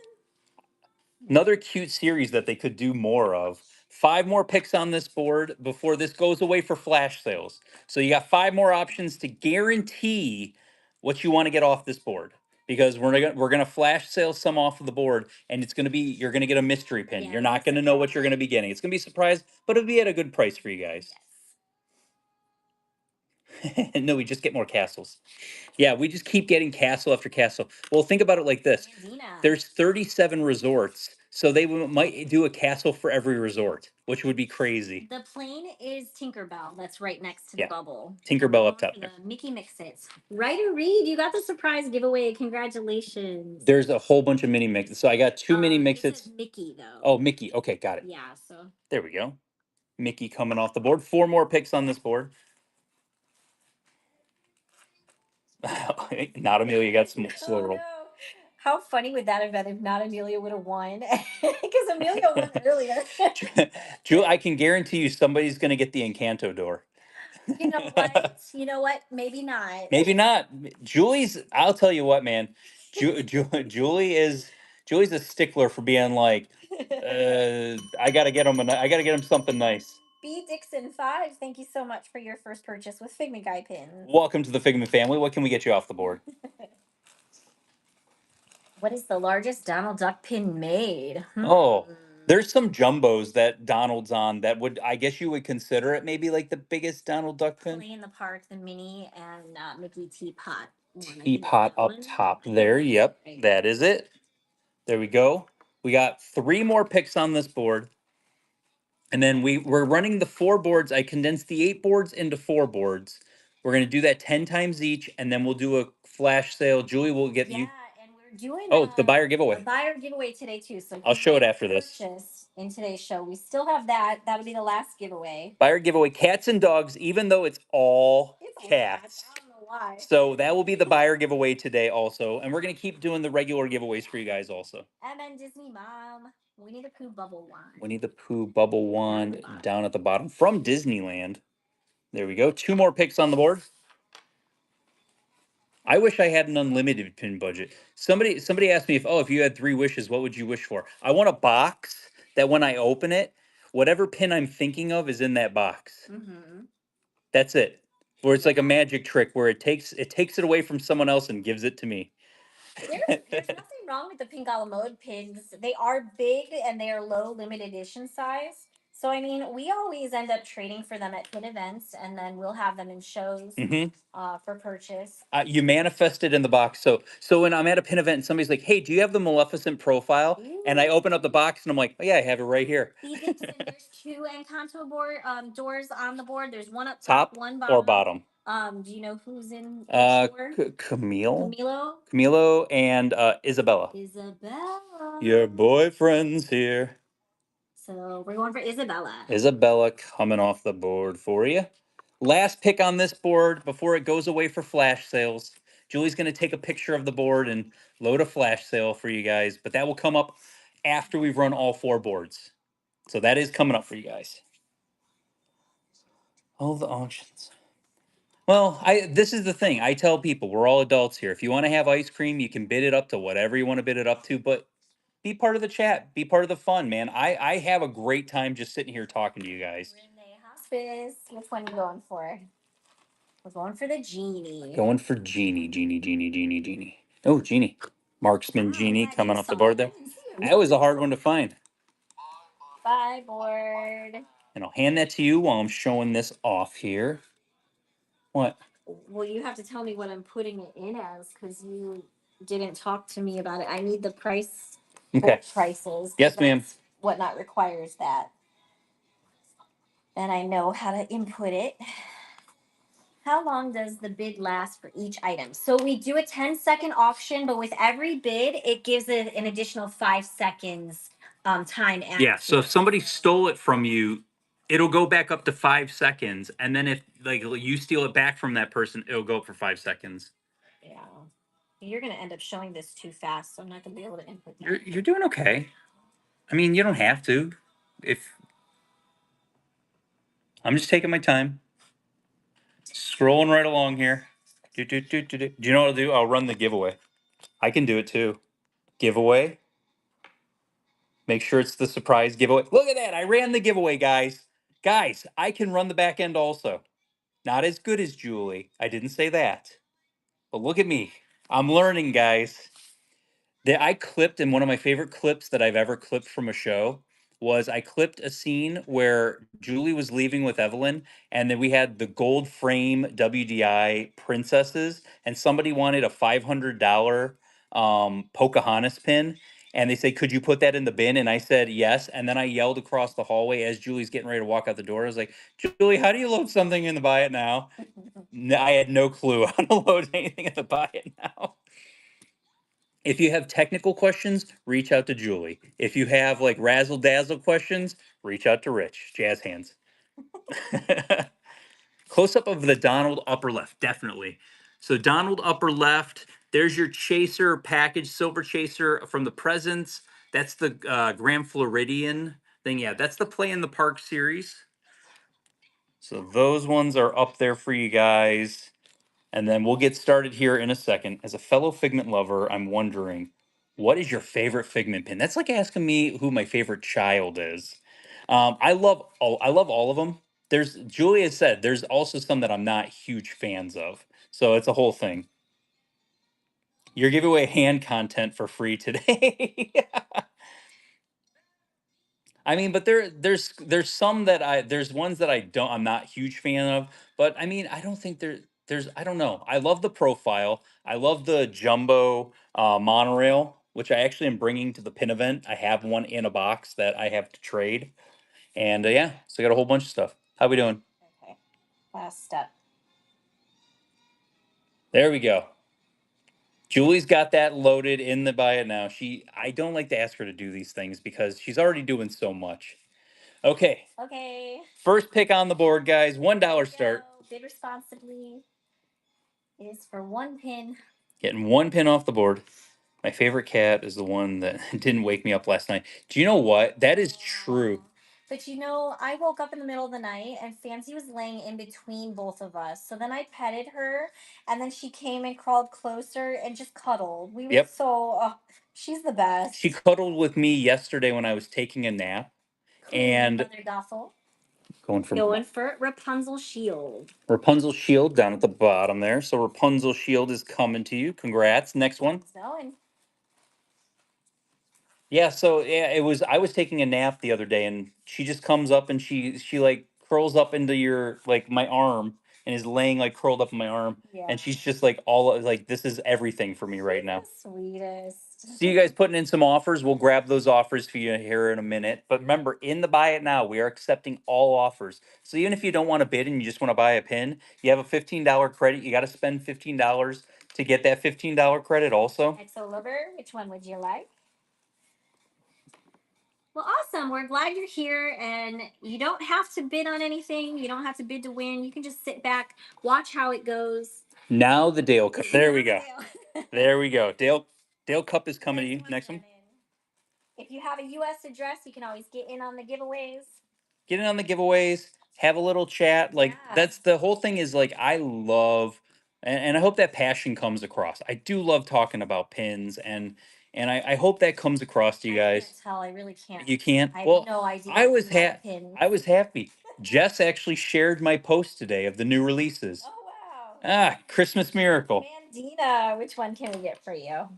Another cute series that they could do more of. 5 more picks on this board before this goes away for flash sales. So you got 5 more options to guarantee what you want to get off this board. Because we're gonna flash sale some off of the board, and it's gonna be you're gonna get a mystery pin. You're not gonna know what you're gonna be getting. It's gonna be a surprise, but it'll be at a good price for you guys. No, we just get more castles. Yeah, we just keep getting castle after castle. Well, think about it like this. There's 37 resorts, so they might do a castle for every resort, which would be crazy. The plane is Tinkerbell. That's right next to the Yeah. bubble. Tinkerbell up top The there. Mickey Mix-Its. Ryder Reed, you got the surprise giveaway. Congratulations. There's a whole bunch of mini mixes. So I got 2 mini It mixes. says Mickey though. Oh, Mickey. Okay, got it. Yeah, so There we go. Mickey coming off the board. 4 more picks on this board. Not Amelia got some slow roll. no. How funny would that have been if not Amelia would have won? Because Amelia won earlier. Jewel, I can guarantee you somebody's going to get the Encanto door. You know what? You know what? Maybe not. Maybe not. Julie's. I'll tell you what, man. Julie's a stickler for being like, I gotta get him. I gotta get him something nice. B Dixon 5, thank you so much for your first purchase with Figment Guide pins. Welcome to the Figment family. What can we get you off the board? What is the largest Donald Duck pin made? Oh, there's some jumbos that Donald's on that would, I guess you would consider it maybe like the biggest Donald Duck pin. Play in the Park, the mini, and Mickey Teapot. Teapot up top there. Yep, that is it. There we go. We got 3 more picks on this board. And then we're running the 4 boards. I condensed the 8 boards into 4 boards. We're going to do that 10 times each, and then we'll do a flash sale. Julie will get you. And we're doing the buyer giveaway. The buyer giveaway today too. So I'll show it after this. In today's show, we still have that. That'll be the last giveaway. Buyer giveaway, cats and dogs, even though it's all cats. I don't know why. So that will be the buyer giveaway today also. And we're going to keep doing the regular giveaways for you guys also. And then Disney Mom, Winnie the Pooh bubble wand. Winnie the Pooh bubble wand down at the bottom from Disneyland. There we go. 2 more picks on the board. I wish I had an unlimited pin budget. Somebody asked me if you had 3 wishes, what would you wish for? I want a box that when I open it, whatever pin I'm thinking of is in that box. That's it. Where it's like a magic trick where it takes it away from someone else and gives it to me. There's nothing wrong with the Pink a la Mode pins. They are big and they are low limited edition size. So I mean, we always end up trading for them at pin events, and then we'll have them in shows for purchase. You manifest it in the box. So when I'm at a pin event and somebody's like, "Hey, do you have the Maleficent profile?" And I open up the box and I'm like, "Oh yeah, I have it right here." There's 2 Encanto doors on the board. There's one up top, one or bottom. Do you know who's in Camilo and Isabella. Isabella. Your boyfriend's here. So we're going for Isabella. Isabella coming off the board for you. Last pick on this board before it goes away for flash sales. Julie's going to take a picture of the board and load a flash sale for you guys, but that will come up after we've run all 4 boards. So that is coming up for you guys. All the auctions. Well, this is the thing. I tell people we're all adults here. If you want to have ice cream, you can bid it up to whatever you want to bid it up to, but be part of the chat. Be part of the fun, man. I have a great time just sitting here talking to you guys. Renee Hospice. Which one you going for? We're going for the genie. Going for Genie. Oh, Genie. Marksman Wow, Genie glad coming you off the saw board it. I there. didn't see him. That was a hard one to find. Bye, board. And I'll hand that to you while I'm showing this off here. What? Well, you have to tell me what I'm putting it in as because you didn't talk to me about it. I need the price, Okay. board prices. 'Cause Yes, ma'am. that's Whatnot requires that. And I know how to input it. How long does the bid last for each item? So we do a 10-second auction, but with every bid, it gives it an additional 5 seconds time. Yeah, so if somebody stole it from you, it'll go back up to 5 seconds, and then if like you steal it back from that person, it'll go up for 5 seconds. Yeah. You're going to end up showing this too fast, so I'm not going to be able to input that. You're doing okay. I mean, you don't have to. If I'm just taking my time, scrolling right along here. Do you know what I'll do? I'll run the giveaway. I can do it too. Giveaway. Make sure it's the surprise giveaway. Look at that. I ran the giveaway, guys. Guys, I can run the back end also. Not as good as Julie. I didn't say that. But look at me. I'm learning, guys. That I clipped, and one of my favorite clips that I've ever clipped from a show was I clipped a scene where Julie was leaving with Evelyn, and then we had the gold frame WDI princesses, and somebody wanted a $500 Pocahontas pin. And they said, "Could you put that in the bin?" And I said, "Yes." And then I yelled across the hallway as Julie's getting ready to walk out the door. I was like, "Julie, how do you load something in the Buy It Now?" I had no clue how to load anything in the Buy It Now. If you have technical questions, reach out to Julie. If you have like razzle dazzle questions, reach out to Rich. Jazz hands. Close up of the Donald upper left, definitely. So Donald upper left, there's your chaser package, silver chaser from the presents. That's the Grand Floridian thing. Yeah, that's the Play in the Park series. So those ones are up there for you guys. And then we'll get started here in a second. As a fellow Figment lover, I'm wondering, what is your favorite Figment pin? That's like asking me who my favorite child is. I love all of them. There's Julia said there's also some that I'm not huge fans of. So it's a whole thing. You're giving away hand content for free today. I mean, but there's some that there's ones that I'm not huge fan of, but I mean, I don't think there's I don't know. I love the profile. I love the jumbo monorail, which I actually am bringing to the pin event. I have one in a box that I have to trade, and yeah, so I got a whole bunch of stuff. How we doing? Okay. Last step. There we go. Julie's got that loaded in the Buy It Now. I don't like to ask her to do these things because she's already doing so much. Okay. Okay. First pick on the board, guys. $1 start. Go. Bid responsibly is for 1 pin. Getting 1 pin off the board. My favorite cat is the one that didn't wake me up last night. Do you know what? That is true. But you know, I woke up in the middle of the night and Fancy was laying in between both of us. So then I petted her and then she came and crawled closer and just cuddled. We were Yep. she's the best. She cuddled with me yesterday when I was taking a nap. And Mother Gothel. Going for Rapunzel Shield. Rapunzel Shield down at the bottom there. So Rapunzel Shield is coming to you. Congrats. Next one. Yeah, so yeah, I was taking a nap the other day and she just comes up and she like curls up into your like my arm and is laying like curled up in my arm. Yeah. And she's just like all like this is everything for me right now. Sweetest. See you guys putting in some offers. We'll grab those offers for you here in a minute. But remember, in the Buy It Now, we are accepting all offers. So even if you don't want to bid and you just want to buy a pin, you have a $15 credit. You got to spend $15 to get that $15 credit also. Exo Lover, which one would you like? Well, awesome. We're glad you're here, and you don't have to bid on anything. You don't have to bid to win. You can just sit back, watch how it goes. Now the Dale Cup. There we go. Dale. There we go. Dale Cup is coming to you. Next Next one. If you have a U.S. address, you can always get in on the giveaways. Get in on the giveaways, have a little chat. Like Yeah. that's the whole thing is like I love and I hope that passion comes across. I do love talking about pins and I hope that comes across to you I guys. can't tell. I really can't. You can't? I have Well, no idea. I was about ha- pins. I was happy. Jess actually shared my post today of the new releases. Oh wow. Ah, Christmas miracle. Mandina, which one can we get for you?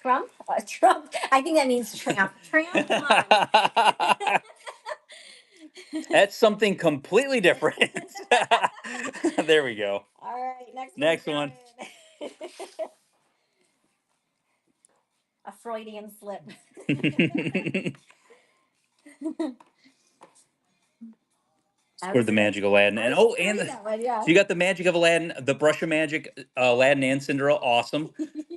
Trump? Trump. I think that means tramp. Tramp. Come on. That's something completely different. There we go. All right, Next one. A Freudian slip. Or the Magic of Aladdin. And oh, and so you got the Magic of Aladdin, the Brush of Magic, Aladdin and Cinderella. Awesome.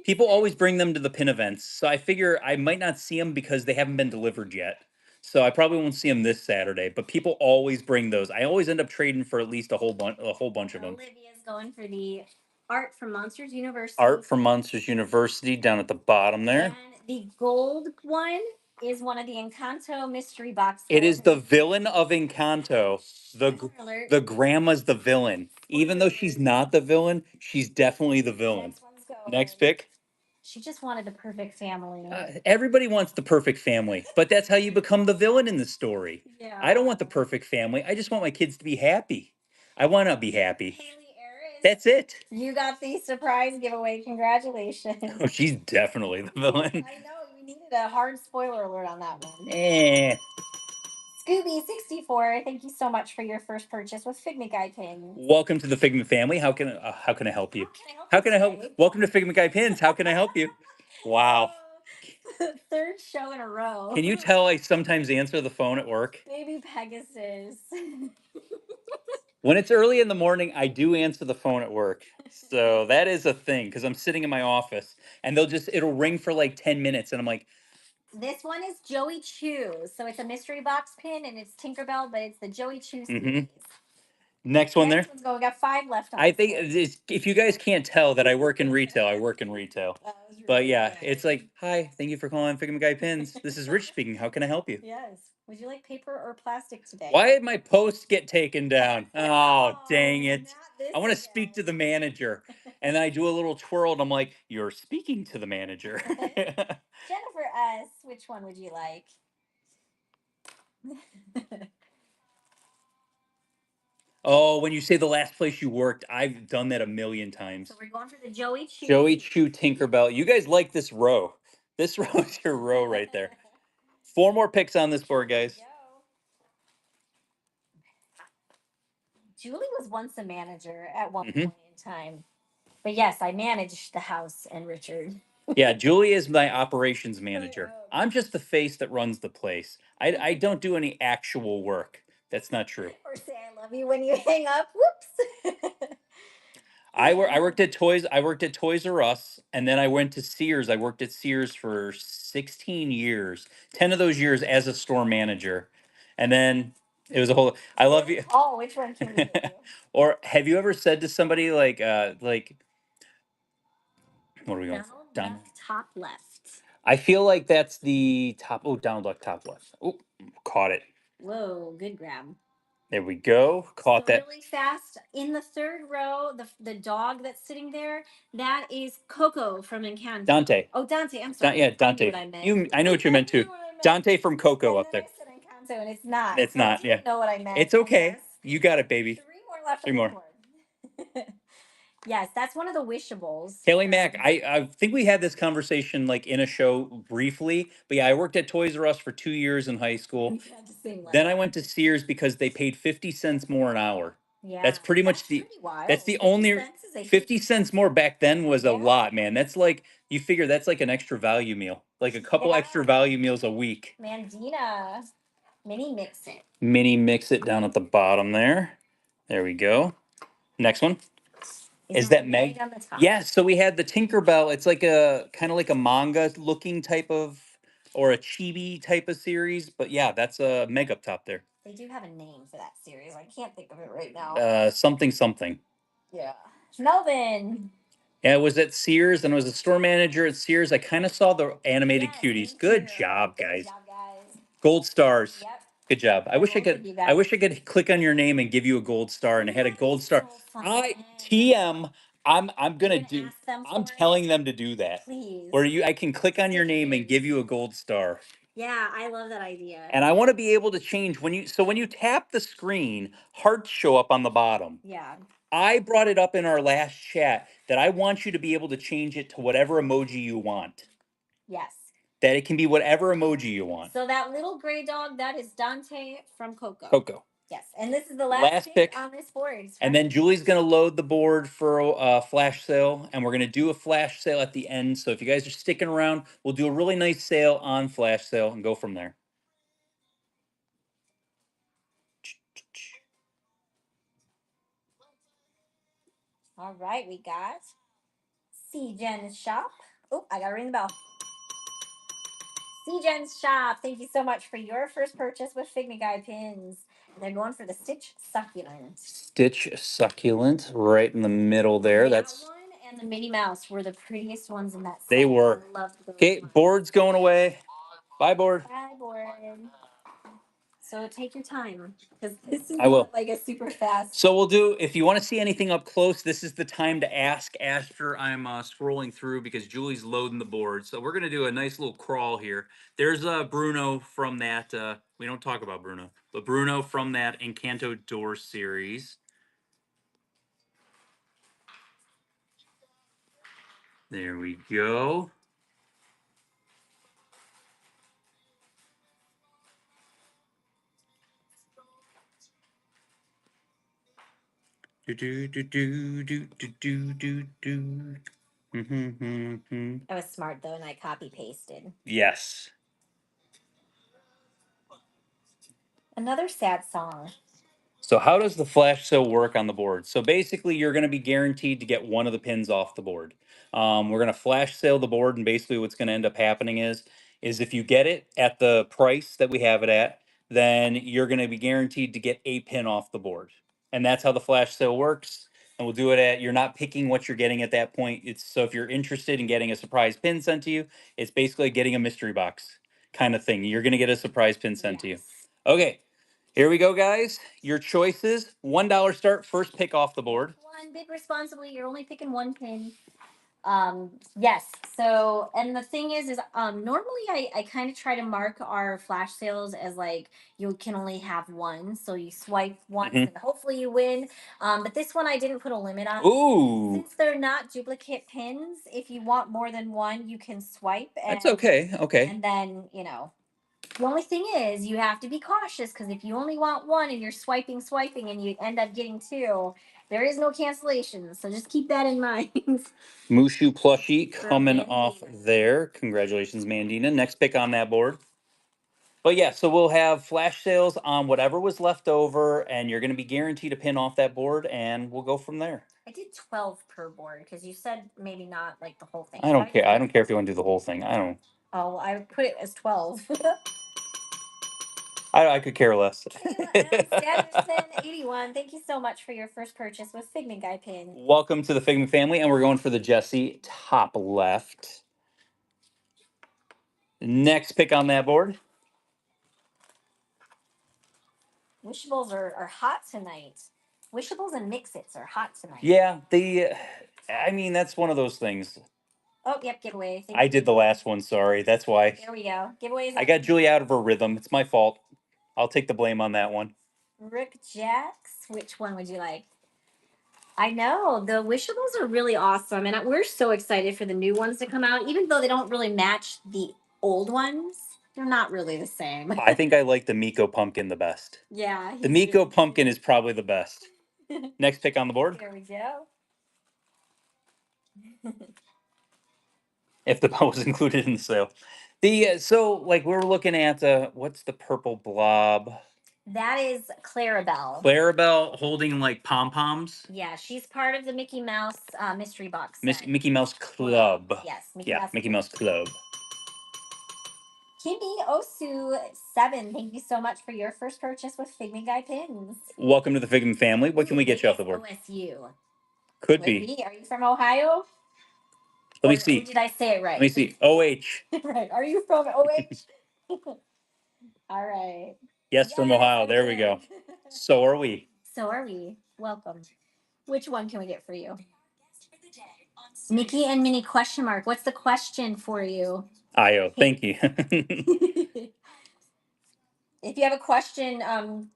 People always bring them to the pin events. So I figure I might not see them because they haven't been delivered yet. So I probably won't see them this Saturday, but people always bring those. I always end up trading for at least a whole bunch of them. Olivia's going for the Art from Monsters University. Art from Monsters University down at the bottom there. And the gold one is one of the Encanto mystery boxes. It is the villain of Encanto. The grandma's the villain. Even though she's not the villain, she's definitely the villain. Next pick. She just wanted the perfect family. Everybody wants the perfect family, but that's how you become the villain in the story. Yeah. I don't want the perfect family. I just want my kids to be happy. I want to be happy. Haley Aris, That's it. you got the surprise giveaway. Congratulations. Oh, she's definitely the villain. I know, you needed a hard spoiler alert on that one. Eh. Scooby64, thank you so much for your first purchase with Figment Guy pins. Welcome to the Figment family. How can I help you? How can I help? Welcome to Figment Guy pins. How can I help you? Wow. Third show in a row. Can you tell I sometimes answer the phone at work? Maybe Pegasus. When it's early in the morning, I do answer the phone at work. So that is a thing because I'm sitting in my office and it'll ring for like 10 minutes and I'm like, this one is Joey Choo. So it's a mystery box pin and it's Tinkerbell, but it's the Joey Choo series. mm-hmm. Next one there. Next one's going. We got 5 left on I think if you guys can't tell that I work in retail, I work in retail. But yeah, it's like, hi, thank you for calling Figment Guy Pins. This is Rich speaking. How can I help you? Yes. Would you like paper or plastic today? Why did my post get taken down? Oh, dang it. I want to speak to the manager. And then I do a little twirl and I'm like, you're speaking to the manager. Jennifer S., which one would you like? Oh, when you say the last place you worked, I've done that a million times. So we're going for the Joey Choo. Joey Choo Tinkerbell. You guys like this row. This row is your row right there. 4 more picks on this board, guys. Julie was once a manager at one point in time. But yes, I managed the house and Richard. Yeah, Julie is my operations manager. I'm just the face that runs the place. I don't do any actual work. That's not true. Or say I love you when you hang up. Whoops. I worked at Toys R Us, and then I went to Sears. I worked at Sears for 16 years. 10 of those years as a store manager. And then it was a whole I love you. Oh, which one can we do? Or have you ever said to somebody like what are we going for? Down top left. I feel like that's the top. Oh, down left, top left. Oh, caught it. Whoa, good grab. There we go. Caught that. Really fast. In the third row, the dog that's sitting there, that is Coco from Encanto. Dante. Oh, Dante. I'm sorry. Yeah, Dante. I know what you meant too. Dante from Coco up there. I said Encanto, and it's not. It's not. Yeah. Know what I meant. It's okay. You got it, baby. 3 more left. 3 more. Yes, that's one of the wishables. Haley Mack, I think we had this conversation like in a show briefly, but yeah, I worked at Toys R Us for 2 years in high school. Then I went to Sears because they paid 50 cents more an hour. Yeah, that's pretty much that's the only 50 cents more back then was a lot, man. That's like you figure that's like an extra value meal, like a couple extra value meals a week. Mandina, mini mix it. Mini mix it down at the bottom there. There we go. Next one. Is that Meg? Yes. So we had the Tinkerbell. It's like a kind of like a manga looking type of or a chibi type of series. But yeah, that's a Meg up top there. They do have a name for that series. I can't think of it right now. Something. Yeah. Melvin. Yeah, it was at Sears, and I was a store manager at Sears. I kind of saw the animated Yes, cuties. me Good too. job, Good guys. job, guys. Gold stars. Yep. Good job. I I wish I rolled with could. you I guys. wish I could click on your name and give you a gold star, and I had a That'd gold be star. so fun. TM. I'm gonna You're do. ask them I'm for it? telling them to do that. Please. Where I can click on your name and Stickers. give you a gold star. Yeah, I love that idea. And I want to be able to change when you tap the screen, hearts show up on the bottom. Yeah. I brought it up in our last chat that I want you to be able to change it to whatever emoji you want. Yes. That it can be whatever emoji you want. So that little gray dog, that is Dante from Coco. Coco. Yes, and this is the Last last pick. pick on this board. And then Julie's going to load the board for a flash sale. And we're going to do a flash sale at the end. So if you guys are sticking around, we'll do a really nice sale on flash sale and go from there. All right, we got C-Gen's Shop. Oh, I got to ring the bell. C-Gen's Shop, thank you so much for your first purchase with Figment Guy pins. They're going for the Stitch Succulent. Stitch Succulent right in the middle there. That That's one and the Minnie Mouse were the prettiest ones in that set. They were. I loved those Okay, ones. board's going away. Bye, board. Bye, board. So take your time because this is I will. not like a super fast. So we'll do, if you want to see anything up close, this is the time to ask after I'm scrolling through because Julie's loading the board. So we're going to do a nice little crawl here. There's Bruno from that, we don't talk about Bruno, but Bruno from that Encanto Door series. There we go. Do do do do do do do do do. I was smart though, and I copy pasted. Yes. Another sad song. So how does the flash sale work on the board? So basically, you're going to be guaranteed to get one of the pins off the board. We're going to flash sale the board, and basically, what's going to end up happening is if you get it at the price that we have it at, then you're going to be guaranteed to get a pin off the board, and that's how the flash sale works. And we'll do it at you're not picking what you're getting at that point. It's so if you're interested in getting a surprise pin sent to you, it's basically getting a mystery box kind of thing. You're going to get a surprise pin sent to you. Okay. Here we go, guys. Your choices. $1 start, first pick off the board. One, bid responsibly. You're only picking one pin. Yes. So, and the thing is normally I kind of try to mark our flash sales as like you can only have one, so you swipe once and hopefully you win. But this one I didn't put a limit on. Ooh. Since they're not duplicate pins, if you want more than one, you can swipe. And, That's okay. Okay. And then the only thing is you have to be cautious because if you only want one and you're swiping, and you end up getting two, there is no cancellation. So just keep that in mind. Mushu plushie coming Mandina. off there. Congratulations, Mandina. Next pick on that board. But yeah, so we'll have flash sales on whatever was left over, and you're going to be guaranteed a pin off that board, and we'll go from there. I did 12 per board because you said maybe not like the whole thing. I don't care. I don't care if you want to do the whole thing. I don't. Oh, I put it as 12. I could care less. Sanderson 81. Thank you so much for your first purchase with Figment Guy pin. Welcome to the Figment family, and we're going for the Jesse top left. Next pick on that board. Wishables are hot tonight. Wishables and Mix-Its are hot tonight. Yeah, I mean, that's one of those things. Oh, yep, giveaway. I did the last one, sorry. That's why. There we go. Giveaways. I got Julie out of her rhythm. It's my fault. I'll take the blame on that one. Rick Jacks. Which one would you like? I know. The Wishables are really awesome. And we're so excited for the new ones to come out. Even though they don't really match the old ones, they're not really the same. I think I like the Miko pumpkin the best. Yeah. The Miko pumpkin is probably the best. Next pick on the board. There we go. If the bow was included in the sale. So like we're looking at what's the purple blob? That is Clarabelle. Clarabelle holding like pom-poms. Yeah, she's part of the Mickey Mouse mystery box set. Mickey Mouse Club. Yes, Mickey Mouse Club. Kimmy Osu 7, thank you so much for your first purchase with Figment Guy pins. Welcome to the Figment family. What can we get you off the board? OSU. Could be. Are you from Ohio? Let me Or see. did I say it right? Let me see. OH. Right. Are you from OH? All right. Yes, from Ohio. There we go. So are we. So are we. Welcome. Which one can we get for you? Nikki and Minnie question mark. What's the question for you? Io. Thank you. If you have a question,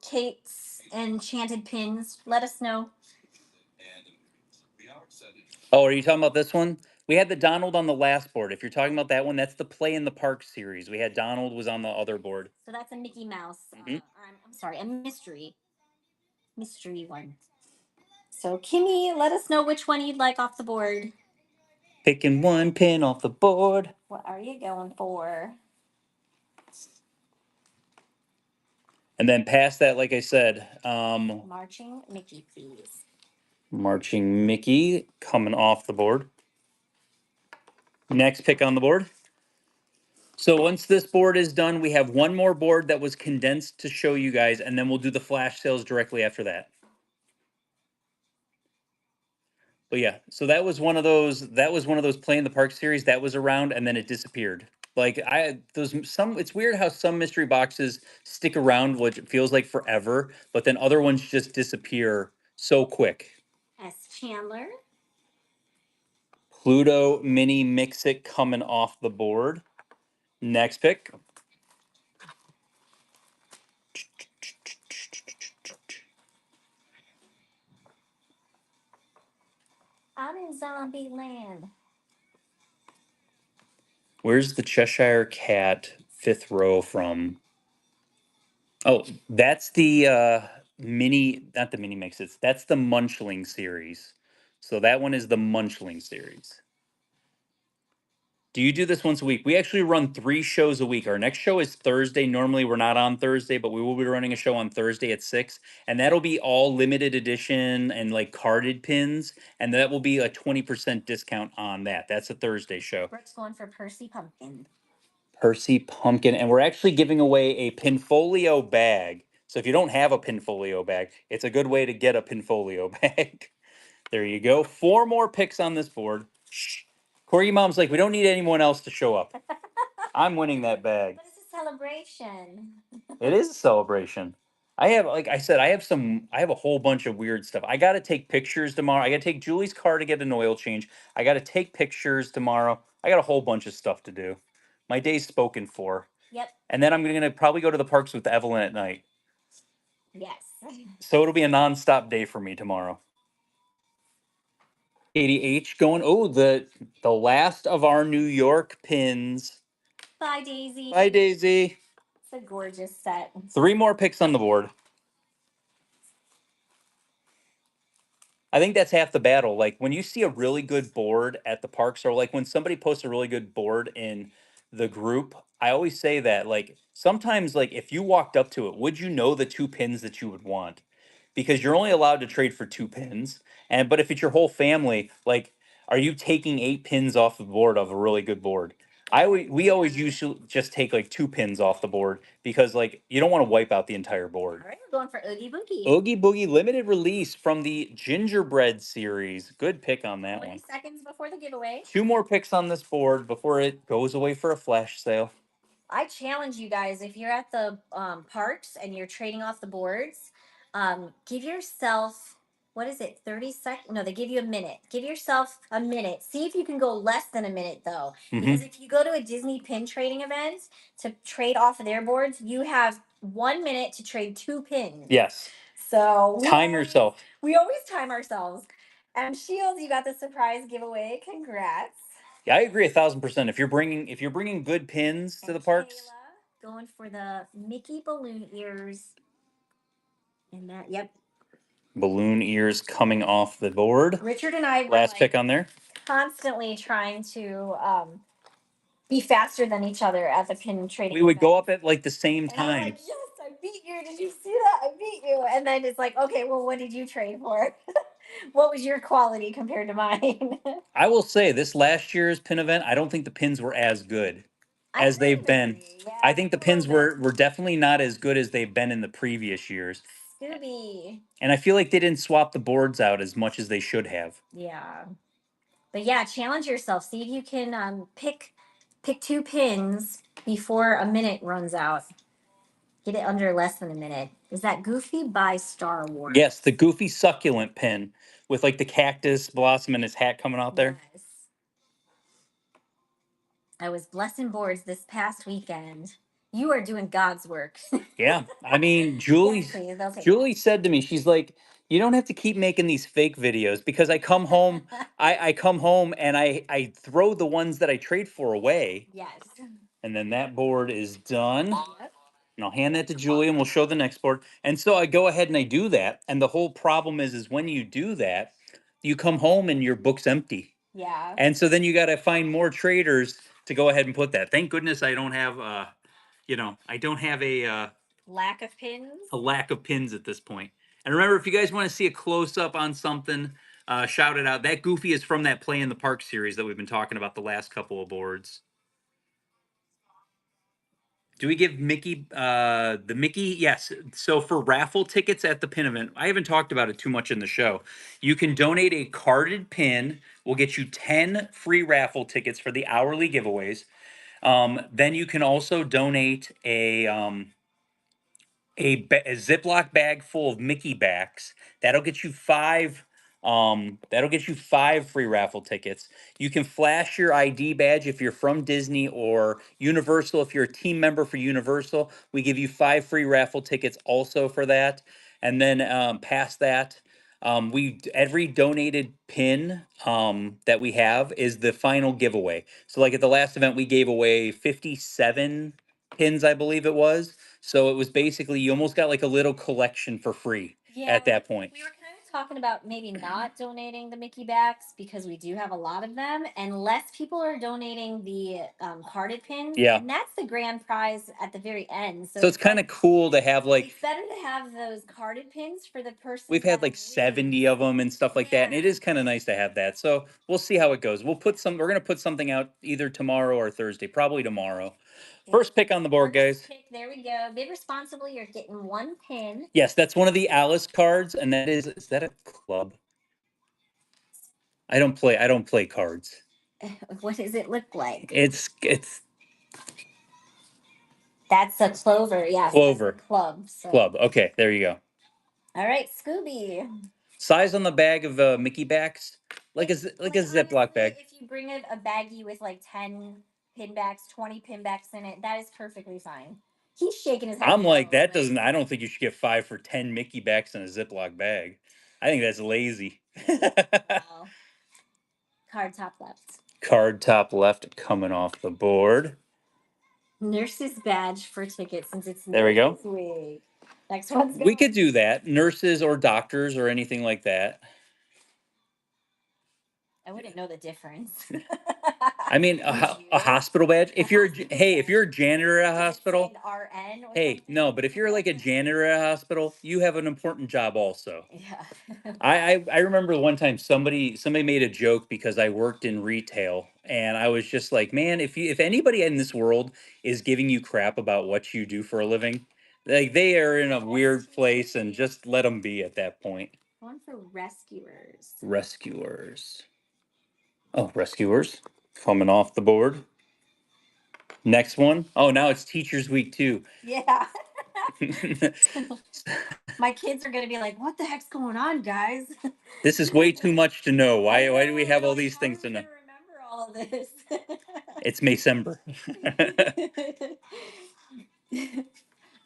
Kate's Enchanted Pins, let us know. Oh, are you talking about this one? We had the Donald on the last board. If you're talking about that one, that's the Play in the Park series. We had Donald was on the other board. So that's a Mickey Mouse. Mhm. I'm sorry, a mystery one. So Kimmy, let us know which one you'd like off the board. Picking one pin off the board. What are you going for? And then past that, like I said, Marching Mickey, please. Marching Mickey coming off the board. Next pick on the board. So once this board is done, we have one more board that was condensed to show you guys, and then we'll do the flash sales directly after that. But yeah, so that was one of those Play in the Park series that was around and then it disappeared. Like it's weird how some mystery boxes stick around, which feels like forever, but then other ones just disappear so quick. S. Chandler. Pluto Mini Mix-It coming off the board. Next pick. I'm in Zombie Land. Where's the Cheshire Cat fifth row from? Oh, that's the not the mini mixes. That's the Munchling series. So that one is the Munchling series. Do you do this once a week? We actually run 3 shows a week. Our next show is Thursday. Normally we're not on Thursday, but we will be running a show on Thursday at 6. And that'll be all limited edition and like carded pins. And that will be a 20% discount on that. That's a Thursday show. Brooke's going for Percy Pumpkin. Percy Pumpkin. And we're actually giving away a Pinfolio bag. So if you don't have a Pinfolio bag, it's a good way to get a Pinfolio bag. There you go. 4 more picks on this board. Shh. Corgi Mom's like, we don't need anyone else to show up. I'm winning that bag. But it's a celebration. It is a celebration. I have, like I said, I have a whole bunch of weird stuff. I got to take pictures tomorrow. I got to take Julie's car to get an oil change. I got to take pictures tomorrow. I got a whole bunch of stuff to do. My day's spoken for. Yep. And then I'm going to probably go to the parks with Evelyn at night. Yes. So it'll be a nonstop day for me tomorrow. Katie H going, oh, the last of our New York pins. Bye, Daisy. Bye, Daisy. It's a gorgeous set. 3 more picks on the board. I think that's half the battle. Like when you see a really good board at the parks, or like when somebody posts a really good board in the group, I always say that like sometimes like if you walked up to it, would you know the 2 pins that you would want? Because you're only allowed to trade for 2 pins. And but if it's your whole family, like are you taking 8 pins off the board of a really good board? We always usually just take like 2 pins off the board because like you don't want to wipe out the entire board. All right, we're going for Oogie Boogie. Oogie Boogie limited release from the Gingerbread series. Good pick on that 20 one. seconds before the giveaway. 2 more picks on this board before it goes away for a flash sale. I challenge you guys, if you're at the parks and you're trading off the boards, give yourself, what is it, 30 seconds? No, they give you a minute. Give yourself a minute. See if you can go less than a minute, though. Because if you go to a Disney pin trading event to trade off of their boards, you have 1 minute to trade 2 pins. Yes. So Time yourself. We always time ourselves. And Shields, you got the surprise giveaway. Congrats. Yeah, I agree 1,000%. If you're bringing good pins to the parks, Kayla going for the Mickey balloon ears. And that, yep. Balloon ears coming off the board. Richard and I were last pick on there. Constantly trying to be faster than each other at the pin trading. We would event. go up at like the same And I'm time. like, yes, I beat you. Did you see that? I beat you. And then it's like, okay, well, what did you trade for? What was your quality compared to mine? I will say this last year's pin event, I don't think the pins were as good. as they've been. agree. Yeah, I think the just a little pins bit. were definitely not as good as they've been in the previous years. Scooby. And I feel like they didn't swap the boards out as much as they should have. Yeah. But yeah, challenge yourself. See if you can pick 2 pins before a minute runs out. Get it under less than a minute. Is that Goofy by Star Wars? Yes, the Goofy succulent pin with like the cactus blossom and his hat coming out there. Yes. I was blessing boards this past weekend. You are doing God's work. Yeah, I mean, Julie, Yes, please, they'll take Julie said to me, she's like, you don't have to keep making these fake videos because I come home, I come home and I throw the ones that I trade for away, Yes. and then that board is done. Yep. And I'll hand that to Julie and we'll show the next board. And so I go ahead and I do that. And the whole problem is when you do that, you come home and your book's empty. Yeah. And so then you got to find more traders to go ahead and put that. Thank goodness I don't have, I don't have Lack of pins. a lack of pins at this point. And remember, if you guys want to see a close up on something, shout it out. That Goofy is from that Play in the Park series that we've been talking about the last couple of boards. Do we give Mickey the Mickey? Yes. So for raffle tickets at the pin event, I haven't talked about it too much in the show. You can donate a carded pin. We'll get you 10 free raffle tickets for the hourly giveaways. Then you can also donate a Ziploc bag full of Mickey backs. That'll get you five. That'll get you 5 free raffle tickets. You can flash your ID badge if you're from Disney or Universal. If you're a team member for Universal, we give you 5 free raffle tickets also for that. And then past that, we every donated pin that we have is the final giveaway. So like at the last event, we gave away 57 pins, I believe it was. So it was basically you almost got like a little collection for free at that point. We were kind of talking about maybe not donating the Mickey backs because we do have a lot of them, and less people are donating the carded pins. Yeah. And that's the grand prize at the very end. So it's kind of cool to have like it's better to have those carded pins for the person. we've had like 70 of them and stuff like that, and it is kind of nice to have that. So we'll see how it goes. We're gonna put something out either tomorrow or Thursday, probably tomorrow. First pick on the board, guys. There we go. Bid responsibly. You're getting 1 pin. Yes, that's one of the Alice cards, and is that a club? I don't play cards. What does it look like? It's That's a clover. Yeah. Clover. Club. So. Club. Okay, there you go. All right, Scooby. Size on the bag of Mickey backs, like a Ziploc bag. If you bring a baggie with like 10 pin backs, 20 pin backs in it, that is perfectly fine. He's shaking his head. I'm like, that doesn't. I don't think you should get 5 for 10 Mickey backs in a Ziploc bag. I think that's lazy. Oh. Card top left. Card top left coming off the board. Nurse's badge for tickets since it's There we go. Nurses Week. Next one's We could do that. Nurses or doctors or anything like that. I wouldn't know the difference. I mean, a hospital badge. If you're if you're a janitor at a hospital, RN. hey, no, but if you're like a janitor at a hospital, you have an important job also. Yeah. I remember one time somebody made a joke because I worked in retail, and I was just like, man, if anybody in this world is giving you crap about what you do for a living, like they are in a weird place, and just let them be at that point. One for rescuers. Rescuers. Oh, rescuers coming off the board. Next one. Oh, now it's Teachers Week too. Yeah. My kids are gonna be like, "What the heck's going on, guys?" This is way too much to know. Why do we have all these things to know? Remember all of this. It's Maycember.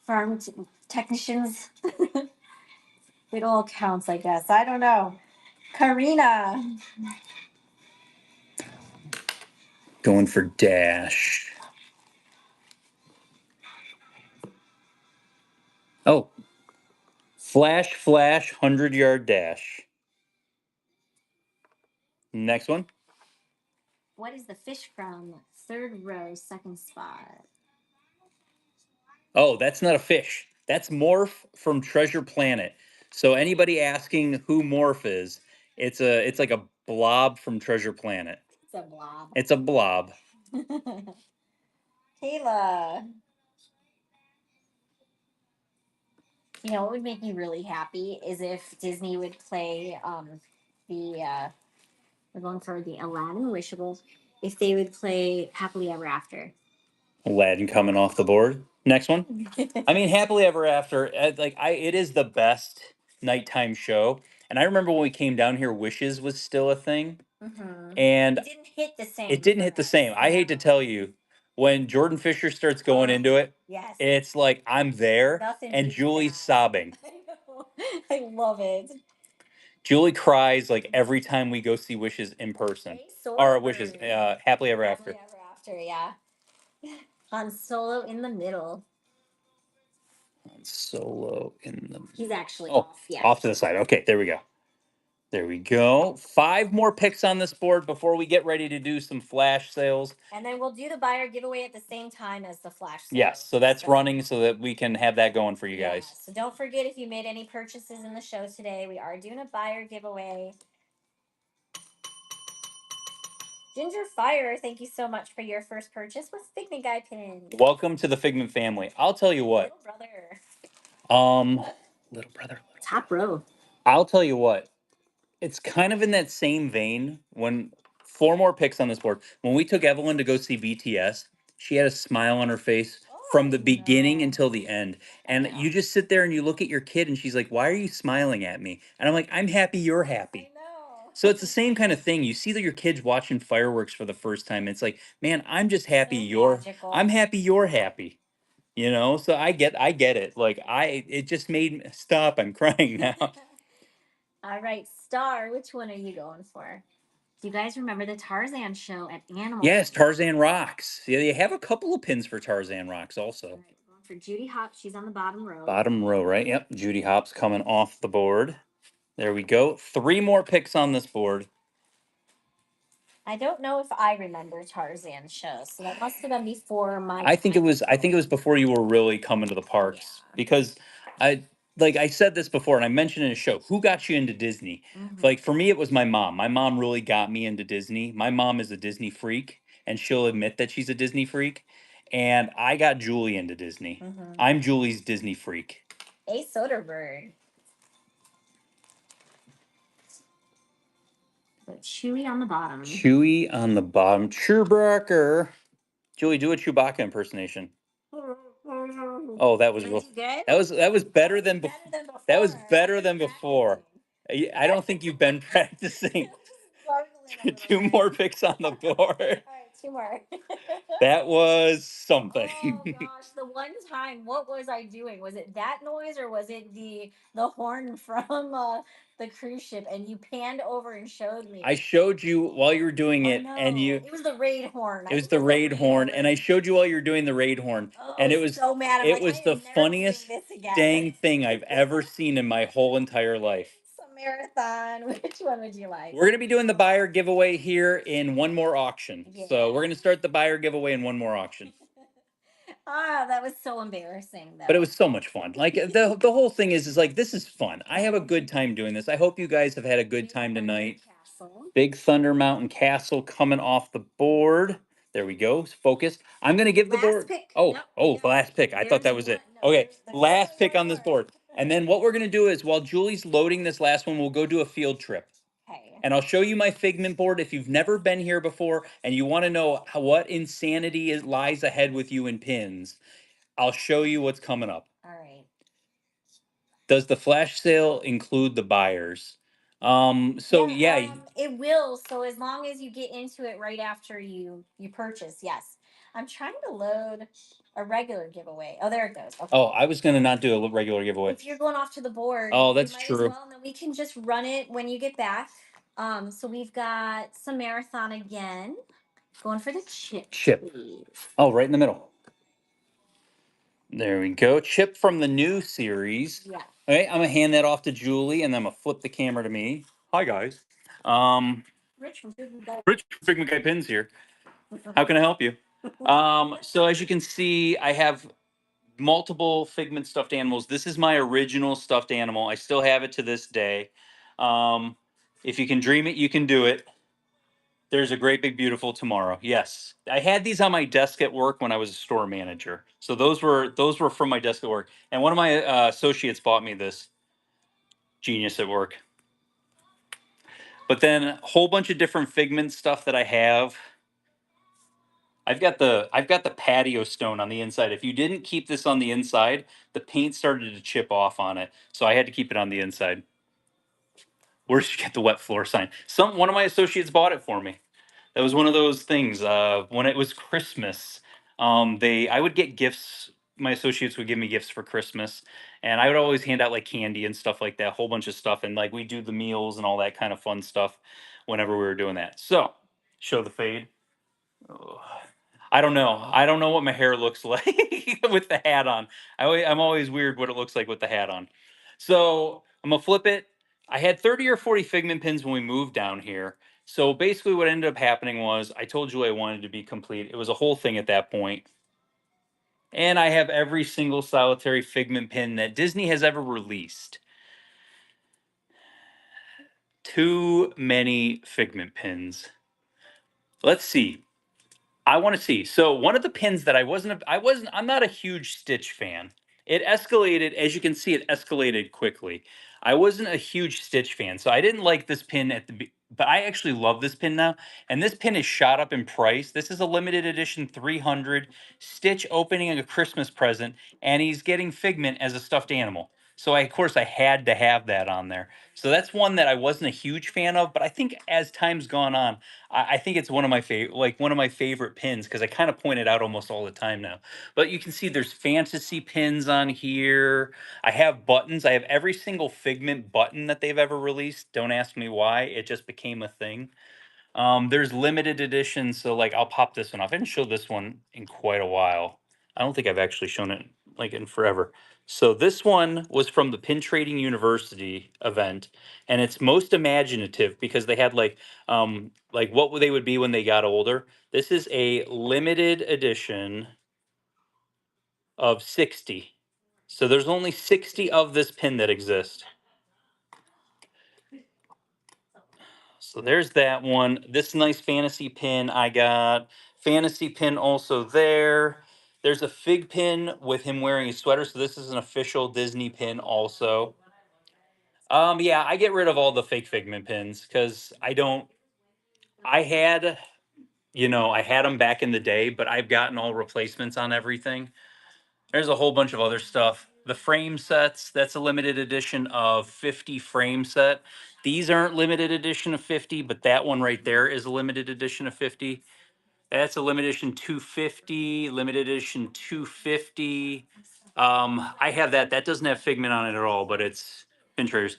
Farm technicians. It all counts, I guess. I don't know. Karina. Going for Dash. Oh. Flash, 100-yard dash. Next one. What is the fish from? 3rd row, 2nd spot. Oh, that's not a fish. That's Morph from Treasure Planet. So anybody asking who Morph is, it's like a blob from Treasure Planet. It's a blob. It's a blob. Kayla. You know what would make me really happy is if Disney would play we're going for the Aladdin Wishables. If they would play Happily Ever After. Aladdin coming off the board. Next one. I mean, Happily Ever After, it is the best nighttime show. And I remember when we came down here, Wishes was still a thing. And It didn't hit the same. it didn't hit the for same. us. I hate to tell you, when Jordan Fisher starts going into it, Yes. it's like I'm there Nothing and beats Julie's that. sobbing. I know. I love it. Julie cries like every time we go see Wishes in person. Or Wishes, Happily Ever After. Happily Ever After, yeah. Han Solo in the middle. Solo in the. He's actually off. Yeah. Off to the side. Okay, there we go. There we go. 5 more picks on this board before we get ready to do some flash sales. And then we'll do the buyer giveaway at the same time as the flash sale. Yes, so that's running so that we can have that going for you guys. So don't forget, if you made any purchases in the show today, we are doing a buyer giveaway. Ginger Fire, thank you so much for your first purchase with Figment Guy pins. Welcome to the Figment family. I'll tell you what. Little brother. Little brother. Top row. I'll tell you what. It's kind of in that same vein when 4 more picks on this board. When we took Evelyn to go see BTS, she had a smile on her face from the beginning until the end. And you just sit there and you look at your kid and she's like, "Why are you smiling at me?" And I'm like, "I'm happy you're happy." I know. So it's the same kind of thing. You see that your kid's watching fireworks for the first time. It's like, "Man, I'm just happy I'm happy you're happy." You know? So I get it. Like it just made me stop. I'm crying now. All right, Star, which one are you going for? Do you guys remember the Tarzan show at Animal? Yes, Tarzan Rocks. Yeah, they have a couple of pins for Tarzan Rocks also. All right, we're going for Judy Hop. She's on the bottom row. Bottom row, right? Yep. Judy Hopps coming off the board. There we go. 3 more picks on this board. I don't know if I remember Tarzan show, so that must have been before my. I think it was before you were really coming to the parks because I said this before and I mentioned in a show, who got you into Disney? Like for me, it was my mom. My mom really got me into Disney. My mom is a Disney freak and she'll admit that she's a Disney freak. And I got Julie into Disney. I'm Julie's Disney freak. A Soderbergh. Chewy on the bottom. Chewy on the bottom. Chewbacca. Julie, do a Chewbacca impersonation. Oh, that was real. Good? That was better than before. That was better than before. I don't think you've been practicing. 2 more picks on the board. All right, 2 more. That was something. Oh gosh, the one time, what was I doing? Was it that noise or was it the horn from the cruise ship? And you panned over and showed me. I showed you while you were doing it, and it was the raid horn. It was the raid horn, and I showed you while you were doing the raid horn, and it was so mad. it was the funniest dang thing I've ever seen in my whole entire life. Marathon. Which one would you like? We're going to be doing the buyer giveaway here in one more auction. Yeah. So we're going to start the buyer giveaway in one more auction. That was so embarrassing though. But it was so much fun. Like the whole thing is like, this is fun. I have a good time doing this. I hope you guys have had a good time tonight. Big Thunder Mountain Castle coming off the board. There we go. Focus. I'm going to give the board. Pick. Last pick. I thought that was it. Okay. Last pick on this board. And then what we're going to do is while Julie's loading this last one, we'll go do a field trip. Okay. And I'll show you my Figment board if you've never been here before and you want to know what insanity lies ahead with you in pins. I'll show you what's coming up. All right. Does the flash sale include the buyers? It will. So as long as you get into it right after you purchase, yes. I'm trying to load a regular giveaway. Oh, there it goes. Okay. Oh, I was gonna not do a regular giveaway. If you're going off to the board, oh, that's true. Well, and then we can just run it when you get back. So we've got some marathon again. Going for the chip. Please. Oh, right in the middle. There we go. Chip from the new series. Yeah. All right, I'm gonna hand that off to Julie, and then I'm gonna flip the camera to me. Hi guys. Rich from Figment Guy Pins here. How can I help you? So as you can see, I have multiple Figment stuffed animals. This is my original stuffed animal. I still have it to this day. If you can dream it, you can do it. There's a great big beautiful tomorrow. Yes. I had these on my desk at work when I was a store manager. So those were from my desk at work. And one of my associates bought me this. Genius at work. But then a whole bunch of different Figment stuff that I have. I've got the patio stone on the inside. If you didn't keep this on the inside, the paint started to chip off on it. So I had to keep it on the inside. Where'd you get the wet floor sign? One of my associates bought it for me. That was one of those things. When it was Christmas, I would get gifts. My associates would give me gifts for Christmas, and I would always hand out like candy and stuff like that, a whole bunch of stuff, and like we do the meals and all that kind of fun stuff whenever we were doing that. So, show the fade. Ugh. I don't know. I don't know what my hair looks like with the hat on. I'm always weird what it looks like with the hat on. So I'm gonna flip it. I had 30 or 40 Figment pins when we moved down here. So basically, what ended up happening was I told you I wanted to be complete. It was a whole thing at that point. And I have every single solitary Figment pin that Disney has ever released. Too many Figment pins. Let's see. I want to see. So one of the pins that I'm not a huge Stitch fan. It escalated, as you can see, it escalated quickly. I wasn't a huge Stitch fan, so I didn't like this pin but I actually love this pin now. And this pin is shot up in price. This is a limited edition 300 Stitch opening a Christmas present, and he's getting Figment as a stuffed animal. So of course I had to have that on there. So that's one that I wasn't a huge fan of, but I think as time's gone on, I think it's one of my favorite pins because I kind of point it out almost all the time now. But you can see there's fantasy pins on here. I have buttons. I have every single Figment button that they've ever released. Don't ask me why. It just became a thing. There's limited editions, so like I'll pop this one off. I didn't show this one in quite a while. I don't think I've actually shown it like in forever. So this one was from the Pin Trading University event, and it's most imaginative because they had like what they would be when they got older. This is a limited edition of 60. So there's only 60 of this pin that exist. So there's that one. This nice fantasy pin I got. Fantasy pin also there. There's a fig pin with him wearing a sweater. So this is an official Disney pin also. Yeah, I get rid of all the fake Figment pins because I don't. I had, I had them back in the day, but I've gotten all replacements on everything. There's a whole bunch of other stuff. The frame sets, that's a limited edition of 50 frame set. These aren't limited edition of 50, but that one right there is a limited edition of 50. That's a limited edition 250, limited edition 250. I have that. That doesn't have Figment on it at all, but it's Pinterest.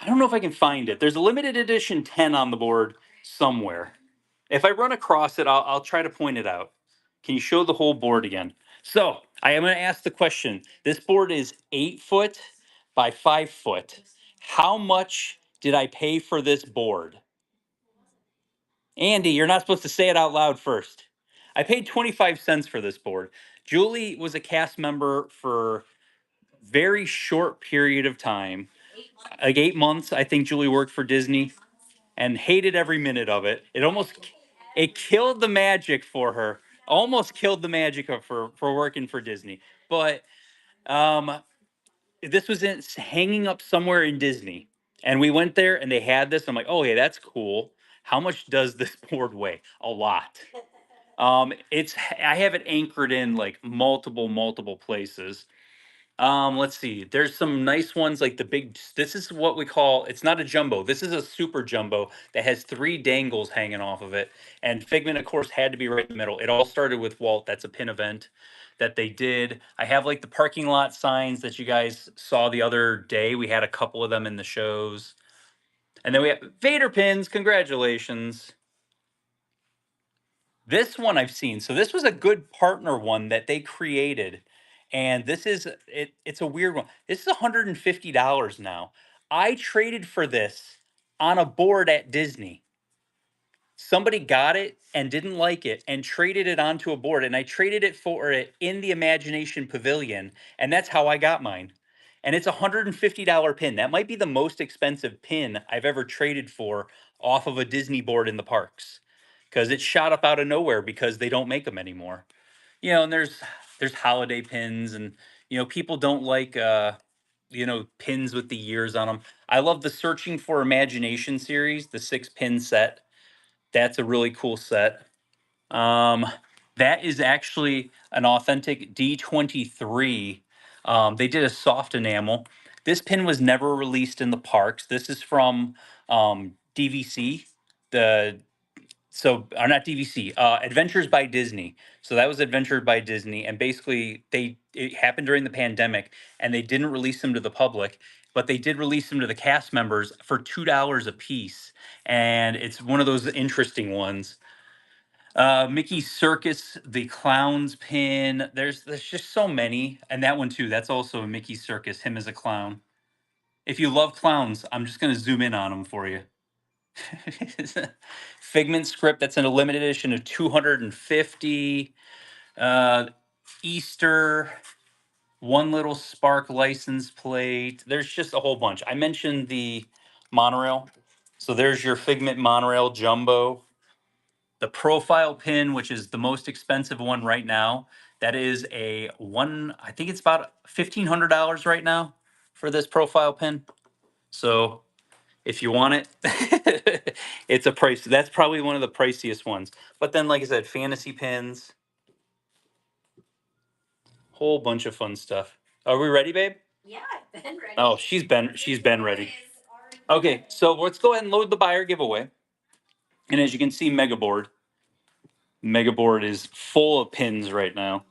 I don't know if I can find it. There's a limited edition 10 on the board somewhere. If I run across it, I'll try to point it out. Can you show the whole board again? So I am going to ask the question. This board is 8 foot by 5 foot. How much did I pay for this board? Andy, you're not supposed to say it out loud first. I paid 25 cents for this board. Julie was a cast member for very short period of time, like 8 months. I think Julie worked for Disney and hated every minute of it. It killed the magic for her. Almost killed the magic of for working for Disney. But um, this was hanging up somewhere in Disney, and we went there and they had this. I'm like, oh yeah, that's cool. How much does this board weigh? A lot. I have it anchored in like multiple places. Let's see. There's some nice ones like this is what we call, it's not a jumbo. This is a super jumbo that has three dangles hanging off of it. And Figment, of course, had to be right in the middle. It all started with Walt. That's a pin event that they did. I have like the parking lot signs that you guys saw the other day. We had a couple of them in the shows. And then we have Vader pins. Congratulations. This one I've seen. So this was a good partner one that they created. And it's a weird one. This is $150 now. I traded for this on a board at Disney. Somebody got it and didn't like it and traded it onto a board, and I traded it for it in the Imagination Pavilion, and that's how I got mine. And it's a $150 pin. That might be the most expensive pin I've ever traded for off of a Disney board in the parks because it shot up out of nowhere because they don't make them anymore. And there's holiday pins, and people don't like pins with the years on them. I love the Searching for Imagination series, the 6-pin set. That's a really cool set. That is actually an authentic D23. They did a soft enamel. This pin was never released in the parks. This is from DVC, or not DVC, Adventures by Disney. So that was Adventured by Disney, and basically it happened during the pandemic, and they didn't release them to the public, but they did release them to the cast members for $2 a piece, and it's one of those interesting ones. Mickey Circus, the Clown's pin. There's just so many, and that one too. That's also a Mickey Circus, him as a clown. If you love clowns, I'm just gonna zoom in on them for you. Figment script. That's in a limited edition of 250. Easter. One Little Spark license plate. There's just a whole bunch. I mentioned the monorail. So there's your Figment monorail jumbo. The profile pin, which is the most expensive one right now, that is I think it's about $1,500 right now for this profile pin. So if you want it, it's a price. That's probably one of the priciest ones. But then, like I said, fantasy pins, whole bunch of fun stuff. Are we ready, babe? Yeah, I've been ready. Oh, she's been ready. Okay, so let's go ahead and load the buyer giveaway. And as you can see, Megaboard is full of pins right now.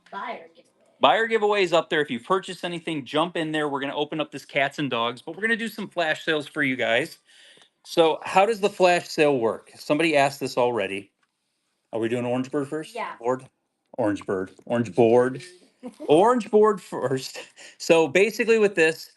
Buyer giveaway is up there. If you purchase anything, jump in there. We're going to open up this cats and dogs, but we're going to do some flash sales for you guys. So how does the flash sale work? Somebody asked this already. Are we doing Orange Bird first? Yeah. Board? Orange Bird. Orange Board. Orange Board first. So basically with this,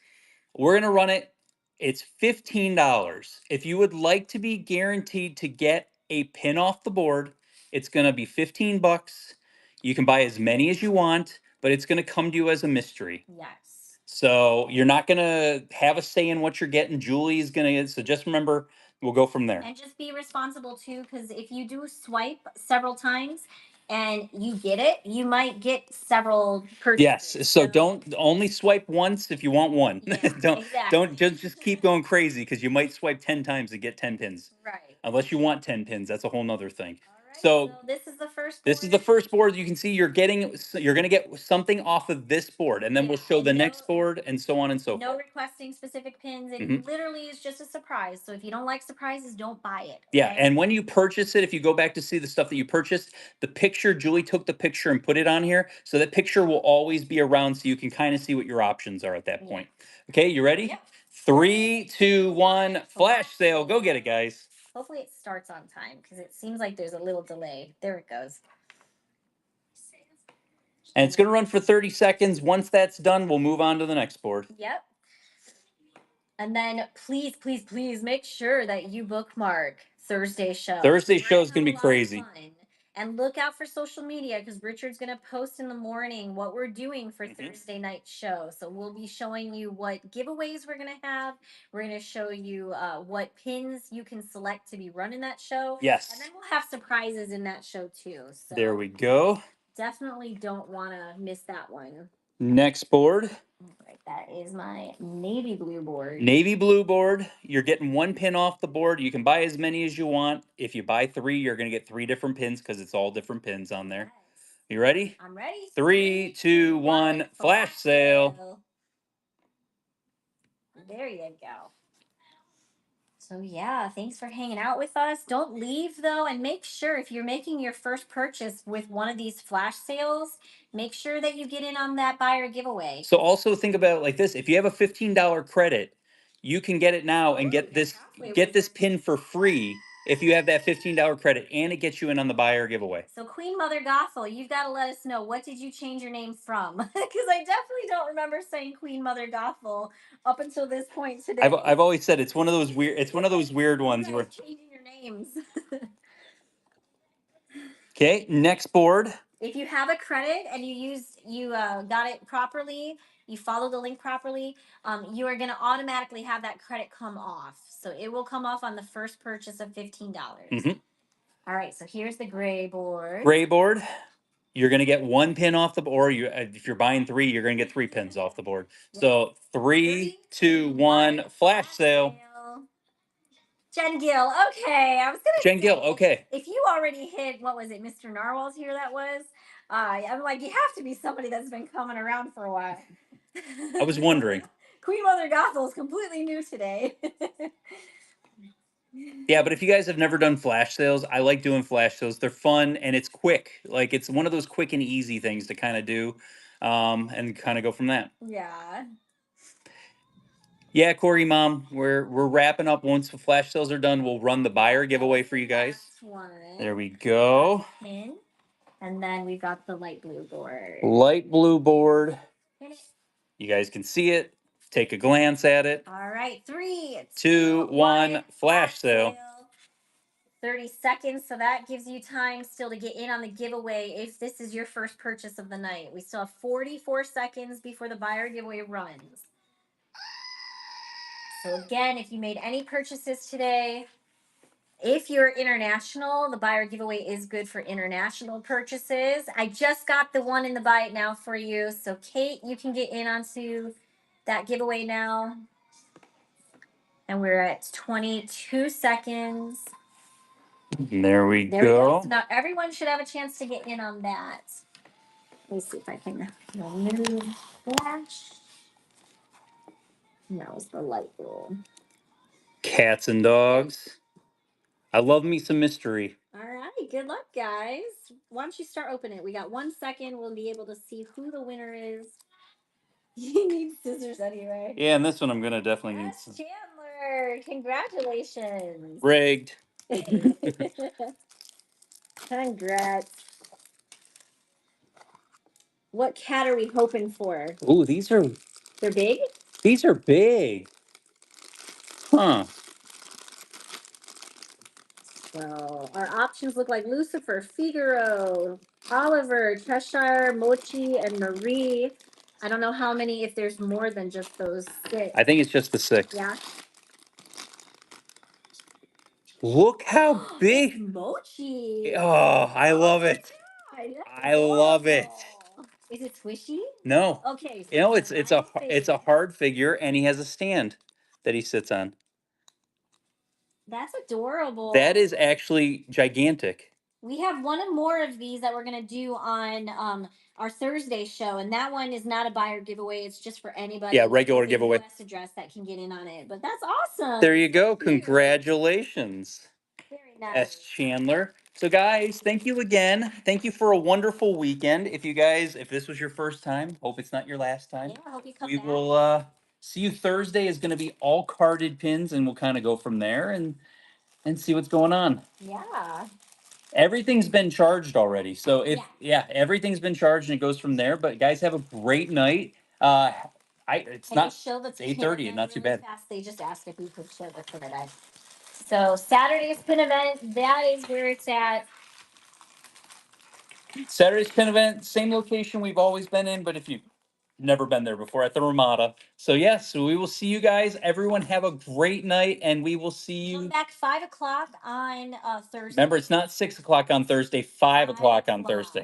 we're going to run it. It's $15. If you would like to be guaranteed to get a pin off the board, it's going to be $15. You can buy as many as you want, but it's going to come to you as a mystery. Yes. So you're not going to have a say in what you're getting. Julie's going to, so just remember, we'll go from there. And just be responsible too, because if you do swipe several times and you get it, you might get several purchases. Yes. So don't only swipe once if you want one. Yeah, don't exactly. just keep going crazy because you might swipe 10 times and get 10 pins. Right. Unless you want 10 pins, that's a whole nother thing. All right, So this is the first. this is the first board. You can see you're going to get something off of this board, and then we'll show the next board and so on and so No forth. requesting specific pins. It Mhm. literally is just a surprise. So if you don't like surprises, don't buy it. Yeah, okay? and when you purchase it, if you go back to see the stuff that you purchased, the picture, Julie took the picture and put it on here. So that picture will always be around so you can kind of see what your options are at that point. Okay, you ready? Yep. 3, 2, 1, flash sale. Go get it, guys. Hopefully it starts on time because it seems like there's a little delay. There it goes. And it's going to run for 30 seconds. Once that's done, we'll move on to the next board. Yep. And then please, please, please make sure that you bookmark Thursday show. Thursday We're show is gonna going to be have a lot of crazy. fun. And look out for social media because Richard's going to post in the morning what we're doing for Thursday night show. So we'll be showing you what giveaways we're going to have. We're going to show you what pins you can select to be run in that show. Yes. And then we'll have surprises in that show too. So There we go. definitely don't want to miss that one. Next board. Right, that is my navy blue board. Navy blue board. You're getting one pin off the board. You can buy as many as you want. If you buy 3, you're going to get 3 different pins because it's all different pins on there. Yes. You ready? I'm ready. 3, 2, 1, flash sale. There you go. So yeah, thanks for hanging out with us. Don't leave though, and make sure if you're making your first purchase with one of these flash sales, make sure that you get in on that buyer giveaway. So also think about it like this. If you have a $15 credit, you can get it now and get this pin for free if you have that $15 credit, and it gets you in on the buyer giveaway. So Queen Mother Gothel, you've got to let us know, what did you change your name from? Because I definitely don't remember saying Queen Mother Gothel up until this point today. I've always said it's one of those weird ones where changing your names. Okay, next board. If you have a credit and you got it properly, you follow the link properly, you are going to automatically have that credit come off. So it will come off on the first purchase of $15. Mhm. All right, so here's the gray board. Gray board. You're going to get 1 pin off the board. If you're buying 3, you're going to get 3 pins off the board. So 3, 2, 1, flash sale. Jen Gill. Okay, I was gonna Jen say, Gill, okay. If you already hit, what was it, Mr. Narwhal's here? That was. I'm like, you have to be somebody that's been coming around for a while. I was wondering. Queen Mother Gothel is completely new today. Yeah, but if you guys have never done flash sales, I like doing flash sales. They're fun and it's quick. Like it's one of those quick and easy things to kind of do, and kind of go from that. Yeah. Yeah, Corey, Mom, we're wrapping up. Once the flash sales are done, we'll run the buyer giveaway for you guys. One. There we go. Pin. And then we've got the light blue board. Light blue board. Pin it. You guys can see it. Take a glance at it. All right, 3, 2, 1, flash sale. 30 seconds, so that gives you time still to get in on the giveaway if this is your first purchase of the night. We still have 44 seconds before the buyer giveaway runs. So again, if you made any purchases today, if you're international, the buyer giveaway is good for international purchases. I just got the one in the buy it now for you. So Kate, you can get in onto that giveaway now. And we're at 22 seconds. There we There we go. go. So now everyone should have a chance to get in on that. Let me see if I can remove flash. No, it's the light bulb. Cats and dogs. I love me some mystery. All right, good luck, guys. Why don't you start opening it? We got 1 second. We'll be able to see who the winner is. You need scissors anyway. Yeah, and this one I'm gonna definitely need Yes, some. Chandler. Congratulations. Rigged. Congrats. What cat are we hoping for? Ooh, They're big? these are big. Huh. So our options look like Lucifer, Figaro, Oliver, Cheshire, Mochi, and Marie. I don't know how many, if there's more than just those 6. I think it's just the 6. Yeah. Look how big. It's Mochi. Oh, I love it. God, that's I love it. adorable. Is it squishy? No. Okay. You know, it's a my hard figure and he has a stand that he sits on. That's adorable. That is actually gigantic. We have one more of these that we're gonna do on our Thursday show, and that one is not a buyer giveaway. It's just for anybody. Yeah, regular with a giveaway. US address that can get in on it. But that's awesome. There you go. Cute. Congratulations, Very nice. S. Chandler. So guys, thank you again. Thank you for a wonderful weekend. If this was your first time, hope it's not your last time. Yeah, I hope you come We back. will see you Thursday. Is going to be all carded pins, and we'll kind of go from there and see what's going on. Yeah. Everything's been charged already. So everything's been charged and it goes from there. But guys, have a great night. It's Can not you show the 8:30, pin not too really bad. fast? They just asked if we could show the pin event. So Saturday's pin event, that is where it's at. Saturday's pin event, same location we've always been in, but if you've never been there before, at the Ramada. So yes, we will see you guys. Everyone have a great night, and we will see Come you. back 5 o'clock on Thursday. Remember, it's not 6 o'clock on Thursday, 5 o'clock on Thursday.